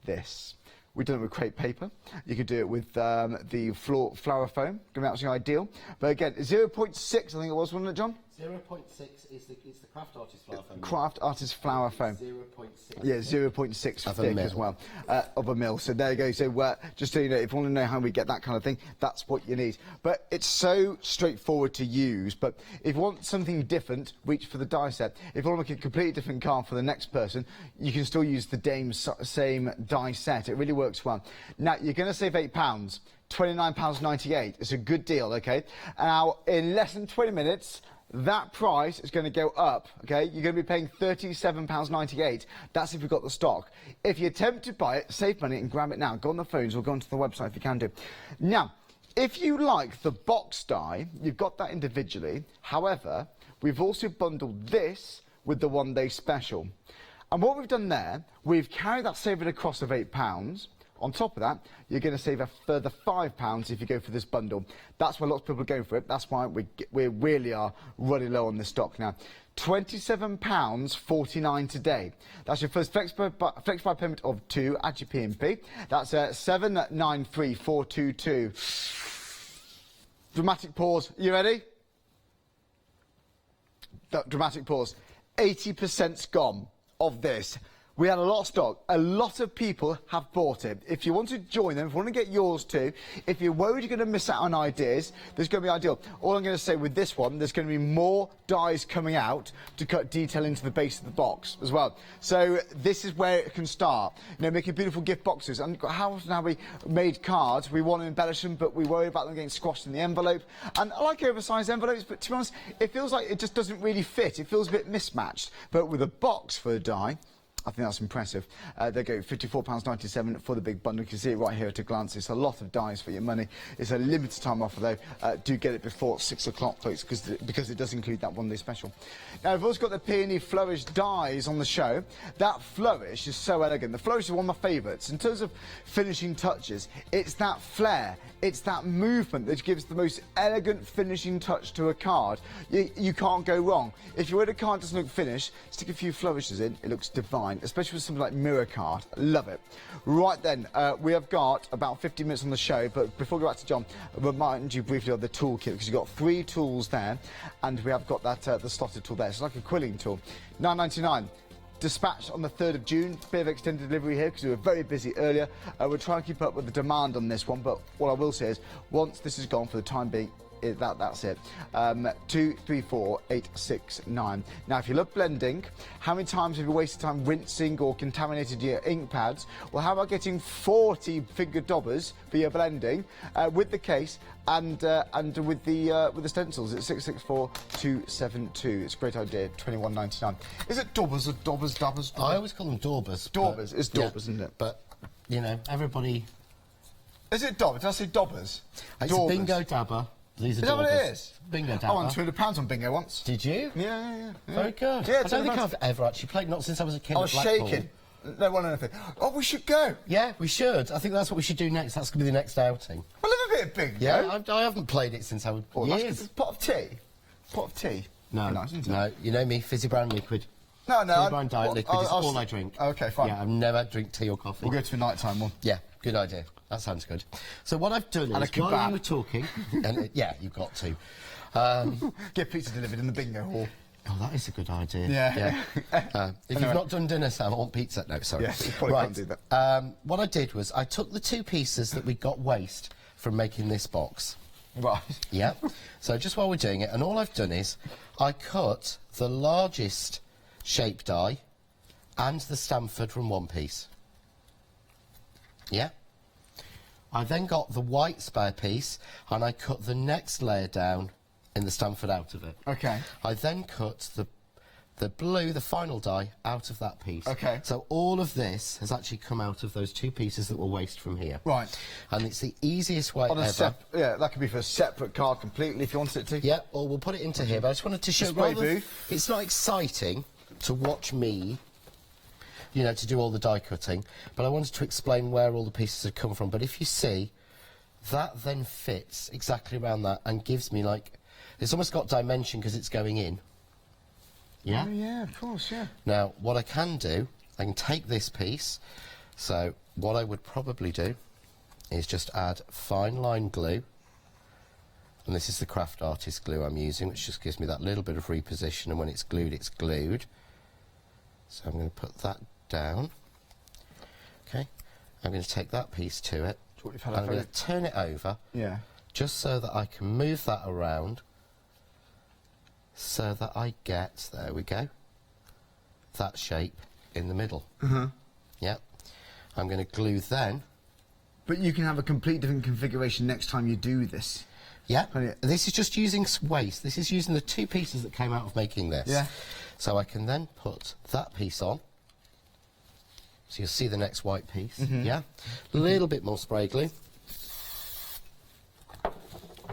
this. We've done it with crepe paper. You could do it with the flower foam. Going to be absolutely ideal. But again, 0.6, I think it was, wasn't it, John? 0.6 is the craft artist flower foam. Craft artist flower foam. 0.6. Yeah, 0.6 Of a thick mil. as well, of a mil. So there you go. So just so you know, if you want to know how we get that kind of thing, that's what you need. But it's so straightforward to use. But if you want something different, reach for the die set. If you want to make a completely different card for the next person, you can still use the same die set. It really works well. Now, you're going to save £8. £29.98. It's a good deal, okay? Now, in less than 20 minutes, that price is going to go up, okay? You're going to be paying £37.98. That's if you've got the stock. If you attempt to buy it, save money and grab it now. Go on the phones or go onto the website if you can do. Now, If you like the box die, you've got that individually. However, we've also bundled this with the one-day special. And what we've done there, we've carried that saving across of £8. On top of that, you're going to save a further £5 if you go for this bundle. That's why lots of people are going for it. That's why we really are running low on the stock now. £27.49 today. That's your first flex buy payment of 2 at your P&P. That's 793422. Dramatic pause. You ready? Dramatic pause. 80%'s gone of this. We had a lot of stock. A lot of people have bought it. If you want to join them, if you want to get yours too, if you're worried you're going to miss out on ideas, this is going to be ideal. All I'm going to say with this one, there's going to be more dies coming out to cut detail into the base of the box as well. So this is where it can start. You know, making beautiful gift boxes. And how often have we made cards? We want to embellish them, but we worry about them getting squashed in the envelope. And I like oversized envelopes, but to be honest, it feels like it just doesn't really fit. It feels a bit mismatched. But with a box for a die, I think that's impressive. They go £54.97 for the big bundle. You can see it right here at a glance. It's a lot of dies for your money. It's a limited time offer though. Do get it before 6 o'clock, folks, because it does include that one-day special. Now, we've also got the Peony Flourish dies on the show. That flourish is so elegant. The flourish is one of my favourites. In terms of finishing touches, it's that flair, it's that movement that gives the most elegant finishing touch to a card. You can't go wrong. If your card doesn't look finished, stick a few flourishes in, it looks divine. Especially with something like Mirror Card. Love it. Right then, we have got about 50 minutes on the show, but before we go back to John, I'll remind you briefly of the toolkit, because you've got 3 tools there, and we have got that the slotted tool there. It's like a quilling tool. £9.99. Dispatched on the 3rd of June. Bit of extended delivery here because we were very busy earlier. We're trying to keep up with the demand on this one, but what I will say is, once this is gone for the time being, that's it. 234869. Now, if you love blending, how many times have you wasted time rinsing or contaminated your ink pads? Well, how about getting 40 finger daubers for your blending with the case and with the stencils? It's 664272. It's a great idea. £21.99. Is it daubers or daubers? I always call them daubers. Daubers. It's daubers, isn't it? But you know, everybody. Is it daubers? Did I say daubers? It's a bingo dabber. These are is that what it is? Bingo dabber. I won £200 on bingo once. Did you? Yeah. Very good. Yeah, I don't think I've ever actually played, not since I was a kid. I was shaking. No one anything. Oh, we should go. Yeah, we should. I think that's what we should do next. That's going to be the next outing. I love a bit of bingo. Yeah, I haven't played it since I was years. Pot of tea. Pot of tea. No, nice, isn't it? No. You know me, fizzy brown liquid. No. Fizzy brown diet liquid is all I drink. Okay, fine. Yeah, I never drink tea or coffee. We'll go to a nighttime one. Yeah, good idea. That sounds good. So what I've done is, while you were talking, and yeah, you've got to. Get pizza delivered in the bingo hall. Oh, that is a good idea. Yeah. If you've not done dinner, Sam, I want pizza. No, sorry. Yeah, you probably can't do that. What I did was I took the 2 pieces that we got waste from making this box. Right. Yeah. So just while we're doing it, and all I've done is I cut the largest shape die and the Stamford from one piece. Yeah. I then got the white spare piece and I cut the next layer down in the Stamford out of it. Okay. I then cut the blue, the final die, out of that piece. Okay. So all of this has actually come out of those 2 pieces that were waste from here. Right. And it's the easiest way on a ever. Yeah, that could be for a separate card completely if you wanted it to. Yeah, or we'll put it into here, but I just wanted to show it's not exciting to watch me, you know, to do all the die cutting, but I wanted to explain where all the pieces have come from. But if you see, that then fits exactly around that and gives me, like, it's almost got dimension because it's going in. Yeah? Oh, yeah, of course, yeah. Now, what I can do, I can take this piece, so what I would probably do is just add fine line glue, and this is the craft artist glue I'm using, which just gives me that little bit of reposition, and when it's glued, it's glued. So I'm going to put that down. Okay, I'm going to take that piece to it, and I'm going to turn it over, just so that I can move that around, so that I get, there we go, that shape in the middle. Yep. I'm going to glue then. But you can have a complete different configuration next time you do this. Yeah. This is just using waste. This is using the 2 pieces that came out of making this. Yeah. So I can then put that piece on. So you'll see the next white piece. Yeah. A little bit more spray glue.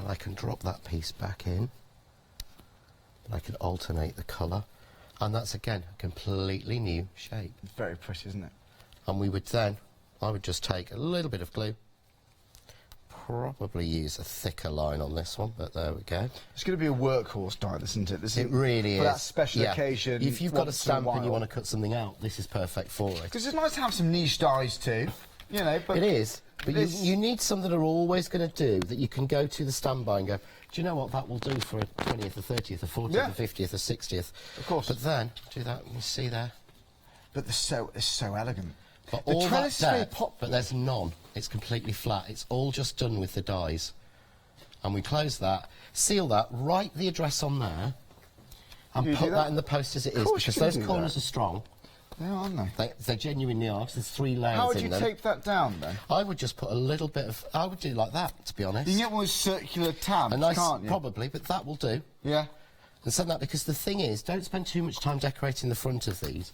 And I can drop that piece back in. And I can alternate the colour. And that's, again, a completely new shape. It's very pretty, isn't it? And we would then, I would just take a little bit of glue, probably use a thicker line on this one, but there we go. It's going to be a workhorse die, isn't it? It really is. For that special occasion. If you've got a stamp and you want to cut something out, this is perfect for it. Because it's nice to have some niche dies too, you know. But it is, but you need some that are always going to do, that you can go to the standby and go, do you know what, that will do for a 20th, a 30th, a 40th, a 50th, a 60th. Of course. But then, do that, you see there? But it's so elegant. But all that depth, but there's none. It's completely flat. It's all just done with the dies. And we close that, seal that, write the address on there, and put that in the post as it is, because those corners are strong. They are, aren't they? They genuinely are. There's 3 layers in them. How would you tape that down, then? I would just put a little bit of... I would do it like that, to be honest. You can get one with circular tabs, can't you? Probably, but that will do. Yeah. And send that, because the thing is, don't spend too much time decorating the front of these.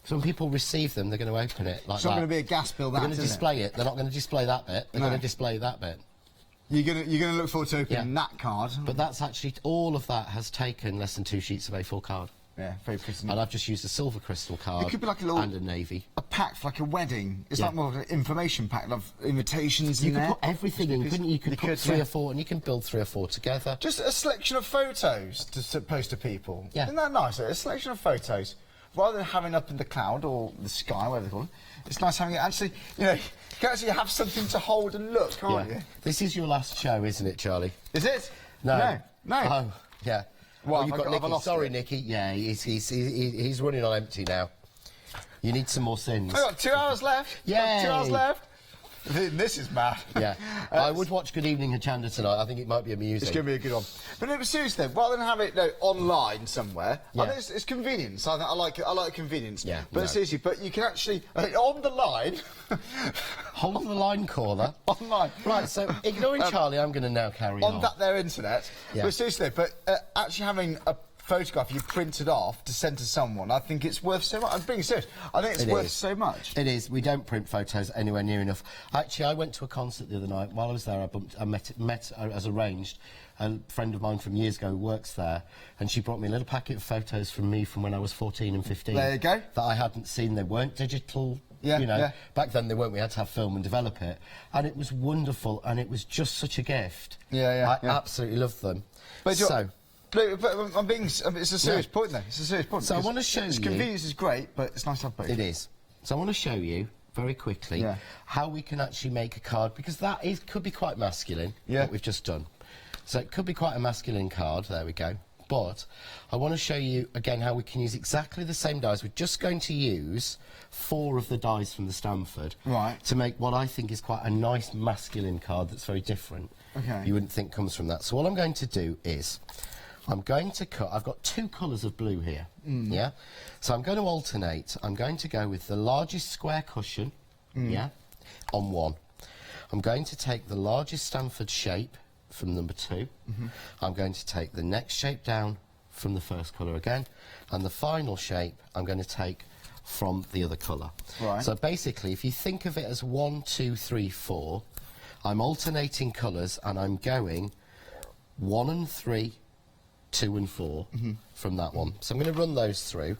So when people receive them, they're going to open it like that. It's not going to be a gas bill, They're going to display it. They're not going to display that bit. They're going to display that bit. You're going to look forward to opening that card. But that's actually... All of that has taken less than 2 sheets of A4 card. Yeah, very pretty. And I've just used a silver crystal card. It could be like a little... And a navy. A pack for like a wedding. It's like more of an information pack of invitations You in there. could put everything in, couldn't you? You could put 3 or 4, and you can build 3 or 4 together. Just a selection of photos to post to people. Yeah. Isn't that nice? A selection of photos. Rather than having up in the cloud or the sky, whatever they call it, it's nice having it actually, you know, you can actually have something to hold and look, can't you? This is your last show, isn't it, Charlie? Is it? No. No. Oh, yeah. Well, you've got Nicky. Sorry, Nicky. Yeah, he's running on empty now. You need some more sins. I've got 2 hours left. Yeah. 2 hours left. This is mad. Yeah. I would watch Good Evening Hochanda tonight. I think it might be amusing. It's going to be a good one. But no, seriously, rather than have it online somewhere, I think it's convenience. I like convenience. Yeah. But seriously, but you can actually on the line. Hold the line caller. Online. Right. So ignoring Charlie, I'm going to now carry on. On that there internet. Yeah. But seriously, actually having a photograph you printed off to send to someone, I think it's worth so much. I'm being serious. I think it's worth so much. It is. We don't print photos anywhere near enough. Actually, I went to a concert the other night. While I was there, I met as arranged, a friend of mine from years ago who works there, and she brought me a little packet of photos from me from when I was 14 and 15. There you go. That I hadn't seen. They weren't digital. You know, back then they weren't. We had to have film and develop it, and it was wonderful, and it was just such a gift. I absolutely loved them. But I'm being. It's a serious point, though. It's a serious point. So I want to show you. Convenience is great, but it's nice to have both. It is. So I want to show you very quickly how we can actually make a card, because could be quite masculine. What we've just done. So it could be quite a masculine card. There we go. But I want to show you again how we can use exactly the same dies. We're just going to use 4 of the dies from the Stanford to make what I think is quite a nice masculine card that's very different. Okay. You wouldn't think comes from that. So what I'm going to do is I'm going to cut. I've got 2 colours of blue here. Yeah. So I'm going to alternate. I'm going to go with the largest square cushion. On 1. I'm going to take the largest Stanford shape from number 2. I'm going to take the next shape down from the first colour again, and the final shape I'm going to take from the other colour. So basically, if you think of it as 1, 2, 3, 4, I'm alternating colours, and I'm going 1 and 3, 2 and 4 from that one. So I'm going to run those through.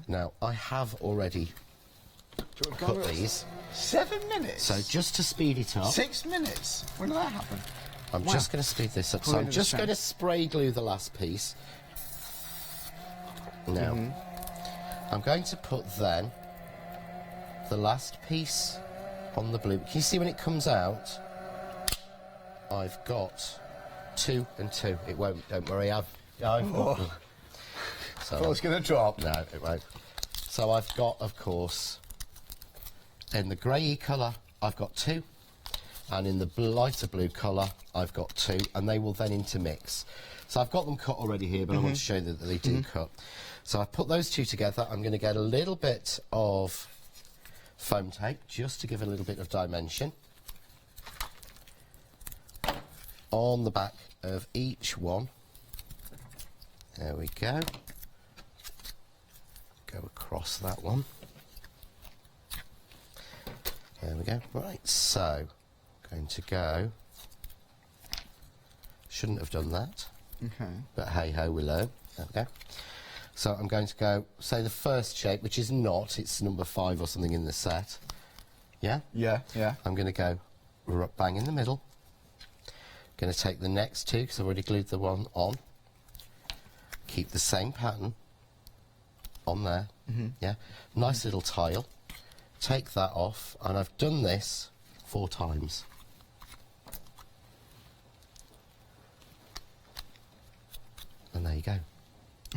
Now, I have already cut these. 7 minutes? So just to speed it up. 6 minutes? When did that happen? I'm just going to speed this up. So I'm just going to spray glue the last piece. Now, I'm going to put then the last piece on the blue. Can you see when it comes out? I've got 2 and 2. It won't, don't worry. I've got them. So I thought it's going to drop. No, it won't. So I've got, of course, in the grey colour, I've got 2. And in the lighter blue colour, I've got 2. And they will then intermix. So I've got them cut already here, but I want to show you that they do cut. So I've put those 2 together. I'm going to get a little bit of foam tape, just to give a little bit of dimension, on the back of each one. There we go. Go across that one. There we go. Right, so going to go Shouldn't have done that. Okay. But hey-ho, we learn. There we go. So I'm going to go, say the first shape, which is not, it's number 5 or something in the set. Yeah? Yeah, yeah. I'm going to go bang in the middle. Going to take the next 2, because I've already glued the one on. Keep the same pattern on there. Yeah? Nice little tile. Take that off, and I've done this 4 times. And there you go.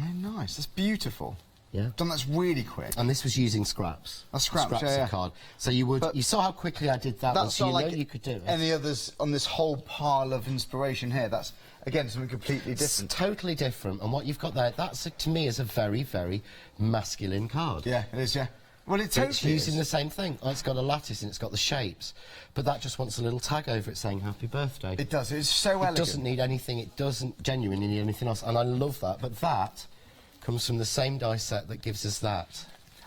Oh, nice. That's beautiful. Yeah. Done that's really quick. And this was using scraps. Scraps, yeah. of card. So you would, you saw how quickly I did that one, so you know you could do it. Any others on this whole pile of inspiration here? That's, again, something completely different. It's totally different, and what you've got there, that's, to me, is a very, very masculine card. Yeah, it is, yeah. Well, it totally It's using the same thing. It's got a lattice and it's got the shapes, but that just wants a little tag over it saying happy birthday. It does. It's so elegant. It doesn't need anything. It doesn't genuinely need anything else, and I love that. But that comes from the same die set that gives us that.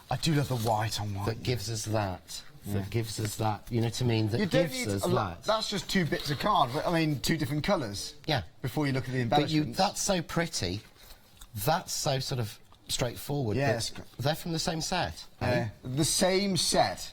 I do love the white on white. That gives us that. That gives us that. You know what I mean? That gives us that. That's just 2 bits of card. I mean, 2 different colours. Yeah. Before you look at the But embellishments. that's so pretty. That's so sort of straightforward. Yes. They're from the same set. The same set.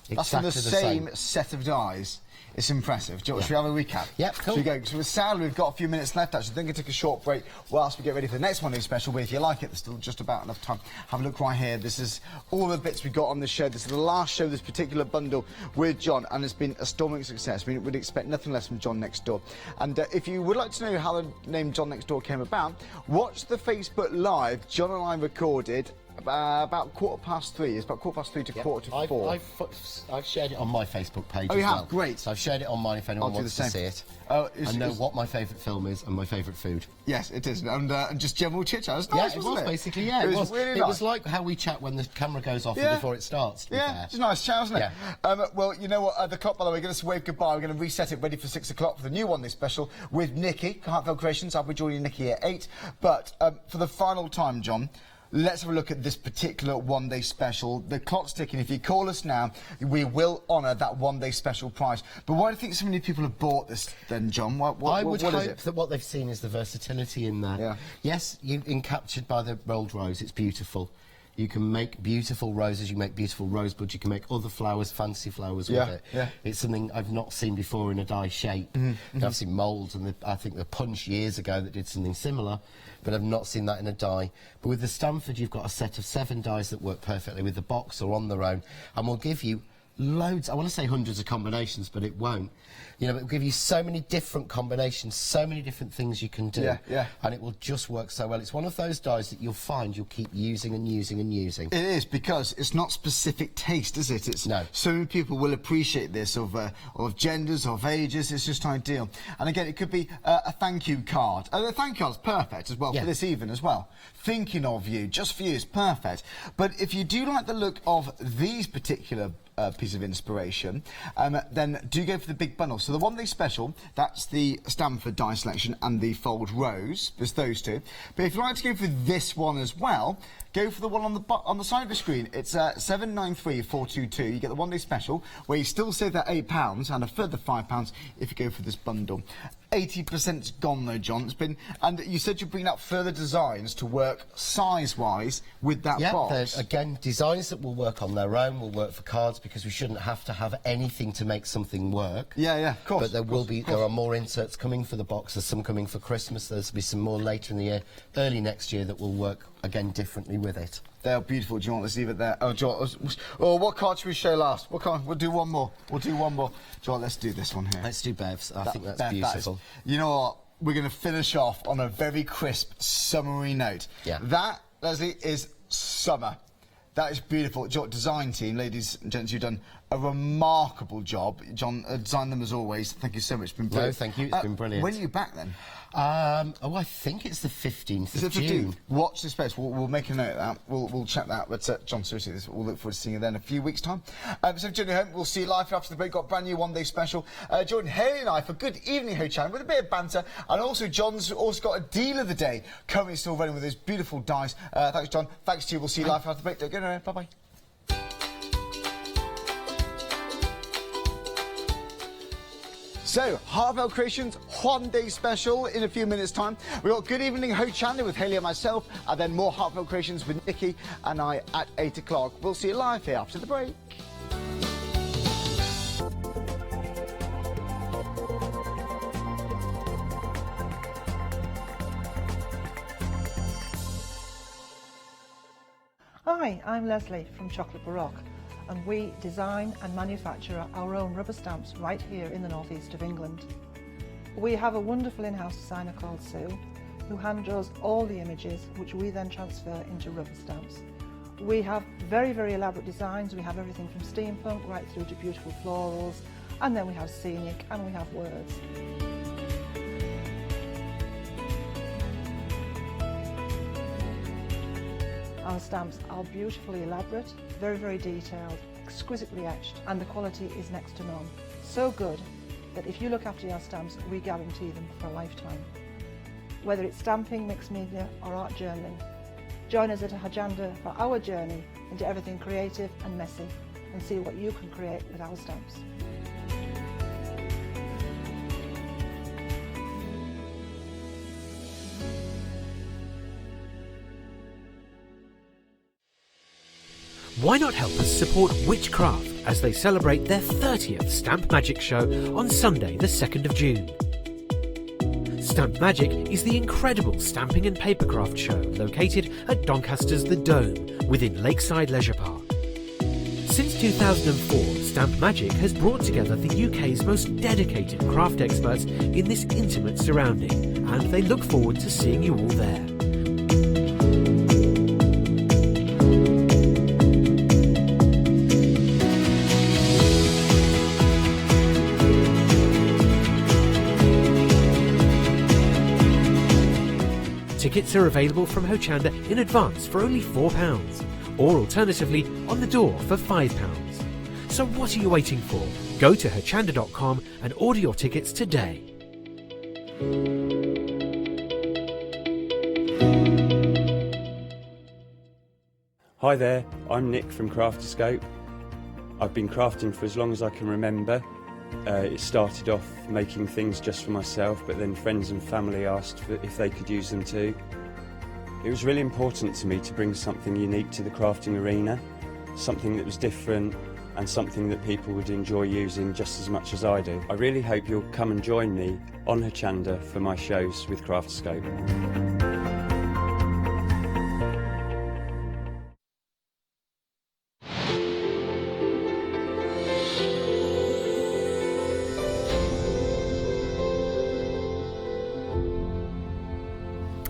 That's from the same set of dies. It's impressive. Should we have a recap? Yep, cool. Should we go? So with Sally, we've got a few minutes left, actually. Then we can take a short break whilst we get ready for the next one who's special. But if you like it, there's still just about enough time. Have a look right here. This is all the bits we've got on the show. This is the last show of this particular bundle with John, and it's been a storming success. We would expect nothing less from John Next Door. And if you would like to know how the name John Next Door came about, watch the Facebook Live John and I recorded about 3:15. It's about 3:15 to 4:45. I've shared it on my Facebook page Oh, as you have? well. Great. So I've shared it on mine if anyone wants to see it. I know what my favourite film is and my favourite food. Yes, it is. And just general chit-chat. It's Yeah, nice, it wasn't was basically, yeah. It was really It nice. was like how we chat when the camera goes off Yeah. and before it starts, to be Yeah, fair. it's a nice chat, isn't it? Yeah. Well, you know what, the clock, by the way, we're going to wave goodbye. We're going to reset it ready for 6 o'clock for the new one, this special, with Nikki, Heartfelt Creations. I'll be joining Nikki at 8. But for the final time, John, let's have a look at this particular one-day special. The clock's ticking. If you call us now, we will honour that one-day special prize. But why do you think so many people have bought this then, John? I would what is hope it? that what they've seen is the versatility in there. Yeah. Yes, captured by the rolled rose, it's beautiful. You can make beautiful roses, you can make beautiful rosebuds, you can make other flowers, fancy flowers with it. Yeah. It's something I've not seen before in a die shape. I've seen moulds and I think the Punch years ago that did something similar, but I've not seen that in a die. But with the Stanford, you've got a set of 7 dies that work perfectly with the box or on their own, and will give you loads, I want to say hundreds of combinations, but it won't. You know, it will give you so many different combinations, so many different things you can do. Yeah. And it will just work so well. It's one of those dies that you'll find you'll keep using and using and using. It is, because it's not specific taste, is it? It's no. So many people will appreciate this, of genders, of ages. It's just ideal. And again, it could be a thank you card. The thank you card's perfect as well for this evening as well. Thinking of you, just for you, is perfect. But if you do like the look of these particular piece of inspiration, then do go for the big bundle. So the one day special, that's the Stanford die selection and the fold rose. There's those 2. But if you'd like to go for this one as well, go for the one on the side of the screen. It's 793422. You get the one day special, where you still save that £8 and a further £5 if you go for this bundle. 80%'s gone though, John. It's been, and you said you're bringing out further designs to work size-wise with that box. There's, again, designs that will work on their own, will work for cards, because we shouldn't have to have anything to make something work. Yeah, of course. But there are more inserts coming for the box. There's some coming for Christmas. There's be some more later in the year, early next year, that will work again differently with it. They're beautiful. Do you want to leave it there? What card should we show last? What card? We'll do one more. John, let's do this one here. Let's do Bev's. I think that's beautiful. You know what? We're going to finish off on a very crisp, summery note. Yeah. That, Leslie, is summer. That is beautiful. Design team, ladies and gents, you've done a remarkable job. John, designed them as always. Thank you so much. It's been brilliant. No, thank you. It's been brilliant. When are you back then? I think it's the 15th of June. Watch this space. We'll make a note of that. We'll check that. But John, seriously, we'll look forward to seeing you then in a few weeks' time. So journey home. We'll see you live after the break. Got a brand new one-day special. Jordan, Haley and I for Good Evening Hochanda with a bit of banter, and also John's also got a deal of the day currently still running with his beautiful dice. Thanks, John. Thanks to you. We'll see you live after the break. Don't go anywhere. Bye-bye. So, Heartfelt Creations, one day special in a few minutes' time. We've got Good Evening Hochanda with Hayley and myself, and then more Heartfelt Creations with Nikki and I at 8 o'clock. We'll see you live here after the break. Hi, I'm Leslie from Chocolate Baroque, and we design and manufacture our own rubber stamps right here in the northeast of England. We have a wonderful in-house designer called Sue, who hand draws all the images, which we then transfer into rubber stamps. We have very, very elaborate designs. We have everything from steampunk right through to beautiful florals, and then we have scenic and we have words. Our stamps are beautifully elaborate, very, very detailed, exquisitely etched, and the quality is next to none. So good that if you look after your stamps, we guarantee them for a lifetime. Whether it's stamping, mixed media, or art journaling, join us at Hochanda for our journey into everything creative and messy, and see what you can create with our stamps. Why not help us support Witchcraft as they celebrate their 30th Stamp Magic show on Sunday the 2nd of June. Stamp Magic is the incredible stamping and papercraft show located at Doncaster's The Dome within Lakeside Leisure Park. Since 2004, Stamp Magic has brought together the UK's most dedicated craft experts in this intimate surrounding, and they look forward to seeing you all there. Tickets are available from Hochanda in advance for only £4, or alternatively on the door for £5. So what are you waiting for? Go to hochanda.com and order your tickets today. Hi there, I'm Nick from Crafterscope. I've been crafting for as long as I can remember. It started off making things just for myself, but then friends and family asked if they could use them too. It was really important to me to bring something unique to the crafting arena, something that was different and something that people would enjoy using just as much as I do. I really hope you'll come and join me on Hochanda for my shows with Crafterscope.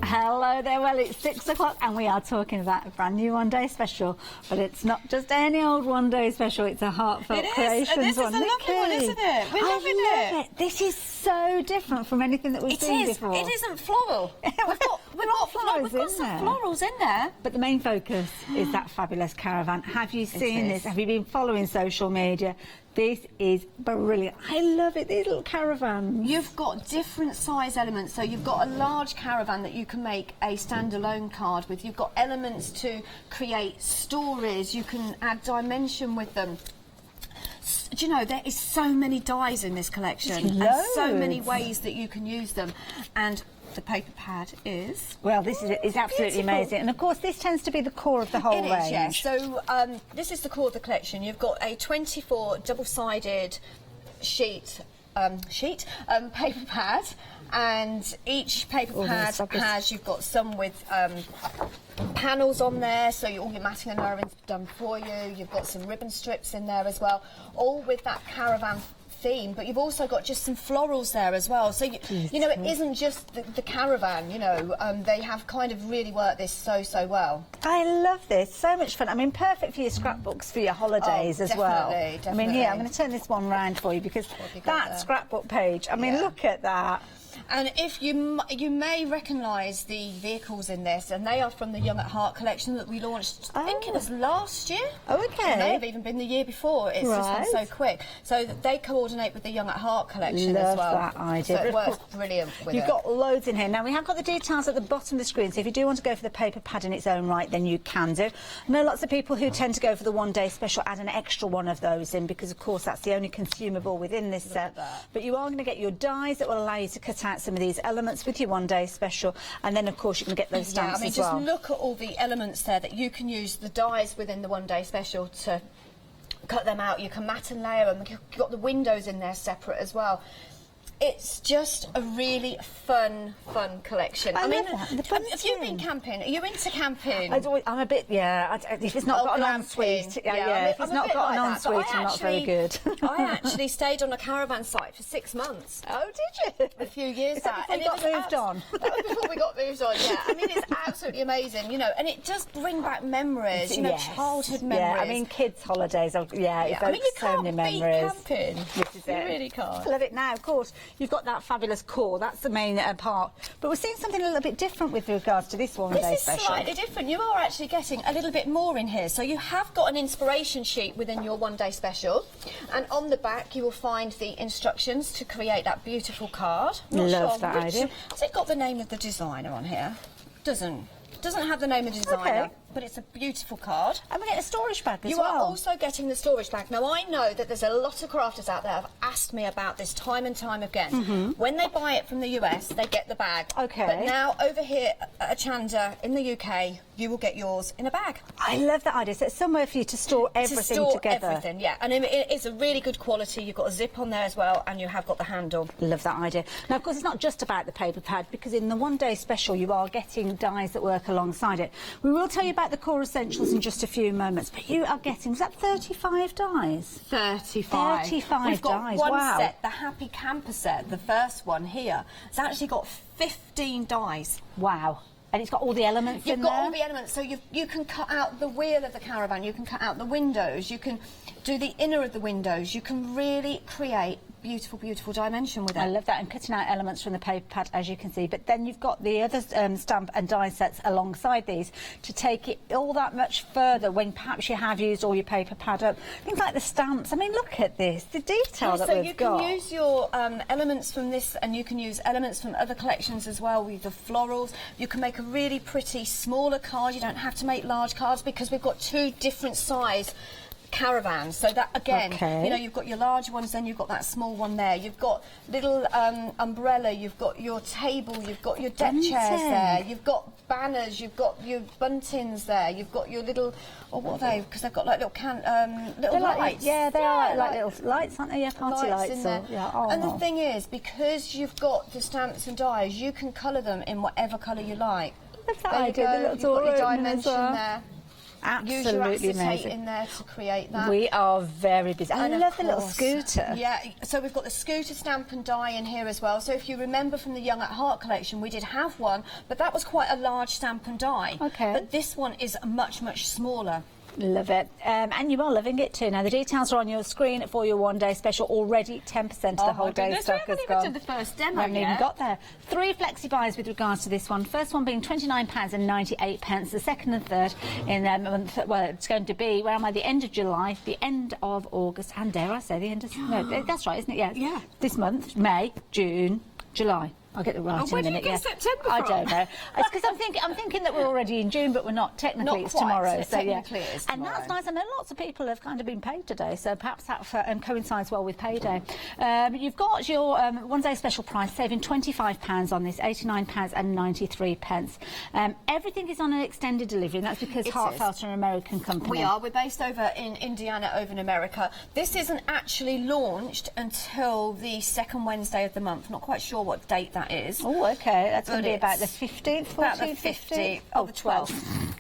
Hello there, well it's 6 o'clock and we are talking about a brand new one day special, but it's not just any old one day special, it's a Heartfelt Creations one. This is a lovely one, isn't it? We're loving it. This is so different from anything that we've seen before. It isn't floral. We've got some florals in there. But the main focus is that fabulous caravan. Have you seen this? Have you been following social media? This is brilliant. I love it, these little caravans. You've got different size elements. So you've got a large caravan that you can make a standalone card with. You've got elements to create stories. You can add dimension with them. Do you know, there is so many dies in this collection. And so many ways that you can use them. And the paper pad is... Well, this is absolutely amazing. And, of course, this tends to be the core of the whole range. It is, yes. So this is the core of the collection. You've got a 24 double-sided paper pad, and each paper pad has, you've got some with panels on there, so all your matting and knurring's done for you. You've got some ribbon strips in there as well, all with that caravan theme, but you've also got just some florals there as well. So, you know, it isn't just the caravan, you know, they have kind of really worked this so well. I love this, so much fun. I mean, perfect for your scrapbooks, for your holidays as well. Definitely. I mean, here, I'm going to turn this one round for you because that scrapbook page, I mean, look at that. And if you may recognise the vehicles in this, and they are from the Young at Heart collection that we launched, I think it was last year. Oh, okay. It may have even been the year before. It's just gone so quick. So they coordinate coordinate with the Young at Heart collection Love as well. that idea. So it works brilliant with You've it. got loads in here. Now, we have got the details at the bottom of the screen, so if you do want to go for the paper pad in its own right, then you can do. I know lots of people who tend to go for the one-day special, add an extra one of those in, because, of course, that's the only consumable within this set. But you are going to get your dies that will allow you to cut out some of these elements with your one-day special, and then, of course, you can get those stamps as well. Just look at all the elements there that you can use the dies within the one-day special to cut them out. You can mat and layer them. You've got the windows in there separate as well. It's just a really fun collection. I mean, have you been camping? Are you into camping? I'm a bit, yeah. If it's not got an ensuite, if it's not got an ensuite, I'm not very good. I actually stayed on a caravan site for 6 months. Oh, did you? A few years back. And it got moved on. That was before we got moved on, yeah. I mean, it's absolutely amazing, you know, and it does bring back memories, you know, childhood memories. Yeah, I mean, kids' holidays, evokes I mean, you so many can't beat memories. camping. This is You it. really can't. Love it. Now, of course, you've got that fabulous core. That's the main part. But we're seeing something a little bit different with regards to this one-day This is special. slightly different. You are actually getting a little bit more in here. So you have got an inspiration sheet within your one-day special, and on the back you will find the instructions to create that beautiful card. Not Love sure that which, idea. Has it got the name of the designer on here? Doesn't have the name of the designer. Okay. But it's a beautiful card. And we get a storage bag as You well. are also getting the storage bag. Now, I know that there's a lot of crafters out there have asked me about this time and time again. When they buy it from the US, they get the bag. Okay. But now, over here at Hochanda, in the UK, you will get yours in a bag. I love that idea. So it's somewhere for you to store everything together. Everything, yeah. And it is a really good quality. You've got a zip on there as well, and you have got the handle. Love that idea. Now, of course, it's not just about the paper pad, because in the one-day special, you are getting dies that work alongside it. We will tell you about the core essentials in just a few moments, but you are getting, was that 35 dies? 35. 35 We've got dies, one wow. set, the Happy Camper set, the first one here. It's actually got 15 dies. Wow. And it's got all the elements You've in got there? all the elements, so you can cut out the wheel of the caravan, you can cut out the windows, you can do the inner of the windows, you can really create beautiful, beautiful dimension with it. I love that, and cutting out elements from the paper pad, as you can see. But then you've got the other stamp and die sets alongside these to take it all that much further when perhaps you have used all your paper pad up. Things like the stamps. I mean, look at this, the detail that we've got. So you can use your elements from this, and you can use elements from other collections as well with the florals. You can make a really pretty smaller card. You don't have to make large cards because we've got two different size caravans, so that again, you know, you've got your large ones, then you've got that small one there, you've got little umbrella, you've got your table, you've got your deck chairs there, you've got banners, you've got your buntings there, you've got your little, or what are they, because they've got like little little lights. Like, yeah, they are like little lights, aren't they? Yeah, party lights. In there. Yeah, and the thing is, because you've got the stamps and dies, you can colour them in whatever colour you like. That's that there you idea, go. the little You've got your door opening dimension as well. there. Absolutely Use your acetate amazing. in there to create that. We are very busy. I And of love the little course, scooter. Yeah, so we've got the scooter stamp and die in here as well. So if you remember from the Young at Heart collection, we did have one, but that was quite a large stamp and die. Okay. But this one is much, much smaller. Love it. And you are loving it too. Now, the details are on your screen for your one-day special. Already 10% of the whole day stock has gone. We haven't even done the first demo We haven't even yet. got there. 3 flexi buys with regards to this one. First one being £29.98. The second and third in the month, well, it's going to be, where am I, the end of July, the end of August, and dare I say the end of, no, that's right, isn't it? Yes. Yeah. This month, May, June, July. I'll get it right in a where did minute. you get September I from? don't know. It's because I'm thinking that we're already in June, but we're not. Technically, Not it's quite. tomorrow. So Technically yeah. it is And tomorrow. that's nice. I know lots of people have kind of been paid today, so perhaps that coincides well with payday. You've got your one-day special price, saving £25 on this, £89.93. Everything is on an extended delivery, and that's because It Heartfelt are an American company. We are. We're based over in Indiana, over in America. This isn't actually launched until the second Wednesday of the month. Not quite sure what date that is. Oh, okay. That's going But to be about the it's 15th, 14th, about the 15th? Oh, the 12th.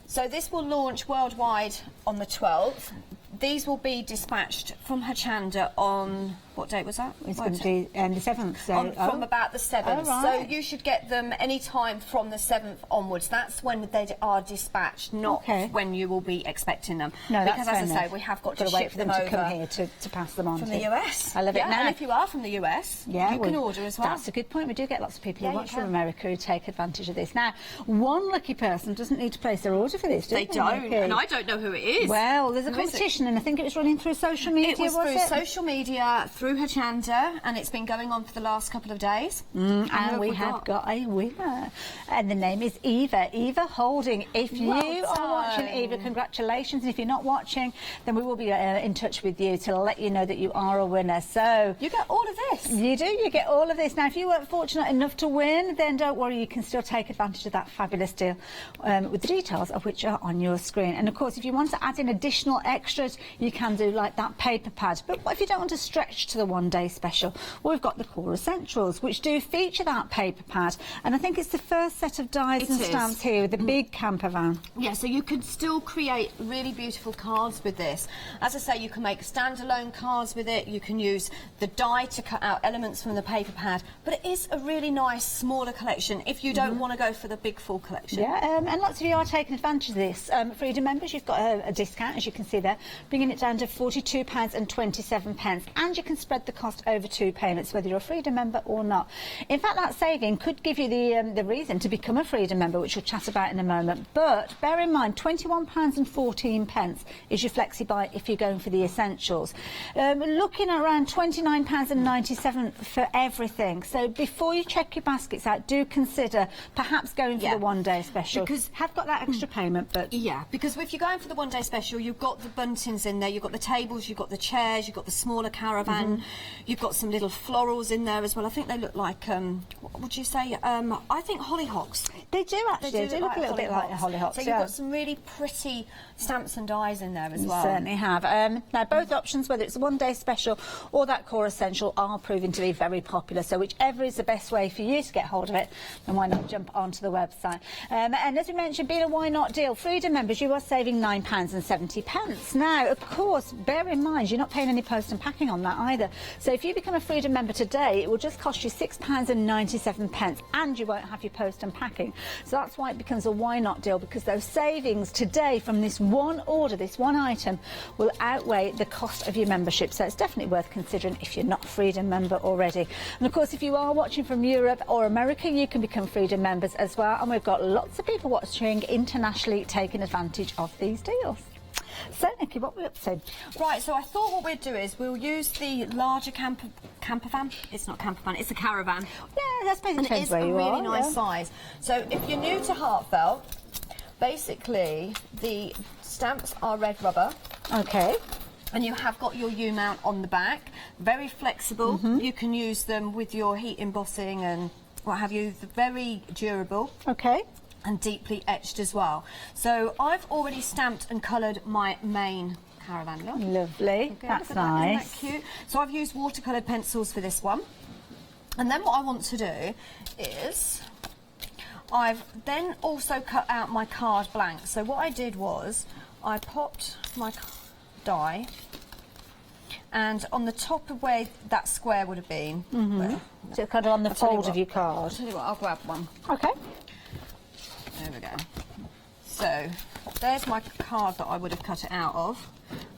So this will launch worldwide on the 12th. These will be dispatched from Hochanda on, what date was that? It's going to be the 7th. So, From about the 7th. Oh, right. So you should get them any time from the 7th onwards. That's when they are dispatched, not when you will be expecting them. No, because, that's as fair I say, enough. we have got Gotta to wait ship for them them to come over here to pass them on from to. the US. I love it now. And if you are from the US, you can order as well. That's a good point. We do get lots of people who Yeah, watch you from can. America who take advantage of this. Now, one lucky person doesn't need to place their order for this, do They don't, Nikki? and I don't know who it is. Well, there's a Who is it? competition, and I think it was running through social media, It was through social media, through Hochanda, and it's been going on for the last couple of days. And we have got a winner, and the name is Eva. Eva Holding. If you are watching, Eva, congratulations. And if you're not watching, then we will be in touch with you to let you know that you are a winner. So you get all of this. You do. You get all of this. Now, if you weren't fortunate enough to win, then don't worry. You can still take advantage of that fabulous deal, with the details of which are on your screen. And of course, if you want to add in additional extras, you can do like that paper pad. But what if you don't want to stretch to the one-day special? Well, we've got the Core Essentials, which do feature that paper pad. And I think it's the first set of dies and stamps here with the big camper van. Yeah, so you could still create really beautiful cards with this. As I say, you can make standalone cards with it. You can use the die to cut out elements from the paper pad. But it is a really nice, smaller collection if you don't want to go for the big full collection. Yeah, and lots of you are taking advantage of this. Freedom members, you've got a discount, as you can see there, bringing it down to £42.27, and you can spread the cost over 2 payments, whether you're a Freedom member or not. In fact, that saving could give you the reason to become a Freedom member, which we'll chat about in a moment. But bear in mind, £21.14 is your flexi buy if you're going for the essentials. Looking at around £29.97 for everything. So before you check your baskets out, do consider perhaps going for the one-day special. Because have got that extra payment, but yeah, because if you're going for the one-day special, you've got the buntings in there, you've got the tables, you've got the chairs, you've got the smaller caravan, you've got some little florals in there as well. I think they look like what would you say? I think hollyhocks. They do actually. They do look a little bit like hollyhocks. So you've got some really pretty stamps and dies in there as well. You certainly have. Now, both options, whether it's a one-day special or that Core Essential, are proving to be very popular. So whichever is the best way for you to get hold of it, then why not jump onto the website? And as we mentioned, being a Why Not deal, Freedom members, you are saving £9.70. Now, of course, bear in mind, you're not paying any post and packing on that either. So if you become a Freedom member today, it will just cost you £6.97, and you won't have your post and packing. So that's why it becomes a Why Not deal, because those savings today from this one order, this one item, will outweigh the cost of your membership. So it's definitely worth considering if you're not a Freedom member already. And of course, if you are watching from Europe or America, you can become Freedom members as well. And we've got lots of people watching internationally taking advantage of these deals. So, Nikki, what are we up to? Right, so I thought what we'd do is we'll use the larger camper van. It's not camper van, it's a caravan. Yeah, that's basically and it is a really nice size. So if you're new to Heartfelt, basically the stamps are red rubber. Okay. And you have got your U-mount on the back. Very flexible. You can use them with your heat embossing and what have you. They're very durable. Okay. And deeply etched as well. So I've already stamped and coloured my main caravan look. Lovely. That's nice. Isn't that cute? So I've used watercoloured pencils for this one. And then what I want to do is I've then also cut out my card blank. So what I did was I popped my die, and on the top of where that square would have been. So kind of on the fold of your card. I'll tell you what, I'll grab one. Okay. There we go. So there's my card that I would have cut it out of.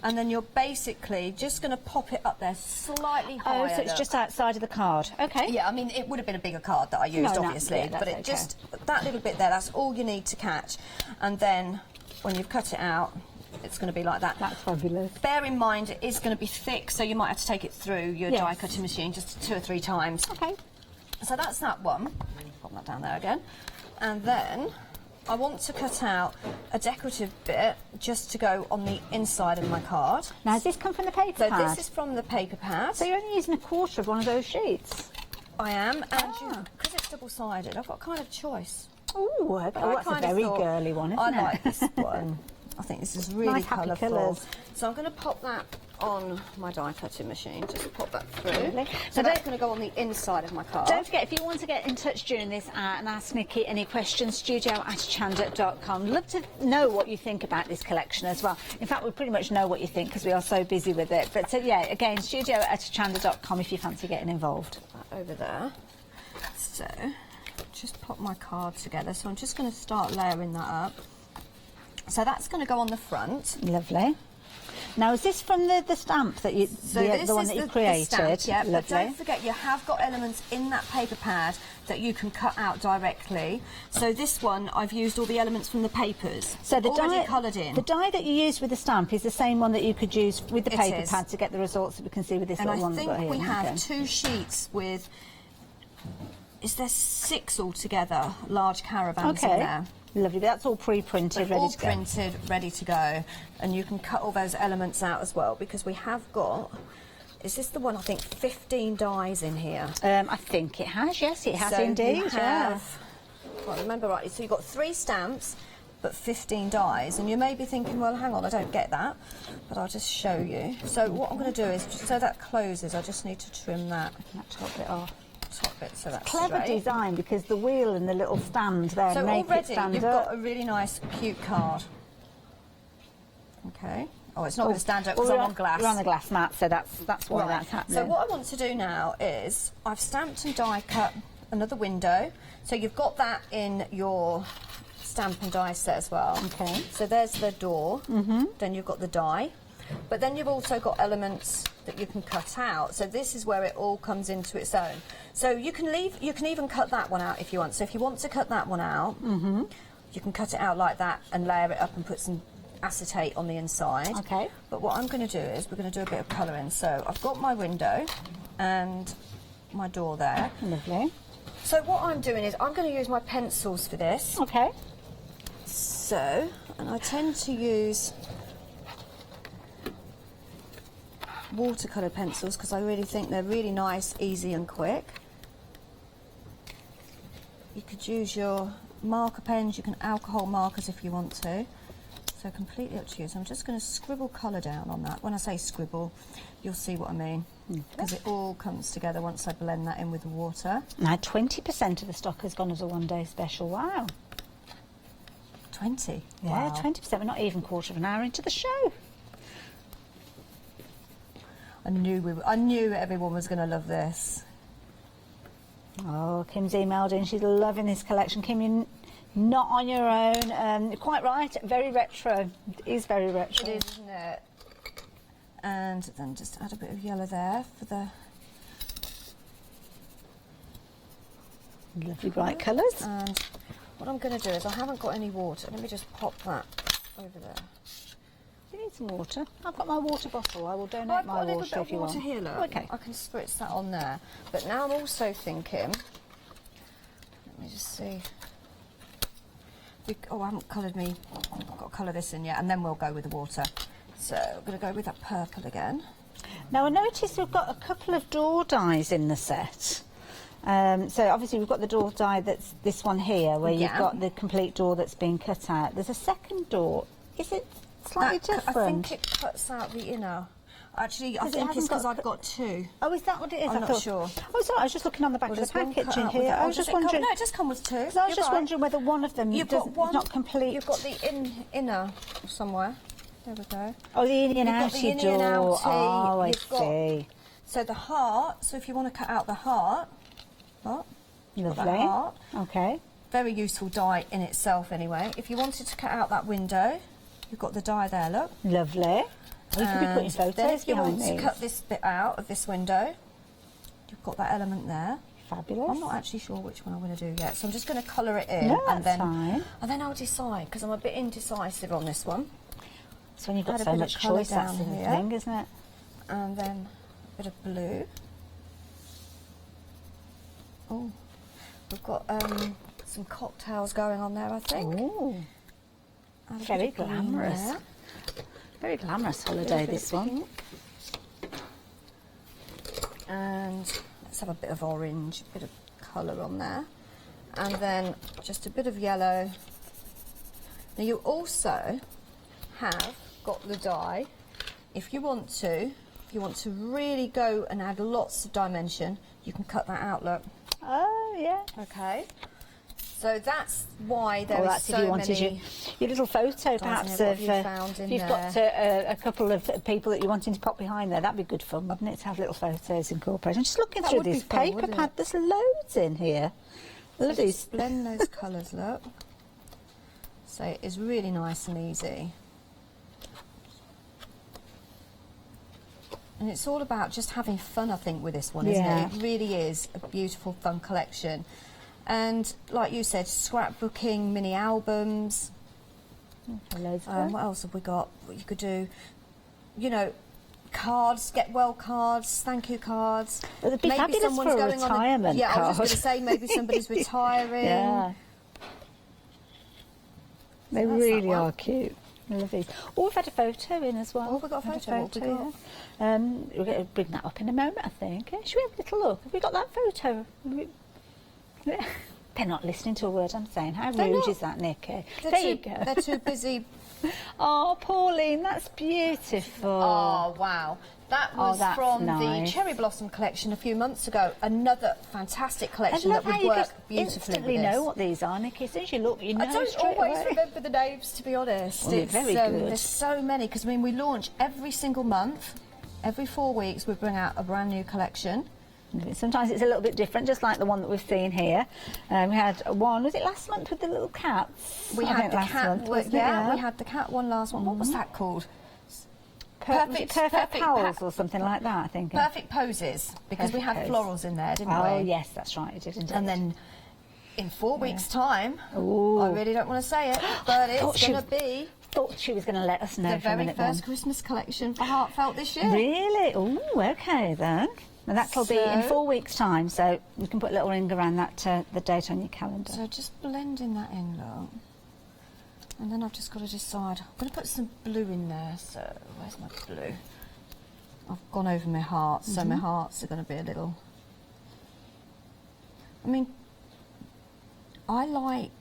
And then you're basically just going to pop it up there slightly higher. Oh, so it's just outside of the card. Okay. Yeah, I mean, it would have been a bigger card that I used, obviously. Yeah, but it just, that little bit there, that's all you need to catch. And then when you've cut it out, it's going to be like that. That's fabulous. Bear in mind, it is going to be thick, so you might have to take it through your die cutting machine just 2 or 3 times. Okay. So that's that one. Pop that down there again. And then I want to cut out a decorative bit just to go on the inside of my card. Now, has this come from the paper pad? So this is from the paper pad. So you're only using a quarter of one of those sheets? I am, and because it's double-sided, I've got kind of choice. Ooh, that's a very girly one, isn't it? I like this one. I think this is really nice, happy colourful. colours. So I'm going to pop that on my die cutting machine, just pop that through. Lovely. So that's going to go on the inside of my card. Don't forget, if you want to get in touch during this and ask Nikki any questions, studio@hochanda.com. Love to know what you think about this collection as well. In fact, we pretty much know what you think because we are so busy with it. But yeah, again, studio@hochanda.com if you fancy getting involved. That over there. So just pop my card together. So I'm just going to start layering that up. So that's going to go on the front. Lovely. Now, is this from the stamp that you, the one that you created? The stamp, yeah, but Lovely. don't forget you have got elements in that paper pad that you can cut out directly. So this one, I've used all the elements from the papers. So the already die, coloured in. the die that you used with the stamp is the same one that you could use with the It paper is. pad to get the results that we can see with this And little I one we've got think here. we have Okay. 2 sheets with, is there 6 altogether, large caravans in there. Lovely, that's all pre-printed, ready all to go. printed, ready to go. And you can cut all those elements out as well, because we have got, is this the one, I think 15 dies in here? I think it has, yes, it has So indeed. you have, if I remember rightly, so you've got 3 stamps, but 15 dies. And you may be thinking, well, hang on, I don't get that. But I'll just show you. So what I'm going to do is, just so that closes, I just need to trim that top bit off. Top bit, so that's Clever straight. design, because the wheel and the little stand there So make it already stand you've up. got a really nice, cute card. Okay. Oh, it's not going to stand up because Well, I'm on glass. You're on the glass mat, so that's why Right. that's happening. So what I want to do now is I've stamped and die cut another window. So you've got that in your stamp and die set as well. Okay. So there's the door. Then you've got the die. But then you've also got elements that you can cut out. So this is where it all comes into its own. So you can even cut that one out if you want. So if you want to cut that one out, you can cut it out like that and layer it up and put some acetate on the inside. Okay. But what I'm going to do is we're going to do a bit of colouring. So I've got my window and my door there. Lovely. So what I'm doing is I'm going to use my pencils for this. Okay. So, and I tend to use watercolour pencils because I really think they're really nice, easy and quick. You could use your marker pens, you can alcohol markers if you want to. So completely up to you. So I'm just going to scribble colour down on that. When I say scribble, you'll see what I mean. Because it all comes together once I blend that in with the water. Now 20% of the stock has gone as a one-day special. Wow. 20? Yeah, Wow. 20%. We're not even quarter of an hour into the show. I knew everyone was going to love this. Oh, Kim's emailed in. She's loving this collection. Kim, you're not on your own. You're quite right. Very retro. It is very retro. It is, isn't it? And then just add a bit of yellow there for the lovely bright colours. And what I'm going to do is I haven't got any water. Let me just pop that over there. You need some water. I've got my water bottle. I will donate I've my got a little water bit if of you water want. here, look. Okay. I can spritz that on there. But now I'm also thinking, let me just see. Oh, I haven't coloured me. I've got to colour this in yet, and then we'll go with the water. So I'm going to go with that purple again. Now I noticed we've got a couple of door dies in the set. So obviously we've got the door die that's this one here, where you've Yeah. got the complete door that's been cut out. There's a second door. Is it slightly different? I think it cuts out the inner. Actually, I Because it think it's hasn't because got I've got 2. Oh, is that what it is? I'm I not thought- sure. Oh, sorry, I was just looking on the back Well, of the there's one package cut in out with here. that. I Oh, was does just it come- wondering. No, it does come with 2. 'Cause I was You're just right. wondering whether one of them You've doesn't, got one. is not complete. You've got the inner somewhere. There we go. Oh, the in and You've got outy the inny and door. outy. Oh, I You've got- see. So the heart. So if you want to cut out the heart, what? You've got that Lovely. heart. Okay. Very useful die in itself, anyway. If you wanted to cut out that window, you've got the die there. Look. Lovely. We could be putting And photos then if you behind want to these. cut this bit out of this window, you've got that element there. Fabulous. I'm not actually sure which one I'm going to do yet, so I'm just going to colour it in, No, and that's then fine. and then I'll decide because I'm a bit indecisive on this one. It's when you've got Add a so bit of much colour choice, that's down the here. thing, isn't it? And then a bit of blue. Oh, we've got some cocktails going on there, I think. Ooh. Add a bit Very of green glamorous. there. Very glamorous A little holiday, bit this of one. pink. And let's have a bit of orange, a bit of colour on there. And then just a bit of yellow. Now you also have got the die. If you want to really go and add lots of dimension, you can cut that out, look. Oh, yeah. Okay. So that's why there Well, is that's if so you wanted many... your little photo, perhaps, what have of you found in if you've got a couple of people that you're wanting to pop behind there. That'd be good fun, wouldn't it, to have little photos incorporated. I'm just looking That through would be this fun, paper wouldn't pad. it? There's loads in here. So Look at just these. blend those colours, look. So it's really nice and easy. And it's all about just having fun, I think, with this one, isn't it? It really is a beautiful, fun collection. And like you said, scrapbooking, mini albums. Loads of them. What else have we got? What you could do, you know, cards, get well cards, thank you cards. Well, they'd be fabulous for a retirement yeah, card. I was just going to say maybe somebody's retiring. Yeah. They So that's really that one. are cute. I love these. Oh, we've had a photo in as well. Oh, we've got a photo. What have we got? yeah. We're going to bring that up in a moment, I think. Should we have a little look? Have we got that photo? They're not listening to a word I'm saying. How They're rude not. is that, Nikki? They're There too, you go. They're too busy. Oh, Pauline, that's beautiful. Oh, wow. That was that's from nice. the Cherry Blossom collection a few months ago. Another fantastic I collection love that how would you work just beautifully instantly with know this. what these are, Nikki. As soon as you look, you know I don't straight always away. remember the names, to be honest. Well, you're very good. There's so many, because I mean, we launch every single month. Every 4 weeks, we bring out a brand new collection. Sometimes it's a little bit different, just like the one that we've seen here. We had one, was it last month with the little cats? We I had think the last cat, month, wasn't it? yeah, we had the cat one last one. What was that called? Perfect Pals or something like that, I think. Perfect Poses, because we had Perfect florals in there, didn't we? Oh, yes, that's right, you did indeed. And then in 4 weeks' time, Ooh. I really don't want to say it, but Thought it's she- going to be Thought she was going to let us know the for a very minute first then. Christmas collection for Heartfelt this year. Really? Oh, okay then. And that'll be in So- 4 weeks' time, so you can put a little ring around that, the date on your calendar. So just blending that in, look. And then I've just got to decide. I'm going to put some blue in there, so where's my blue? I've gone over my hearts, so my hearts are going to be a little... I mean, I like...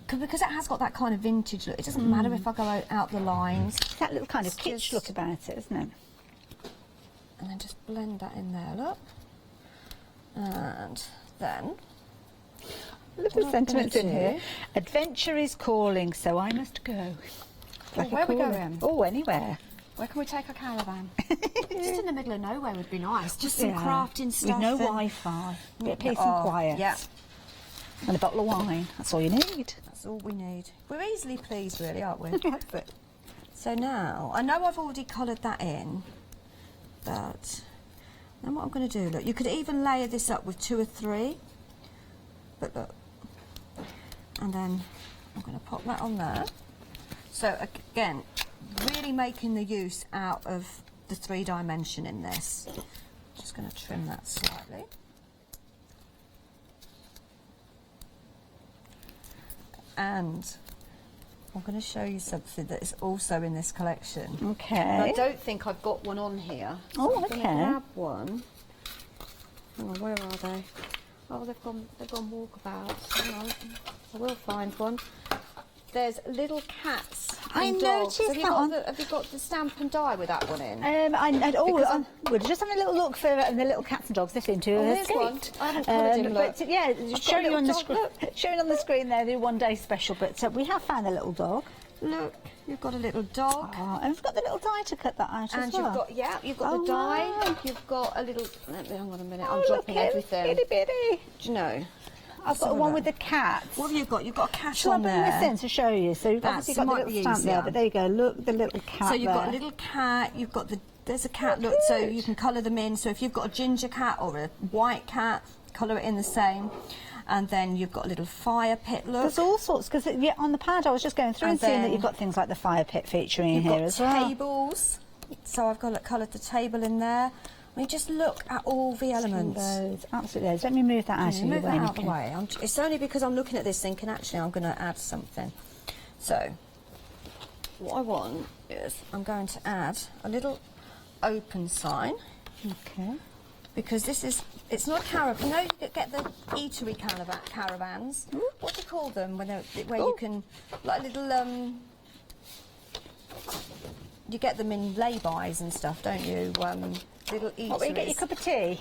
Because it has got that kind of vintage look, it doesn't matter if I go out the lines. That little kind of It's kitsch just- look about it, isn't it? And then just blend that in there, look. And then... I love the sentiments in here. Adventure is calling, so I must go. Like where a are we caller. going? Oh, anywhere. Where can we take our caravan? Just in the middle of nowhere would be nice. Just some Yeah. crafting stuff. With no and- Wi-Fi. Bit of peace Oh, and quiet. Yeah, And a bottle of wine. That's all you need. that's all we need. We're easily pleased, really, aren't we? That's it. So now, I know I've already coloured that in, but then what I'm going to do, look, you could even layer this up with 2 or 3, but look, and then I'm going to pop that on there. So again, really making the use out of the 3-dimension in this. Just going to trim that slightly. And I'm going to show you something that is also in this collection. Okay. And I don't think I've got one on here. So Oh, I'm going to okay. grab one. Hang on, where are they? Oh, they've gone walkabouts. Hang on, I will find one. There's little cats. I and dogs. noticed Have you that got one. have you got the stamp and die with that one in? We're just having a little look for the little cats and dogs. They seem to Oh, have here's one. escaped. I haven't coloured him, look. But, yeah, got showing a you on the little screen. dog, Showing on the screen there, the one-day special. But we have found a little dog. Look, you've got a little dog. Oh, and we've got the little die to cut that out And as well. you've got Oh, the die. wow. You've got a little. Hang on a minute, Oh, I'm look dropping at it, everything. itty bitty. Do you know? I've got the one with the cat. What have you got? You've got a cat Shall I on bring there. this in to show you? So you've That's- obviously got the might little be stamp there, easier. but there you go. Look, the little cat So you've got a there. little cat, you've got there's a cat, look, so you can colour them in. So if you've got a ginger cat or a white cat, colour it in the same. And then you've got a little fire pit look. There's all sorts, because on the pad I was just going through and seeing that you've got things like the fire pit featuring You've here got as well. tables. So I've got coloured the table in there. I mean, just look at all the elements. Loads, absolutely loads. Let me move that out of Move your that way, out of the Nikki. way. It's only because I'm looking at this thinking, actually, I'm going to add something. So, what I want is I'm going to add a little open sign. Okay. Because this is, it's not a caravan. You know, you get the eatery caravans. What do you call them? Where you can, like little, you get them in lay-bys and stuff, don't you? Little eateries. What, where you get your cup of tea?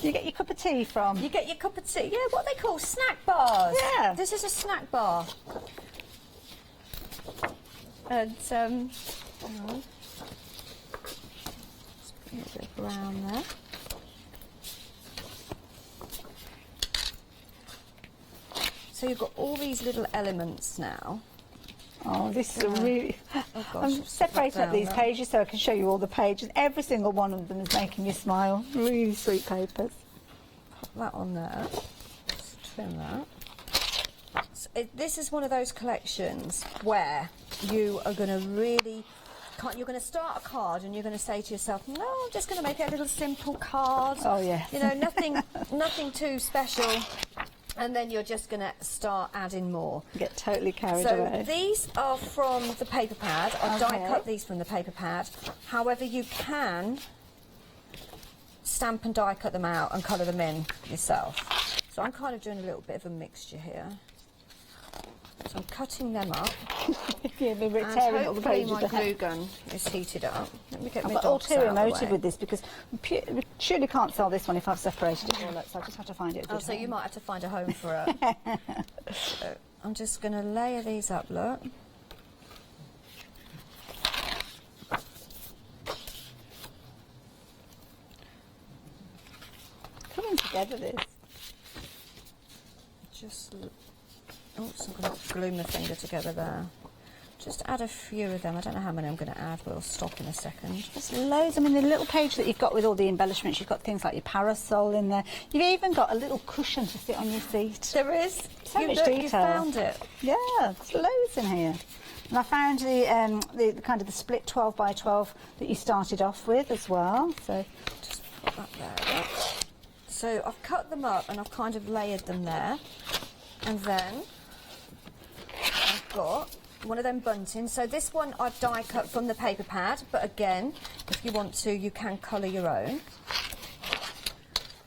You get your cup of tea from? You get your cup of tea. Yeah, what they call snack bars. Yeah. This is a snack bar. And hang on. Just put a little bit of brown there. So you've got all these little elements now. Oh, this is a really... Oh, gosh, I'm separating up these pages so I can show you all the pages. Every single one of them is making me smile. Really sweet papers. Put that on there. Just trim that. So this is one of those collections where you are going to really... You're going to start a card and you're going to say to yourself, no, I'm just going to make it a little simple card. Oh, yeah. You know, nothing too special. And then you're just going to start adding more. Get totally carried away. So these are from the paper pad. I've die cut these from the paper pad. However, you can stamp and die cut them out and colour them in yourself. So I'm kind of doing a little bit of a mixture here. So I'm cutting them up. Yeah, we're and tearing all the hopefully pages my out. glue gun is heated up. Let me get my I've got dogs ulterior out of the motive way. with this because we surely can't sell this one if I've separated it all up, so I just have to find it. Oh, so you might have to find a home for it. So I'm just going to layer these up, look. Coming together, this. Just... Oh, so I'm going to glue my finger together there. Just add a few of them. I don't know how many I'm going to add, but I'll stop in a second. There's loads. I mean, the little page that you've got with all the embellishments, you've got things like your parasol in there. You've even got a little cushion to sit on your seat. There is. So much look, detail. You found it. Yeah, there's loads in here. And I found the kind of the split 12 by 12 that you started off with as well. So just put that there. Look. So I've cut them up and I've kind of layered them there. And then I've got one of them buntings. So this one I've die cut from the paper pad, but again, if you want to, you can colour your own.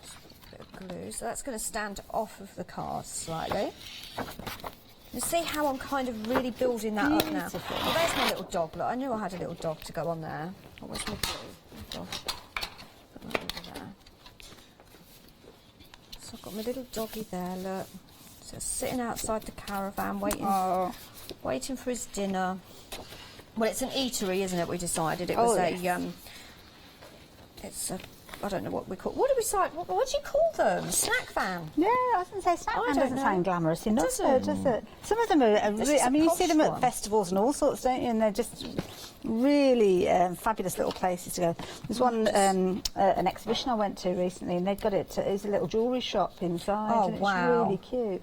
Just a bit of glue. So that's going to stand off of the card slightly. You see how I'm kind of really building that up now? Well, there's my little dog. Look, I knew I had a little dog to go on there. Oh, where's my glue? Put that over there. So I've got my little doggy there, look. So sitting outside the caravan, waiting for his dinner. Well, it's an eatery, isn't it? We decided it was it's a. I don't know what we call. What do we say? What do you call them? Snack van. yeah, I was going to say snack van doesn't sound glamorous enough, Doesn't. does it? Some of them are really, I mean, you see them at festivals and all sorts, don't you? And they're just really fabulous little places to go. There's one, an exhibition I went to recently, and they've got it. It's a little jewellery shop inside. Oh, and it's wow. really cute.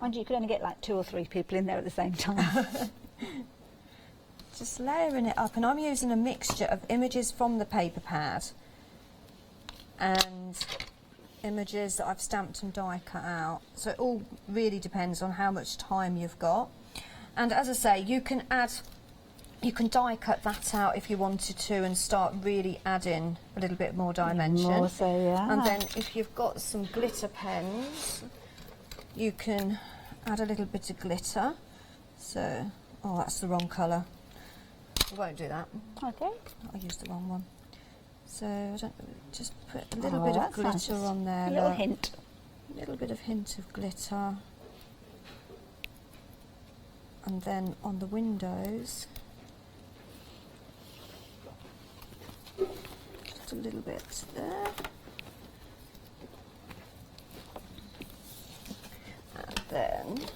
Mind you, you could only get like 2 or 3 people in there at the same time. Just layering it up, and I'm using a mixture of images from the paper pad and images that I've stamped and die cut out. So it all really depends on how much time you've got. And as I say, you can die cut that out if you wanted to and start really adding a little bit more dimension. More so, yeah. And then if you've got some glitter pens, you can add a little bit of glitter. So, oh, that's the wrong colour. I won't do that. Okay. I used the wrong one. So I don't, just put a little bit of glitter on there. A little look. hint. A little bit of hint of glitter. And then on the windows, just a little bit there. And then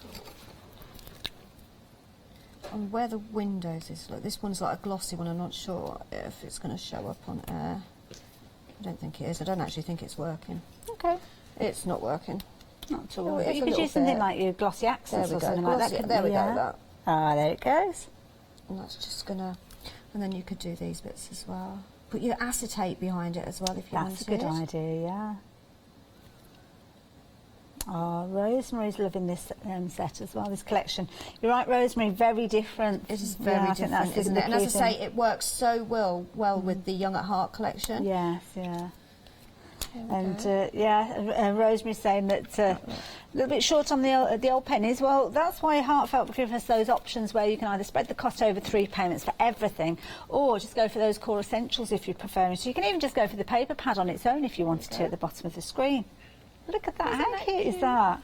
on where the windows is, look, this one's like a glossy one. I'm not sure if it's going to show up on air. I don't think it is. I don't actually think it's working. Okay. It's not working. Not to Oh, worry. it's You a could little use something bit. like your glossy accents There we or go. something like that. Glossy- couldn't there we you? go, Yeah. look. Ah, there it goes. And that's just gonna, and then you could do these bits as well. Put your acetate behind it as well if you wanted. That's a good idea, yeah. Oh, Rosemary's loving this set as well, this collection. You're right, Rosemary, very different. It is very I think that's different, the- isn't the it? And as I key say, thing. it works so well with the Young at Heart collection. Yes, yeah. There we And go. Rosemary's saying that a little bit short on the old pennies. Well, that's why Heartfelt will give us those options where you can either spread the cost over 3 payments for everything, or just go for those core essentials if you prefer. So you can even just go for the paper pad on its own if you wanted to at the bottom of the screen. Look at that! How cute is that?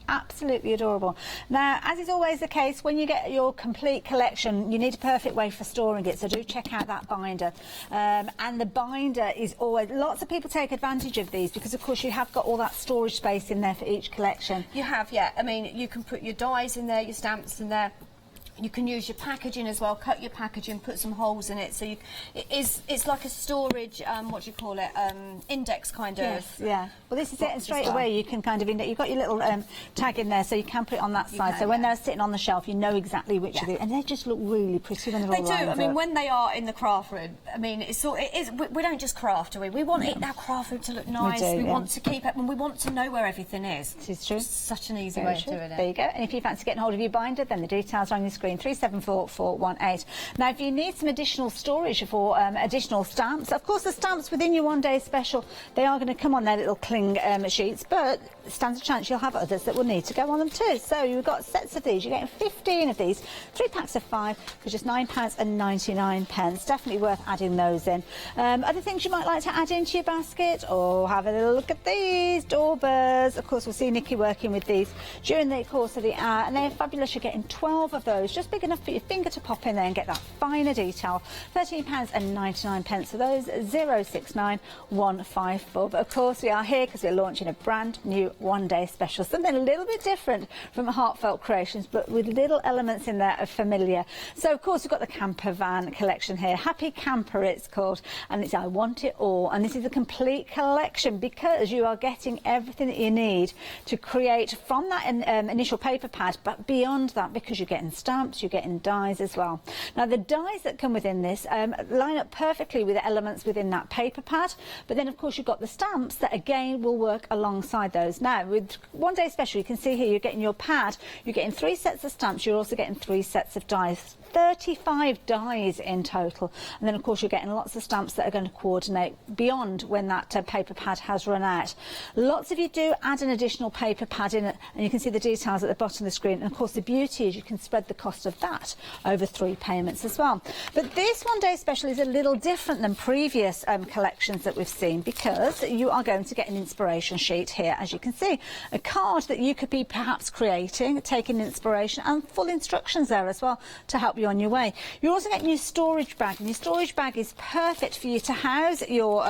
Absolutely adorable. Now, as is always the case, when you get your complete collection, you need a perfect way for storing it, so do check out that binder. And the binder is always... Lots of people take advantage of these because, of course, you have got all that storage space in there for each collection. You have, yeah. I mean, you can put your dies in there, your stamps in there. You can use your packaging as well, cut your packaging, put some holes in it, so it's like a storage, what do you call it, index kind of. Yes, yeah. Well, this is it, and straight away you can kind of, you've got your little tag in there, so you can put it on that side, so when they're sitting on the shelf, you know exactly which of these, and they just look really pretty when they're all lined up. They do, I mean, when they are in the craft room, I mean, we don't just craft, do we? We want our craft room to look nice, we want to keep it, and we want to know where everything is. This is true. It's such an easy way of doing it. There you go, and if you fancy getting hold of your binder, then the details are on your screen. 374418. Now, if you need some additional storage for additional stamps, of course, the stamps within your one-day special, they are going to come on their little cling sheets, but stands a chance you'll have others that will need to go on them too. So you've got sets of these. You're getting 15 of these, 3 packs of 5 for just £9.99. Definitely worth adding those in. Other things you might like to add into your basket, or have a little look at these doorbells. Of course, we'll see Nikki working with these during the course of the hour, and they're fabulous. You're getting 12 of those, just big enough for your finger to pop in there and get that finer detail. £13.99 for those, 069154. But of course, we are here because we're launching a brand new one-day special, something a little bit different from Heartfelt Creations, but with little elements in there of familiar. So of course, we've got the camper van collection here, Happy Camper it's called, and it's I Want It All, and this is a complete collection because you are getting everything that you need to create from that initial paper pad, but beyond that, because you're getting stamps, you're getting dies as well. Now, the dies that come within this line up perfectly with the elements within that paper pad, but then of course you've got the stamps that again will work alongside those. Now, with one day special, you can see here you're getting your pad, you're getting 3 sets of stamps, you're also getting 3 sets of dies. 35 dies in total, and then of course you're getting lots of stamps that are going to coordinate beyond when that paper pad has run out. Lots of you do add an additional paper pad in it, and you can see the details at the bottom of the screen, and of course the beauty is you can spread the cost of that over 3 payments as well. But this one day special is a little different than previous collections that we've seen, because you are going to get an inspiration sheet here, as you can see, a card that you could be perhaps creating, taking inspiration, and full instructions there as well to help you on your way. You're also getting your storage bag, and your storage bag is perfect for you to house your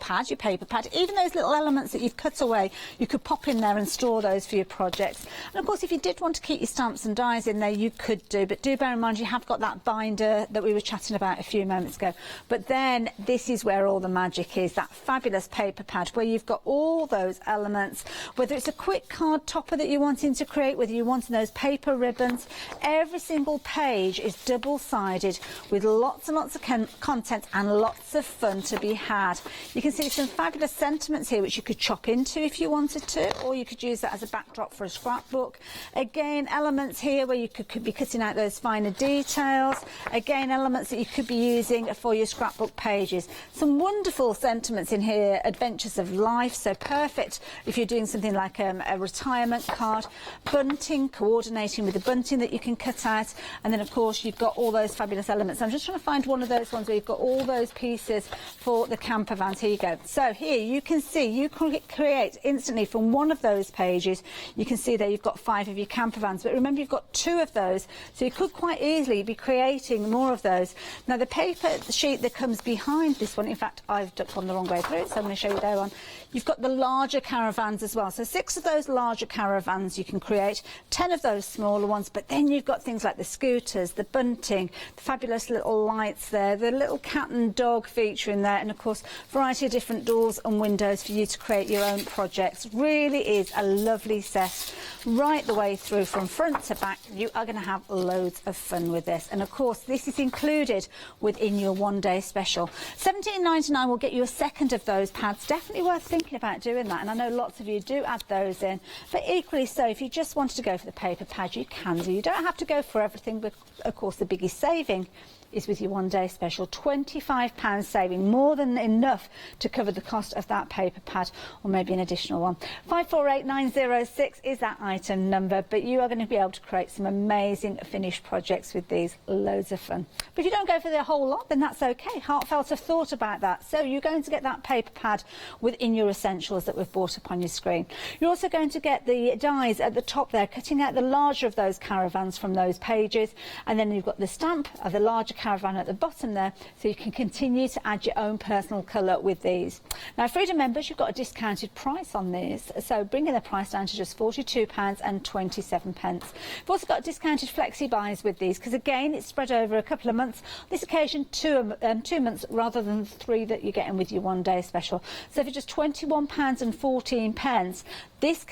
pad, your paper pad, even those little elements that you've cut away, you could pop in there and store those for your projects. And of course, if you did want to keep your stamps and dies in there, you could do, but do bear in mind you have got that binder that we were chatting about a few moments ago. But then this is where all the magic is, that fabulous paper pad where you've got all those elements, whether it's a quick card topper that you're wanting to create, whether you're wanting those paper ribbons. Every single page is double-sided with lots and lots of content and lots of fun to be had. You can see some fabulous sentiments here which you could chop into if you wanted to, or you could use that as a backdrop for a scrapbook. Again, elements here where you could be cutting out those finer details. Again, elements that you could be using for your scrapbook pages. Some wonderful sentiments in here, adventures of life, so perfect if you're doing something like a retirement card. Bunting, coordinating with the bunting that you can cut out, and then of course you've got all those fabulous elements. I'm just trying to find one of those ones where you've got all those pieces for the camper vans. Here you go. So here you can see you can create instantly from one of those pages. You can see there you've got 5 of your camper vans, but remember you've got 2 of those, so you could quite easily be creating more of those. Now the paper sheet that comes behind this one, in fact I've gone the wrong way through it, so I'm going to show you there on. You've got the larger caravans as well, so 6 of those larger caravans you can create, 10 of those smaller ones, but then you've got things like the scooters, the bunting, the fabulous little lights there, the little cat and dog feature in there, and of course variety of different doors and windows for you to create your own projects. Really is a lovely set right the way through from front to back. You are going to have loads of fun with this, and of course this is included within your one day special. £17.99 will get you a second of those pads. Definitely worth thinking about doing that, and I know lots of you do add those in, but equally so if you just wanted to go for the paper pad, you can do. You don't have to go for everything, but of course the biggest saving is with your one day special. £25 saving, more than enough to cover the cost of that paper pad, or maybe an additional one. 548906 is that item number, but you are going to be able to create some amazing finished projects with these. Loads of fun. But if you don't go for the whole lot, then that's okay. Heartfelt have thought about that, so you're going to get that paper pad within your essentials that we've brought up on your screen. You're also going to get the dies at the top there, cutting out the larger of those caravans from those pages, and then you've got the stamp of the larger caravan at the bottom there, so you can continue to add your own personal colour with these. Now, Freedom members, you've got a discounted price on these, so bringing the price down to just £42.27. You've also got discounted flexi buys with these, because again, it's spread over a couple of months. On this occasion, 2 months rather than 3 that you're getting with your one-day special. So for just £21.14, this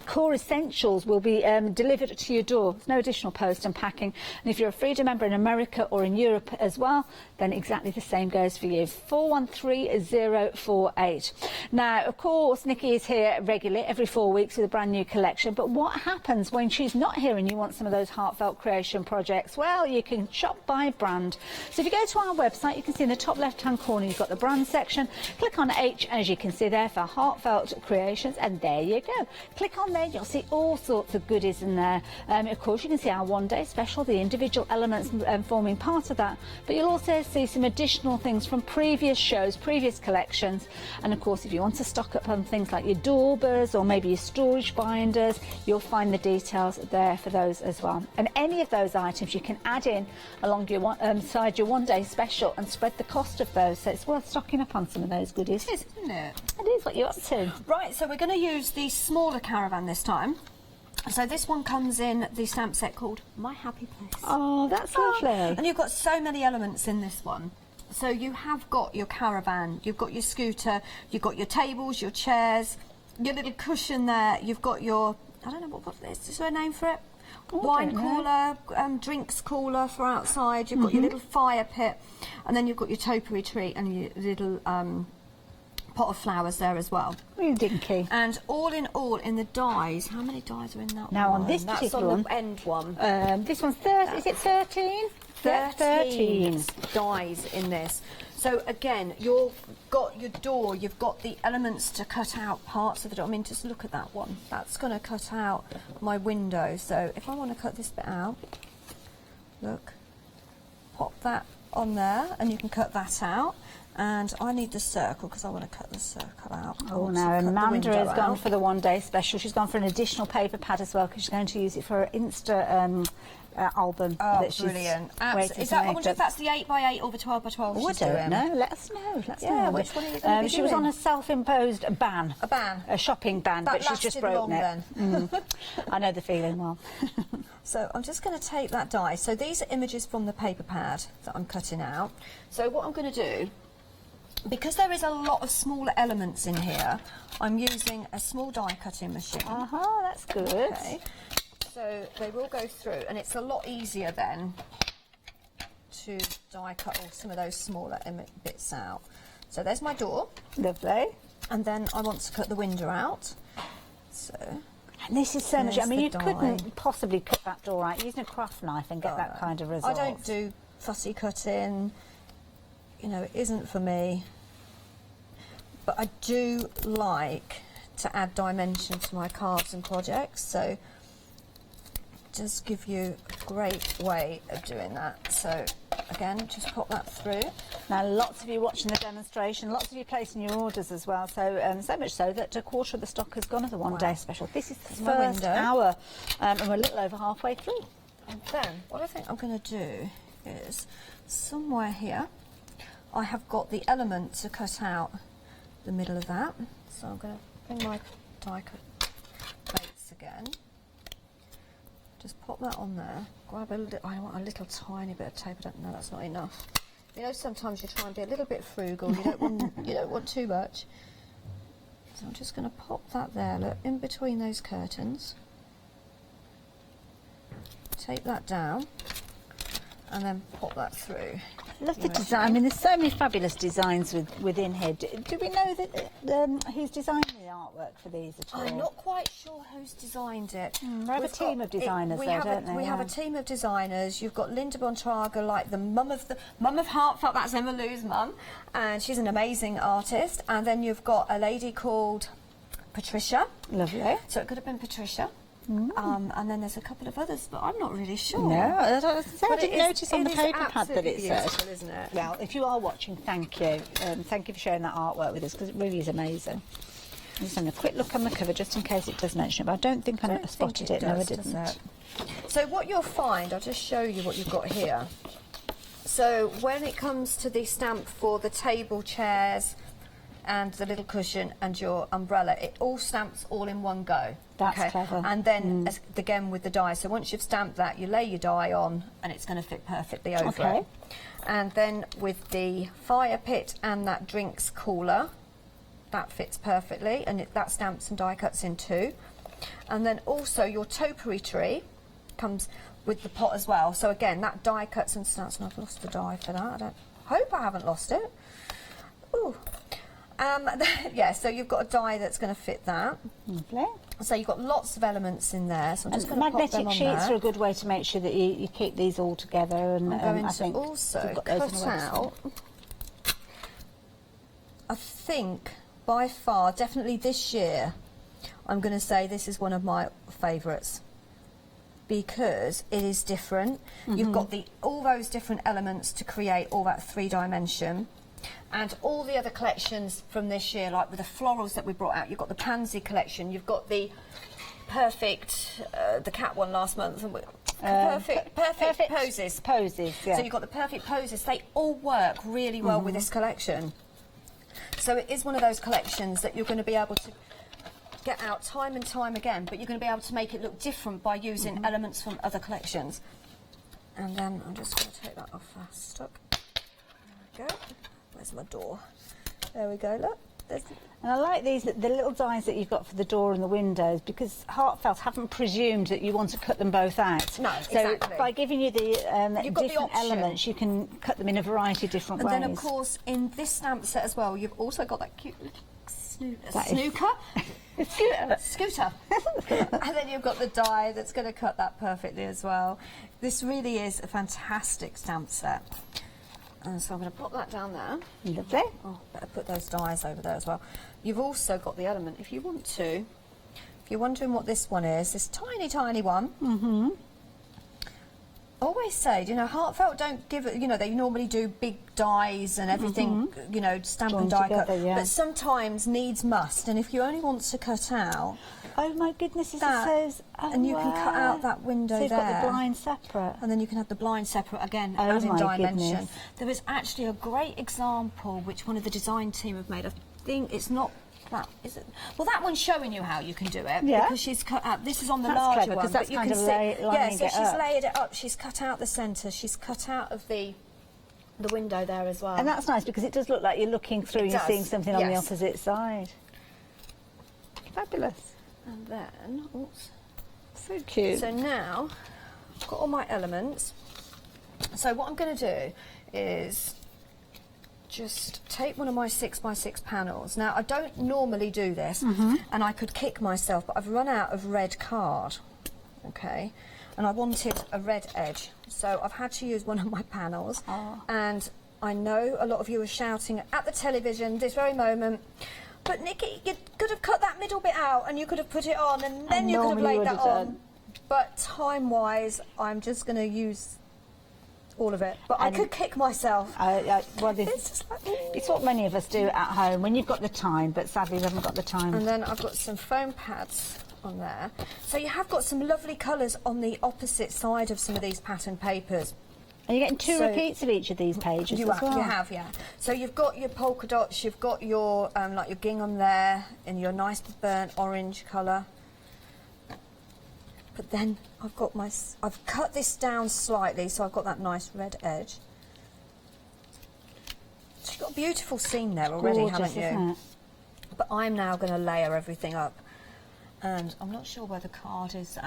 core essentials will be delivered to your door. There's no additional post and packing. And if you're a Freedom member in America or in Europe as well, then exactly the same goes for you. 413048. Now, of course, Nikki is here regularly every 4 weeks with a brand new collection. But what happens when she's not here and you want some of those heartfelt creation projects? Well, you can shop by brand. So if you go to our website, you can see in the top left-hand corner, you've got the brand section. Click on H, as you can see there, for heartfelt creations, and there you go. Click on there, you'll see all sorts of goodies in there. Of course, you can see our one-day special, the individual elements forming part of that, but you'll also see some additional things from previous shows, previous collections. And of course, if you want to stock up on things like your doorbells or maybe your storage binders, you'll find the details there for those as well. And any of those items you can add in along your side your one-day special and spread the cost of those, so it's worth stocking up on some of those goodies. It is, isn't it? It is what you're up to. Right, so we're going to use the smaller caravan this time. So this one comes in the stamp set called My Happy Place. Oh, that's lovely. And you've got so many elements in this one. So you have got your caravan, you've got your scooter, you've got your tables, your chairs, your little cushion there, you've got your, I don't know what is there a name for it? Wine cooler, drinks cooler for outside, you've got your little fire pit, and then you've got your topiary tree and your little pot of flowers there as well. Really dinky. And all in all, in the dies, how many dies are in that now one? On this particular on one, the end one. This one's 30. Is it 13? 13 dies in this. So again, you've got your door, you've got the elements to cut out parts of the door. I mean, just look at that one. That's going to cut out my window. So if I want to cut this bit out, look, pop that on there, and you can cut that out. And I need the circle because I want to cut the circle out. Oh, now Amanda has gone for the one-day special. She's gone for an additional paper pad as well because she's going to use it for her Insta album. Oh, that she's brilliant. waiting Is that, to I make wonder if that's the 8x8 or the 12x12 Oh, I she's don't doing. know. Let us know. Which one are you going to be She was doing? on a self-imposed ban. A ban? A shopping ban, That but she's just lasted broken long, it. then. I know the feeling well. So I'm just going to take that die. So these are images from the paper pad that I'm cutting out. So what I'm going to do, because there is a lot of smaller elements in here, I'm using a small die cutting machine. That's good. Okay. So they will go through, and it's a lot easier then to die cut all some of those smaller bits out. So there's my door. Lovely. And then I want to cut the window out. So. And this is so much. I there's mean, the you die. couldn't possibly cut that door out using a craft knife and get that kind of result. I don't do fussy cutting. You know, it isn't for me. But I do like to add dimension to my cards and projects, so just give you a great way of doing that. So again, just pop that through. Now, lots of you watching the demonstration, lots of you placing your orders as well, so so much so that a quarter of the stock has gone as a one-day special. This is the my first window. hour, and we're a little over halfway through. And then what I think I'm going to do is somewhere here I have got the element to cut out the middle of that. So I'm going to bring my die cut plates again. Just pop that on there. Grab a little. I want a little tiny bit of tape. I don't know. That's not enough. You know, sometimes you try and be a little bit frugal. You don't want too much. So I'm just going to pop that there. Look, in between those curtains. Tape that down, and then pop that through. Love the design. I mean, there's so many fabulous designs within here. Do we know that who's designed the artwork for these at all? I'm not quite sure who's designed it. We have a team of designers there, don't they? We have a team of designers. You've got Linda Bontraga, like the mum of Heartfelt. That's Emma Lou's mum, and she's an amazing artist. And then you've got a lady called Patricia. Lovely. So it could have been Patricia. And then there's a couple of others, but I'm not really sure. No, I didn't notice on the is paper pad that it said. beautiful, isn't it? Well, if you are watching, thank you. Thank you for sharing that artwork with us, because it really is amazing. I'm just having a quick look on the cover just in case it does mention it, but I don't think I spotted it. No, I didn't. So what you'll find, I'll just show you what you've got here. So when it comes to the stamp for the table chairs and the little cushion and your umbrella, it all stamps all in one go. That's clever. And then again with the die. So once you've stamped that, you lay your die on and it's going to fit perfectly over it. And then with the fire pit and that drinks cooler, that fits perfectly, and that stamps and die cuts in too. And then also your topiary tree comes with the pot as well. So again, that die cuts and stamps, and I've lost the die for that. I hope I haven't lost it. Ooh. Yeah, so you've got a die that's going to fit that. Lovely. So you've got lots of elements in there. So I'm just going to pop them magnetic on sheets there. are a good way to make sure that you keep these all together. And I'm going I to think also you've got those on cut the website. out. I think by far, definitely this year, I'm going to say this is one of my favourites because it is different. You've got all those different elements to create all that 3-dimension. And all the other collections from this year, like with the florals that we brought out, you've got the pansy collection, you've got the perfect, the cat one last month, and perfect poses. Poses, yeah. So you've got the perfect poses. They all work really well with this collection. So it is one of those collections that you're going to be able to get out time and time again, but you're going to be able to make it look different by using elements from other collections. And then I'm just going to take that off first. Stuck. There we go. Where's my door? There we go, look. And I like these, the little dies that you've got for the door and the windows, because Heartfelt haven't presumed that you want to cut them both out. No, so exactly. by giving you the You've got the different option. elements, you can cut them in a variety of different ways. And then, of course, in this stamp set as well, you've also got that cute snooker. Scooter. And then you've got the die that's going to cut that perfectly as well. This really is a fantastic stamp set. And so I'm going to pop that down there. Lovely. Oh, better put those dies over there as well. You've also got the element, if you want to, if you're wondering what this one is, this tiny, tiny one. Always say, you know, Heartfelt don't give it, you know, they normally do big dies and everything, you know, stamp and die cut. But sometimes needs must, and if you only want to cut out... Oh my goodness, it that, says... Oh, and you can cut out that window so you've there. got the blind separate. And then you can have the blind separate again, Oh adding my dimension. goodness. There is actually a great example which one of the design team have made. I think it's not that, is it? Well, that one's showing you how you can do it. Yeah. Because she's cut out, this is on the That's larger clever, one. 'cause that's but you kind can of see, lining so it she's up. layered it up, she's cut out the centre, she's cut out of the window there as well. And that's nice, because it does look like you're looking through and you're seeing something on the opposite side. Fabulous. And then, oops. So cute. So now, I've got all my elements. So what I'm going to do is just take one of my 6x6 panels. Now, I don't normally do this, and I could kick myself, but I've run out of red card, okay? And I wanted a red edge, so I've had to use one of my panels. And I know a lot of you are shouting at the television this very moment, but Nikki, you could have cut that middle bit out and you could have put it on and then you could have laid that on. But time-wise, I'm just going to use all of it. But I could kick myself. Well, it's what many of us do at home when you've got the time, but sadly we haven't got the time. And then I've got some foam pads on there. So you have got some lovely colours on the opposite side of some of these pattern papers. And you're getting two repeats of each of these pages You as well. have, yeah. So you've got your polka dots, you've got your like your gingham there in your nice burnt orange colour. But then I've cut this down slightly, so I've got that nice red edge. So you've got a beautiful seam there already, Gorgeous, haven't you? isn't it? But I'm now going to layer everything up. And I'm not sure where the card is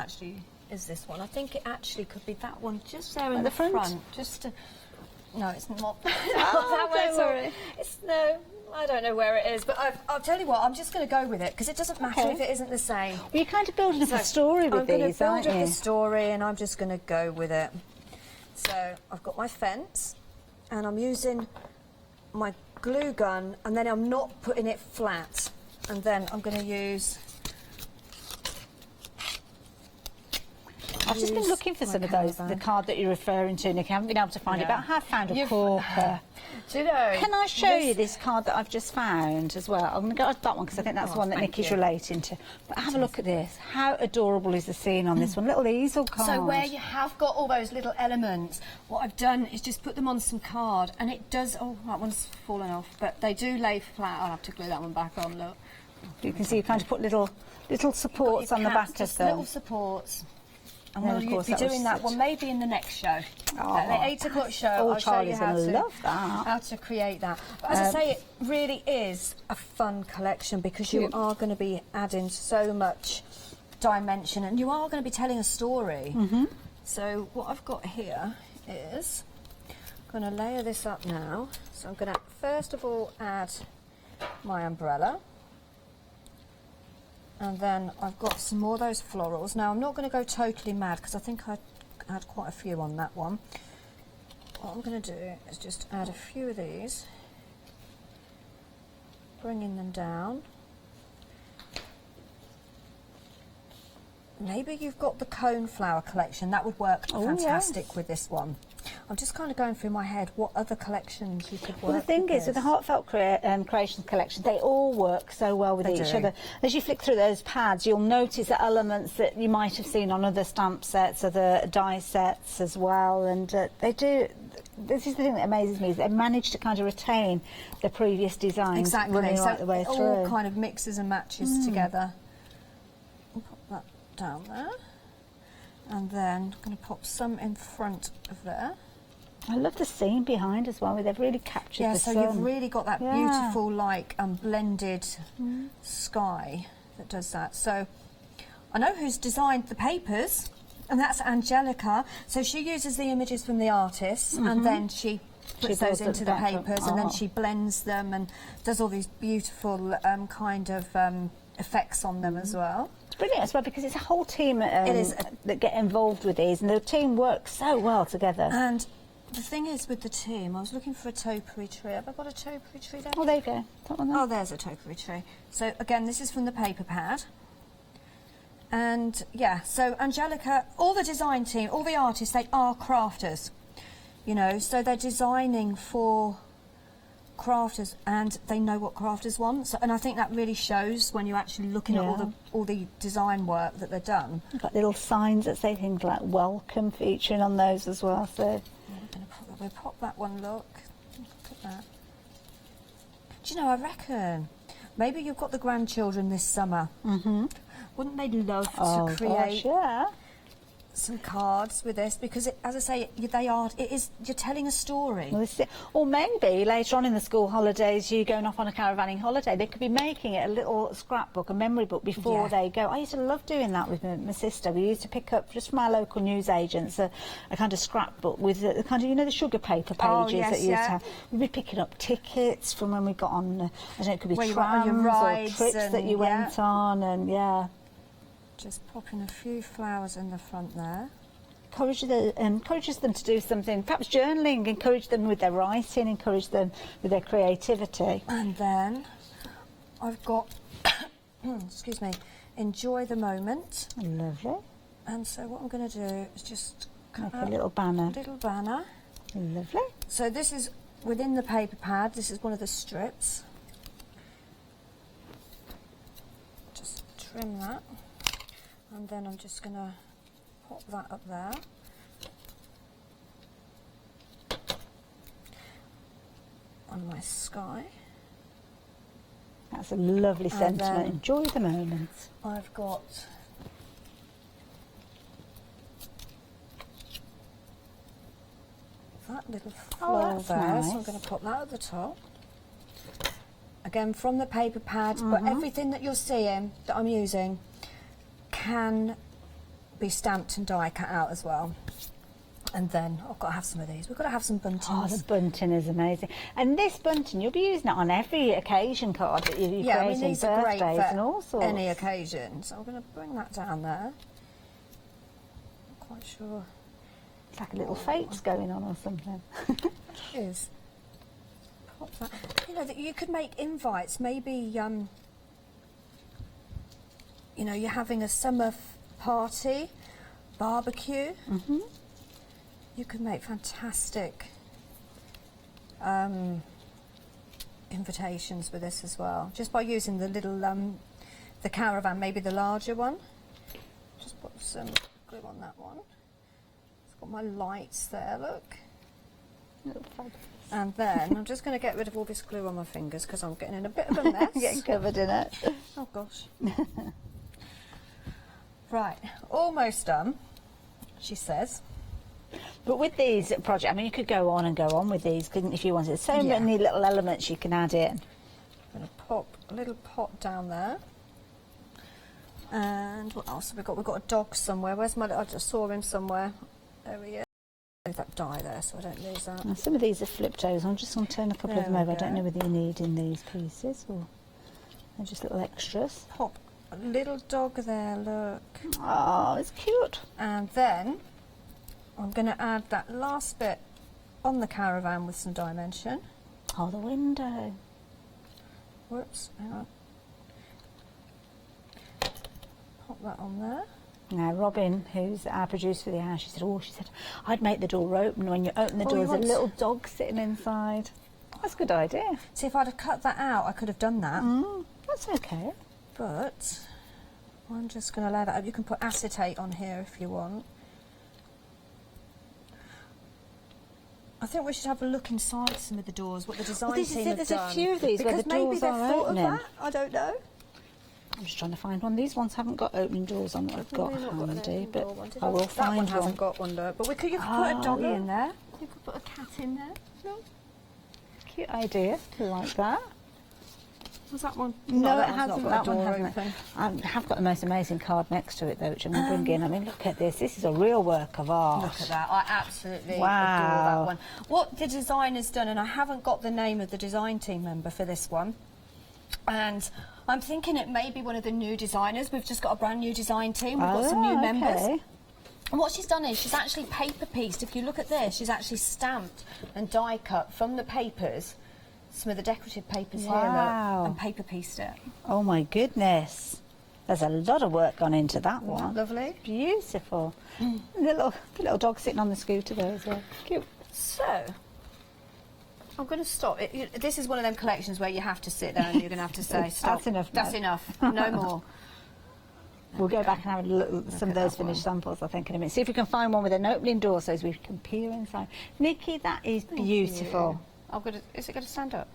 is this one. I think it actually could be that one just there in the front. Just to... No, it's not. That don't worry. No, I don't know where it is. But I'll tell you what, I'm just going to go with it because it doesn't matter if it isn't the same. Well, you're kind of building up a story with I'm going these, to aren't build up you? a story and I'm just going to go with it. So I've got my fence and I'm using my glue gun and then I'm not putting it flat. And then I'm going to use I've just been looking for some of those, the card that you're referring to, Nick. I haven't been able to find it, but I have found a corker. Do you know? Can I show you this card that I've just found as well? I'm going to go to that one because I think that's the one that Nicky's relating to. But have a look at this. How adorable is the scene on this one? Little easel card. So where you have got all those little elements, what I've done is just put them on some card, and it does. Oh, that one's fallen off, but they do lay flat. I'll have to glue that one back on. Look. You can see you kind of put little supports on the back of them. Little supports. And then, we'll of course, be doing that one maybe in the next show. Oh, At the 8 o'clock show, I'll show you how to create that. But as I say, it really is a fun collection because you are going to be adding so much dimension and you are going to be telling a story. So what I've got here is, I'm going to layer this up now. So I'm going to first of all add my umbrella. And then I've got some more of those florals. Now, I'm not going to go totally mad because I think I had quite a few on that one. What I'm going to do is just add a few of these, bringing them down. Maybe you've got the cone flower collection. That would work fantastic with this one. I'm just kind of going through my head what other collections you could work with. Well, the thing is, with the Heartfelt Creations collection, they all work so well with each other. As you flick through those pads, you'll notice the elements that you might have seen on other stamp sets, other die sets as well, and they do. This is the thing that amazes me, is they manage to kind of retain the previous designs running right the way through. All kind of mixes and matches together. I'll pop that down there. And then I'm going to pop some in front of there. I love the scene behind as well, where they've really captured the sun. Yeah, so you've really got that beautiful, like, blended sky that does that. So I know who's designed the papers, and that's Angelica. So she uses the images from the artists, and then she puts those into the papers, and then she blends them and does all these beautiful kind of effects on them as well. It's brilliant as well because it's a whole team that get involved with these, and the team works so well together. And the thing is with the team, I was looking for a topiary tree. Have I got a topiary tree there? Oh, there you go. That one there. Oh, there's a topiary tree. So again, this is from the paper pad. And yeah, so Angelica, all the design team, all the artists, they are crafters. You know, so they're designing for crafters and they know what crafters want. So, and I think that really shows when you're actually looking at all the design work that they've done. We've got little signs that say things like welcome featuring on those as well. So we'll pop that one, look at that. Do you know, I reckon maybe you've got the grandchildren this summer. Wouldn't they love to create some cards with this? Because as I say, you're telling a story. Well, or maybe later on in the school holidays, you going off on a caravanning holiday, they could be making it a little scrapbook, a memory book before they go. I used to love doing that with my sister. We used to pick up just from our local newsagents a kind of scrapbook with the kind of, you know, the sugar paper pages that you used to have. We'd be picking up tickets from when we got on, I don't know, it could be trams or trips that you went on, and just popping a few flowers in the front there. Encourages them to do something, perhaps journaling, encourage them with their writing, encourage them with their creativity. And then I've got, excuse me, enjoy the moment. Lovely. And so what I'm going to do is just make a little banner. Lovely. So this is within the paper pad. This is one of the strips. Just trim that. And then I'm just going to pop that up there. On my sky. That's a lovely sentiment. Enjoy the moment. I've got that little floral there, nice. so I'm going to pop that at the top. Again, from the paper pad, but everything that you're seeing that I'm using can be stamped and die cut out as well. And then I've got to have some of these. We've got to have some buntings. Oh, the bunting is amazing. And this bunting, you'll be using it on every occasion card that you're creating, these are great birthdays for and all sorts. any occasion. So I'm going to bring that down there. Not quite sure. It's like a little fate's going on or something. It is. Pop that. You know, that you could make invites. Maybe, you know, you're having a summer party, barbecue. You can make fantastic invitations with this as well, just by using the little the caravan, maybe the larger one. Just put some glue on that one. It's got my lights there, look. And then I'm just going to get rid of all this glue on my fingers because I'm getting in a bit of a mess. Getting covered in it. Oh gosh. Right, almost done, she says. But with these projects, I mean, you could go on with these, couldn't, if you wanted. So many little elements you can add in. I'm going to pop a little pot down there. And what else have we got? We've got a dog somewhere. Where's my... I just saw him somewhere. There he is. Leave that die there so I don't lose that. Now, some of these are flipped over. I'm just going to turn a couple of them over. I don't know whether you need in these pieces or they're just little extras. Pop a little dog there, look. Oh, it's cute. And then I'm going to add that last bit on the caravan with some dimension. Oh, the window. Whoops, hang on. Pop that on there. Now, Robin, who's our producer for the house, she said, I'd make the door open. When you open the door, there's a little dog sitting inside. That's a good idea. See, if I'd have cut that out, I could have done that. That's okay. But I'm just going to allow that up. You can put acetate on here if you want. I think we should have a look inside some of the doors, what the design team have there's done. A few of these where the doors are opening. Of that. I don't know. I'm just trying to find one. These ones haven't got opening doors on that I've got handy, but I will that find one. Hasn't got one though. But you could put a doggy in there. You could put a cat in there. No. Cute idea. I like that. Was that one? No, that it hasn't. That one hasn't. I have got the most amazing card next to it though, which I'm going to bring in. I mean, look at this. This is a real work of art. Look at that. I absolutely adore that one. What the designer's done, and I haven't got the name of the design team member for this one, and I'm thinking it may be one of the new designers. We've just got a brand new design team. We've got some new members. And what she's done is she's actually paper pieced. If you look at this, she's actually stamped and die cut from the papers some of the decorative papers here, look, and paper pieced it. Oh my goodness. There's a lot of work gone into that one. Lovely. Beautiful. The little dog sitting on the scooter there as well. Cute. So, I'm going to stop. This is one of them collections where you have to sit there and you're going to have to say, stop. That's enough. That's enough. No more. We'll go back and have a look at some of those finished samples, I think, in a minute. See if we can find one with an opening door so as we can peer inside. Nikki, that is beautiful. Is it going to stand up?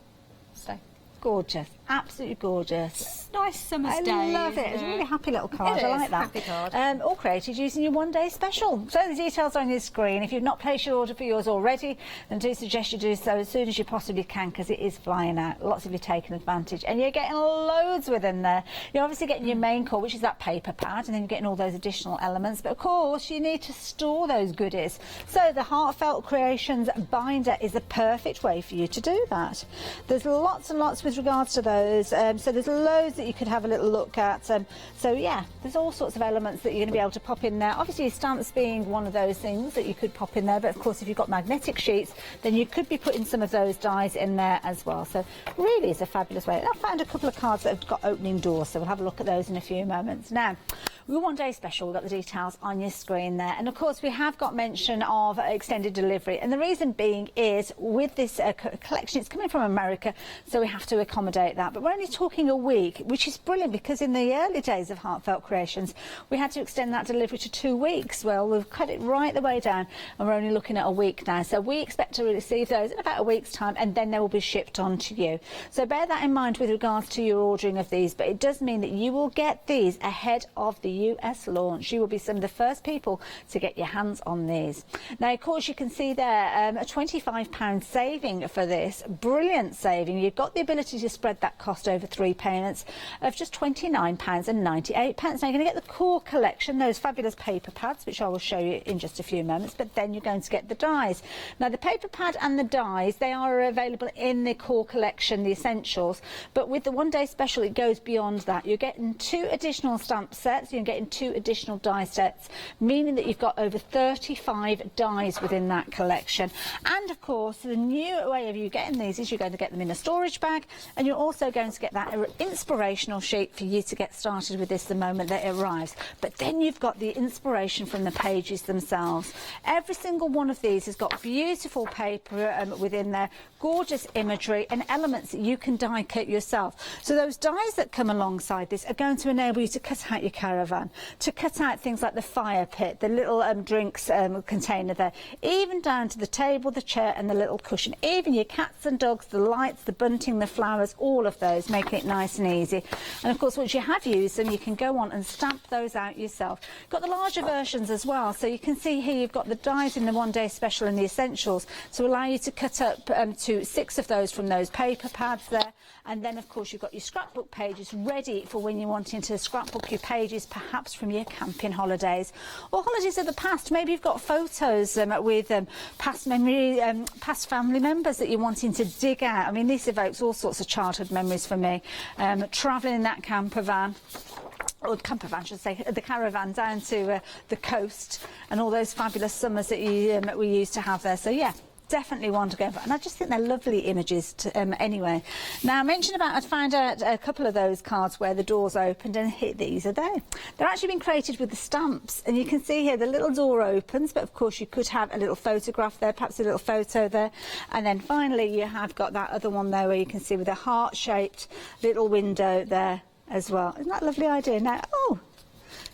Stay. Gorgeous. Absolutely gorgeous. Nice summer's day. I love it. It's a really happy little card. I like that. Happy card. All created using your one-day special. So the details are on your screen. If you've not placed your order for yours already, then do suggest you do so as soon as you possibly can, because it is flying out. Lots of you taking advantage, and you're getting loads within there. You're obviously getting your main core, which is that paper pad, and then you're getting all those additional elements. But of course, you need to store those goodies. So the Heartfelt Creations binder is the perfect way for you to do that. There's lots and lots with regards to those. So there's loads that you could have a little look at. So yeah, there's all sorts of elements that you're going to be able to pop in there. Obviously stamps being one of those things that you could pop in there, but of course if you've got magnetic sheets, then you could be putting some of those dies in there as well. So really it's a fabulous way. I found a couple of cards that have got opening doors, so we'll have a look at those in a few moments. Now, we're one day special. We've got the details on your screen there, and of course we have got mention of extended delivery, and the reason being is with this collection, it's coming from America, so we have to accommodate that, but we're only talking a week, which is brilliant, because in the early days of Heartfelt Creations we had to extend that delivery to 2 weeks. Well, we've cut it right the way down and we're only looking at a week now, so we expect to receive those in about a week's time, and then they will be shipped on to you. So bear that in mind with regards to your ordering of these, but it does mean that you will get these ahead of the US launch. You will be some of the first people to get your hands on these. Now of course you can see there a £25 saving for this. Brilliant saving. You've got the ability to spread that cost over 3 payments of just £29.98. Now you're going to get the core collection, those fabulous paper pads, which I will show you in just a few moments, but then you're going to get the dies. Now the paper pad and the dies, they are available in the core collection, the essentials, but with the one day special it goes beyond that. You're getting 2 additional stamp sets. You're getting 2 additional die sets, meaning that you've got over 35 dies within that collection. And of course, the new way of you getting these is you're going to get them in a storage bag, and you're also going to get that inspirational sheet for you to get started with this the moment that it arrives. But then you've got the inspiration from the pages themselves. Every single one of these has got beautiful paper within there, gorgeous imagery and elements that you can die cut yourself. So those dies that come alongside this are going to enable you to cut out your caravan, to cut out things like the fire pit, the little drinks container there, even down to the table, the chair and the little cushion, even your cats and dogs, the lights, the bunting, the flowers, all of those, making it nice and easy. And of course, once you have used them, you can go on and stamp those out yourself. Got the larger versions as well, so you can see here you've got the dies in the one-day special and the essentials to allow you to cut up to 6 of those from those paper pads there. And then, of course, you've got your scrapbook pages ready for when you're wanting to scrapbook your pages, perhaps from your camping holidays or holidays of the past. Maybe you've got photos with past family members that you're wanting to dig out. I mean, this evokes all sorts of childhood memories for me. Travelling in that camper van, or camper van, I should say, the caravan down to the coast, and all those fabulous summers that we used to have there. So, yeah. Definitely want to go for, and I just think they're lovely images to, anyway. Now, I mentioned about, I'd found out a couple of those cards where the doors opened, and these are there. They're actually been created with the stamps, and you can see here the little door opens, but of course you could have a little photograph there, perhaps a little photo there, and then finally you have got that other one there where you can see with a heart-shaped little window there as well. Isn't that a lovely idea? Now,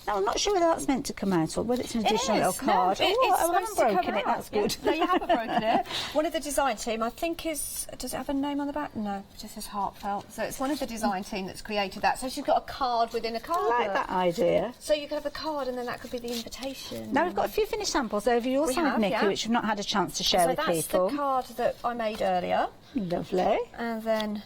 now, I'm not sure whether that's meant to come out or whether it's an additional little card. No, I haven't supposed to broken come it, out. that's good. No, you haven't broken it. One of the design team, I think does it have a name on the back? No, it just says heartfelt. So it's one of the design team that's created that. So she's got a card within a card. I like that idea. So you could have a card and then that could be the invitation. Now, we've got a few finished samples over your side, Nikki, which we've not had a chance to share with people. So that's the card that I made earlier. Lovely. And then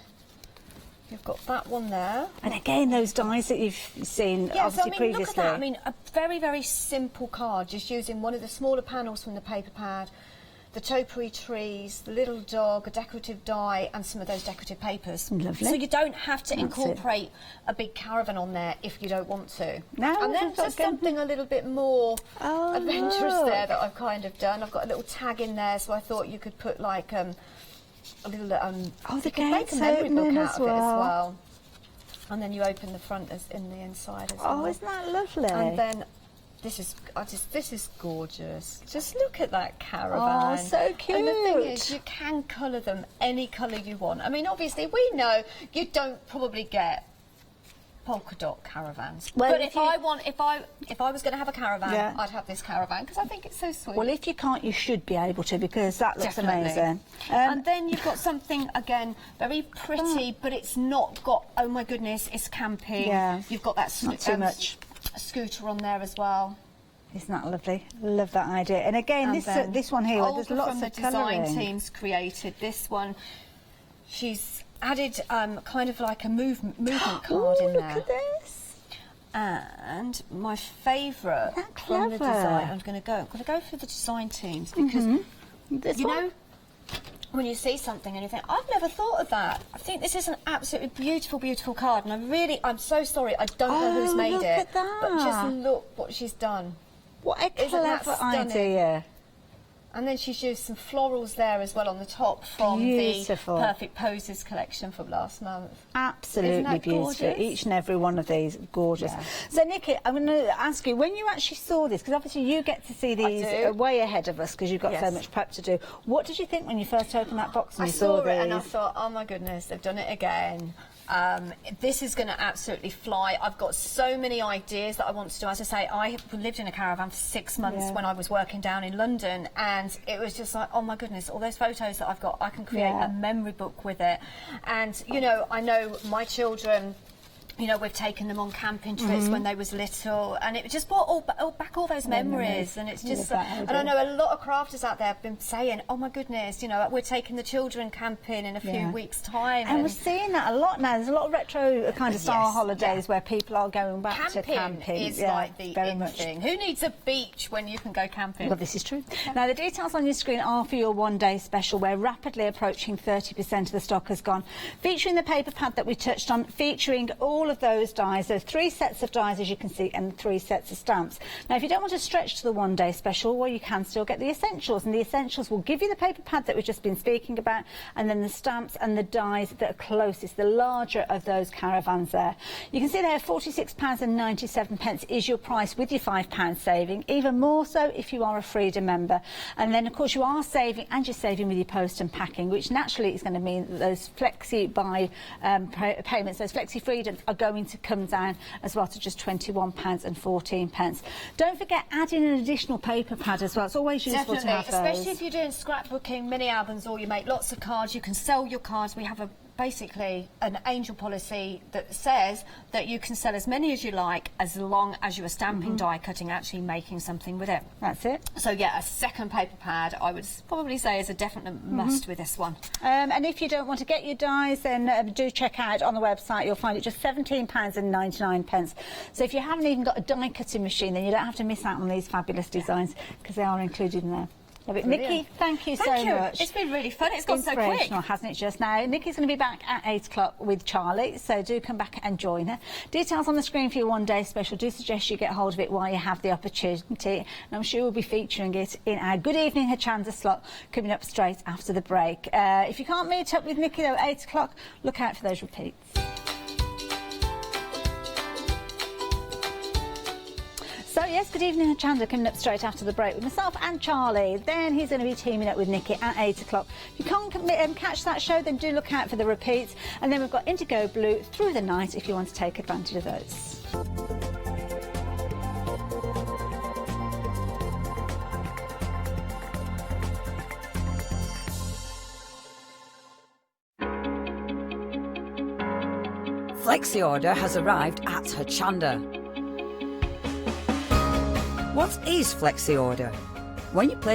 you've got that one there. And again, those dies that you've seen obviously previously. Look at that. I mean, a very, very simple card, just using one of the smaller panels from the paper pad, the topiary trees, the little dog, a decorative die, and some of those decorative papers. Lovely. So you don't have to incorporate a big caravan on there if you don't want to. No, and then there's something a little bit more adventurous there that I've kind of done. I've got a little tag in there, so I thought you could put like a little the make a gates memory book opening out as of it as well. well. And then you open the front in the inside as well. Oh, isn't that lovely? And then this is gorgeous. Just look at that caravan. Oh, so cute. And the thing is, you can colour them any colour you want. I mean, obviously, we know you don't probably get polka dot caravans. Well, but if I was going to have a caravan, I'd have this caravan because I think it's so sweet. Well, if you can't, you should be able to, because that looks amazing. And then you've got something, again, very pretty, but it's not got, oh my goodness, it's camping. Yeah. You've got that not too much scooter on there as well. Isn't that lovely? Love that idea. And again, this one here, there's lots from of the design colouring. teams created this one. She's added kind of like a movement card in there. Look at this. And my favourite from the design, I'm going to go for the design teams because you know, when you see something and you think, I've never thought of that. I think this is an absolutely beautiful, beautiful card, and I'm so sorry, I don't know who's made look it, at that. but just look what she's done. What a Isn't that clever stunning? idea. And then she's used some florals there as well on the top from Beautiful. the Perfect Poses collection from last month. Absolutely beautiful. Gorgeous? Each and every one of these, gorgeous. Yeah. So, Nikki, I'm going to ask you, when you actually saw this, because obviously you get to see these way ahead of us because you've got so much prep to do. What did you think when you first opened that box and you saw these? I saw it and I thought, oh my goodness, they've done it again. This is going to absolutely fly. I've got so many ideas that I want to do. As I say, I lived in a caravan for 6 months when I was working down in London, and it was just like, oh my goodness, all those photos that I've got, I can create a memory book with it. And, you know, I know my children, you know, we've taken them on camping trips when they was little, and it just brought back all those memories. And it's just, and I know a lot of crafters out there have been saying, oh my goodness, you know, we're taking the children camping in a few weeks' time. And we're seeing that a lot now. There's a lot of retro kind of style holidays where people are going back to camping. Camping is like the in thing. Who needs a beach when you can go camping? Well, this is true. Now, the details on your screen are for your one-day special, where rapidly approaching 30% of the stock has gone, featuring the paper pad that we touched on, featuring all all of those dies. There are 3 sets of dies, as you can see, and 3 sets of stamps. Now, if you don't want to stretch to the one-day special, well, you can still get the essentials, and the essentials will give you the paper pad that we've just been speaking about, and then the stamps and the dies that are closest, the larger of those caravans there. You can see there £46.97 is your price with your £5 saving, even more so if you are a Freedom member. And then, of course, you are saving, and you're saving with your post and packing, which naturally is going to mean that those flexi buy payments, those flexi freedoms, are going to come down as well to just £21.14. Don't forget adding an additional paper pad as well. It's always useful to have those. Especially if you're doing scrapbooking, mini albums, or you make lots of cards, you can sell your cards. We have basically an angel policy that says that you can sell as many as you like as long as you are stamping, die cutting, actually making something with it. That's it. So yeah, a second paper pad I would probably say is a definite must with this one. And if you don't want to get your dies, then do check out on the website. You'll find it just £17.99. So if you haven't even got a die cutting machine, then you don't have to miss out on these fabulous designs, because they are included in there. Nikki, thank you so much. It's been really fun. It's gone so quick. Inspirational, hasn't it, just now? Nikki's going to be back at 8 o'clock with Charlie, so do come back and join her. Details on the screen for your one-day special. Do suggest you get hold of it while you have the opportunity, and I'm sure we'll be featuring it in our Good Evening Hochanda slot coming up straight after the break. If you can't meet up with Nikki, though, at 8 o'clock, look out for those repeats. So yes, Good Evening Hochanda coming up straight after the break with myself and Charlie. Then he's going to be teaming up with Nikki at 8 o'clock. If you can't catch that show, then do look out for the repeats. And then we've got Indigo Blue through the night if you want to take advantage of those. Flexi Order has arrived at Hochanda. What is Flexi Order? When you place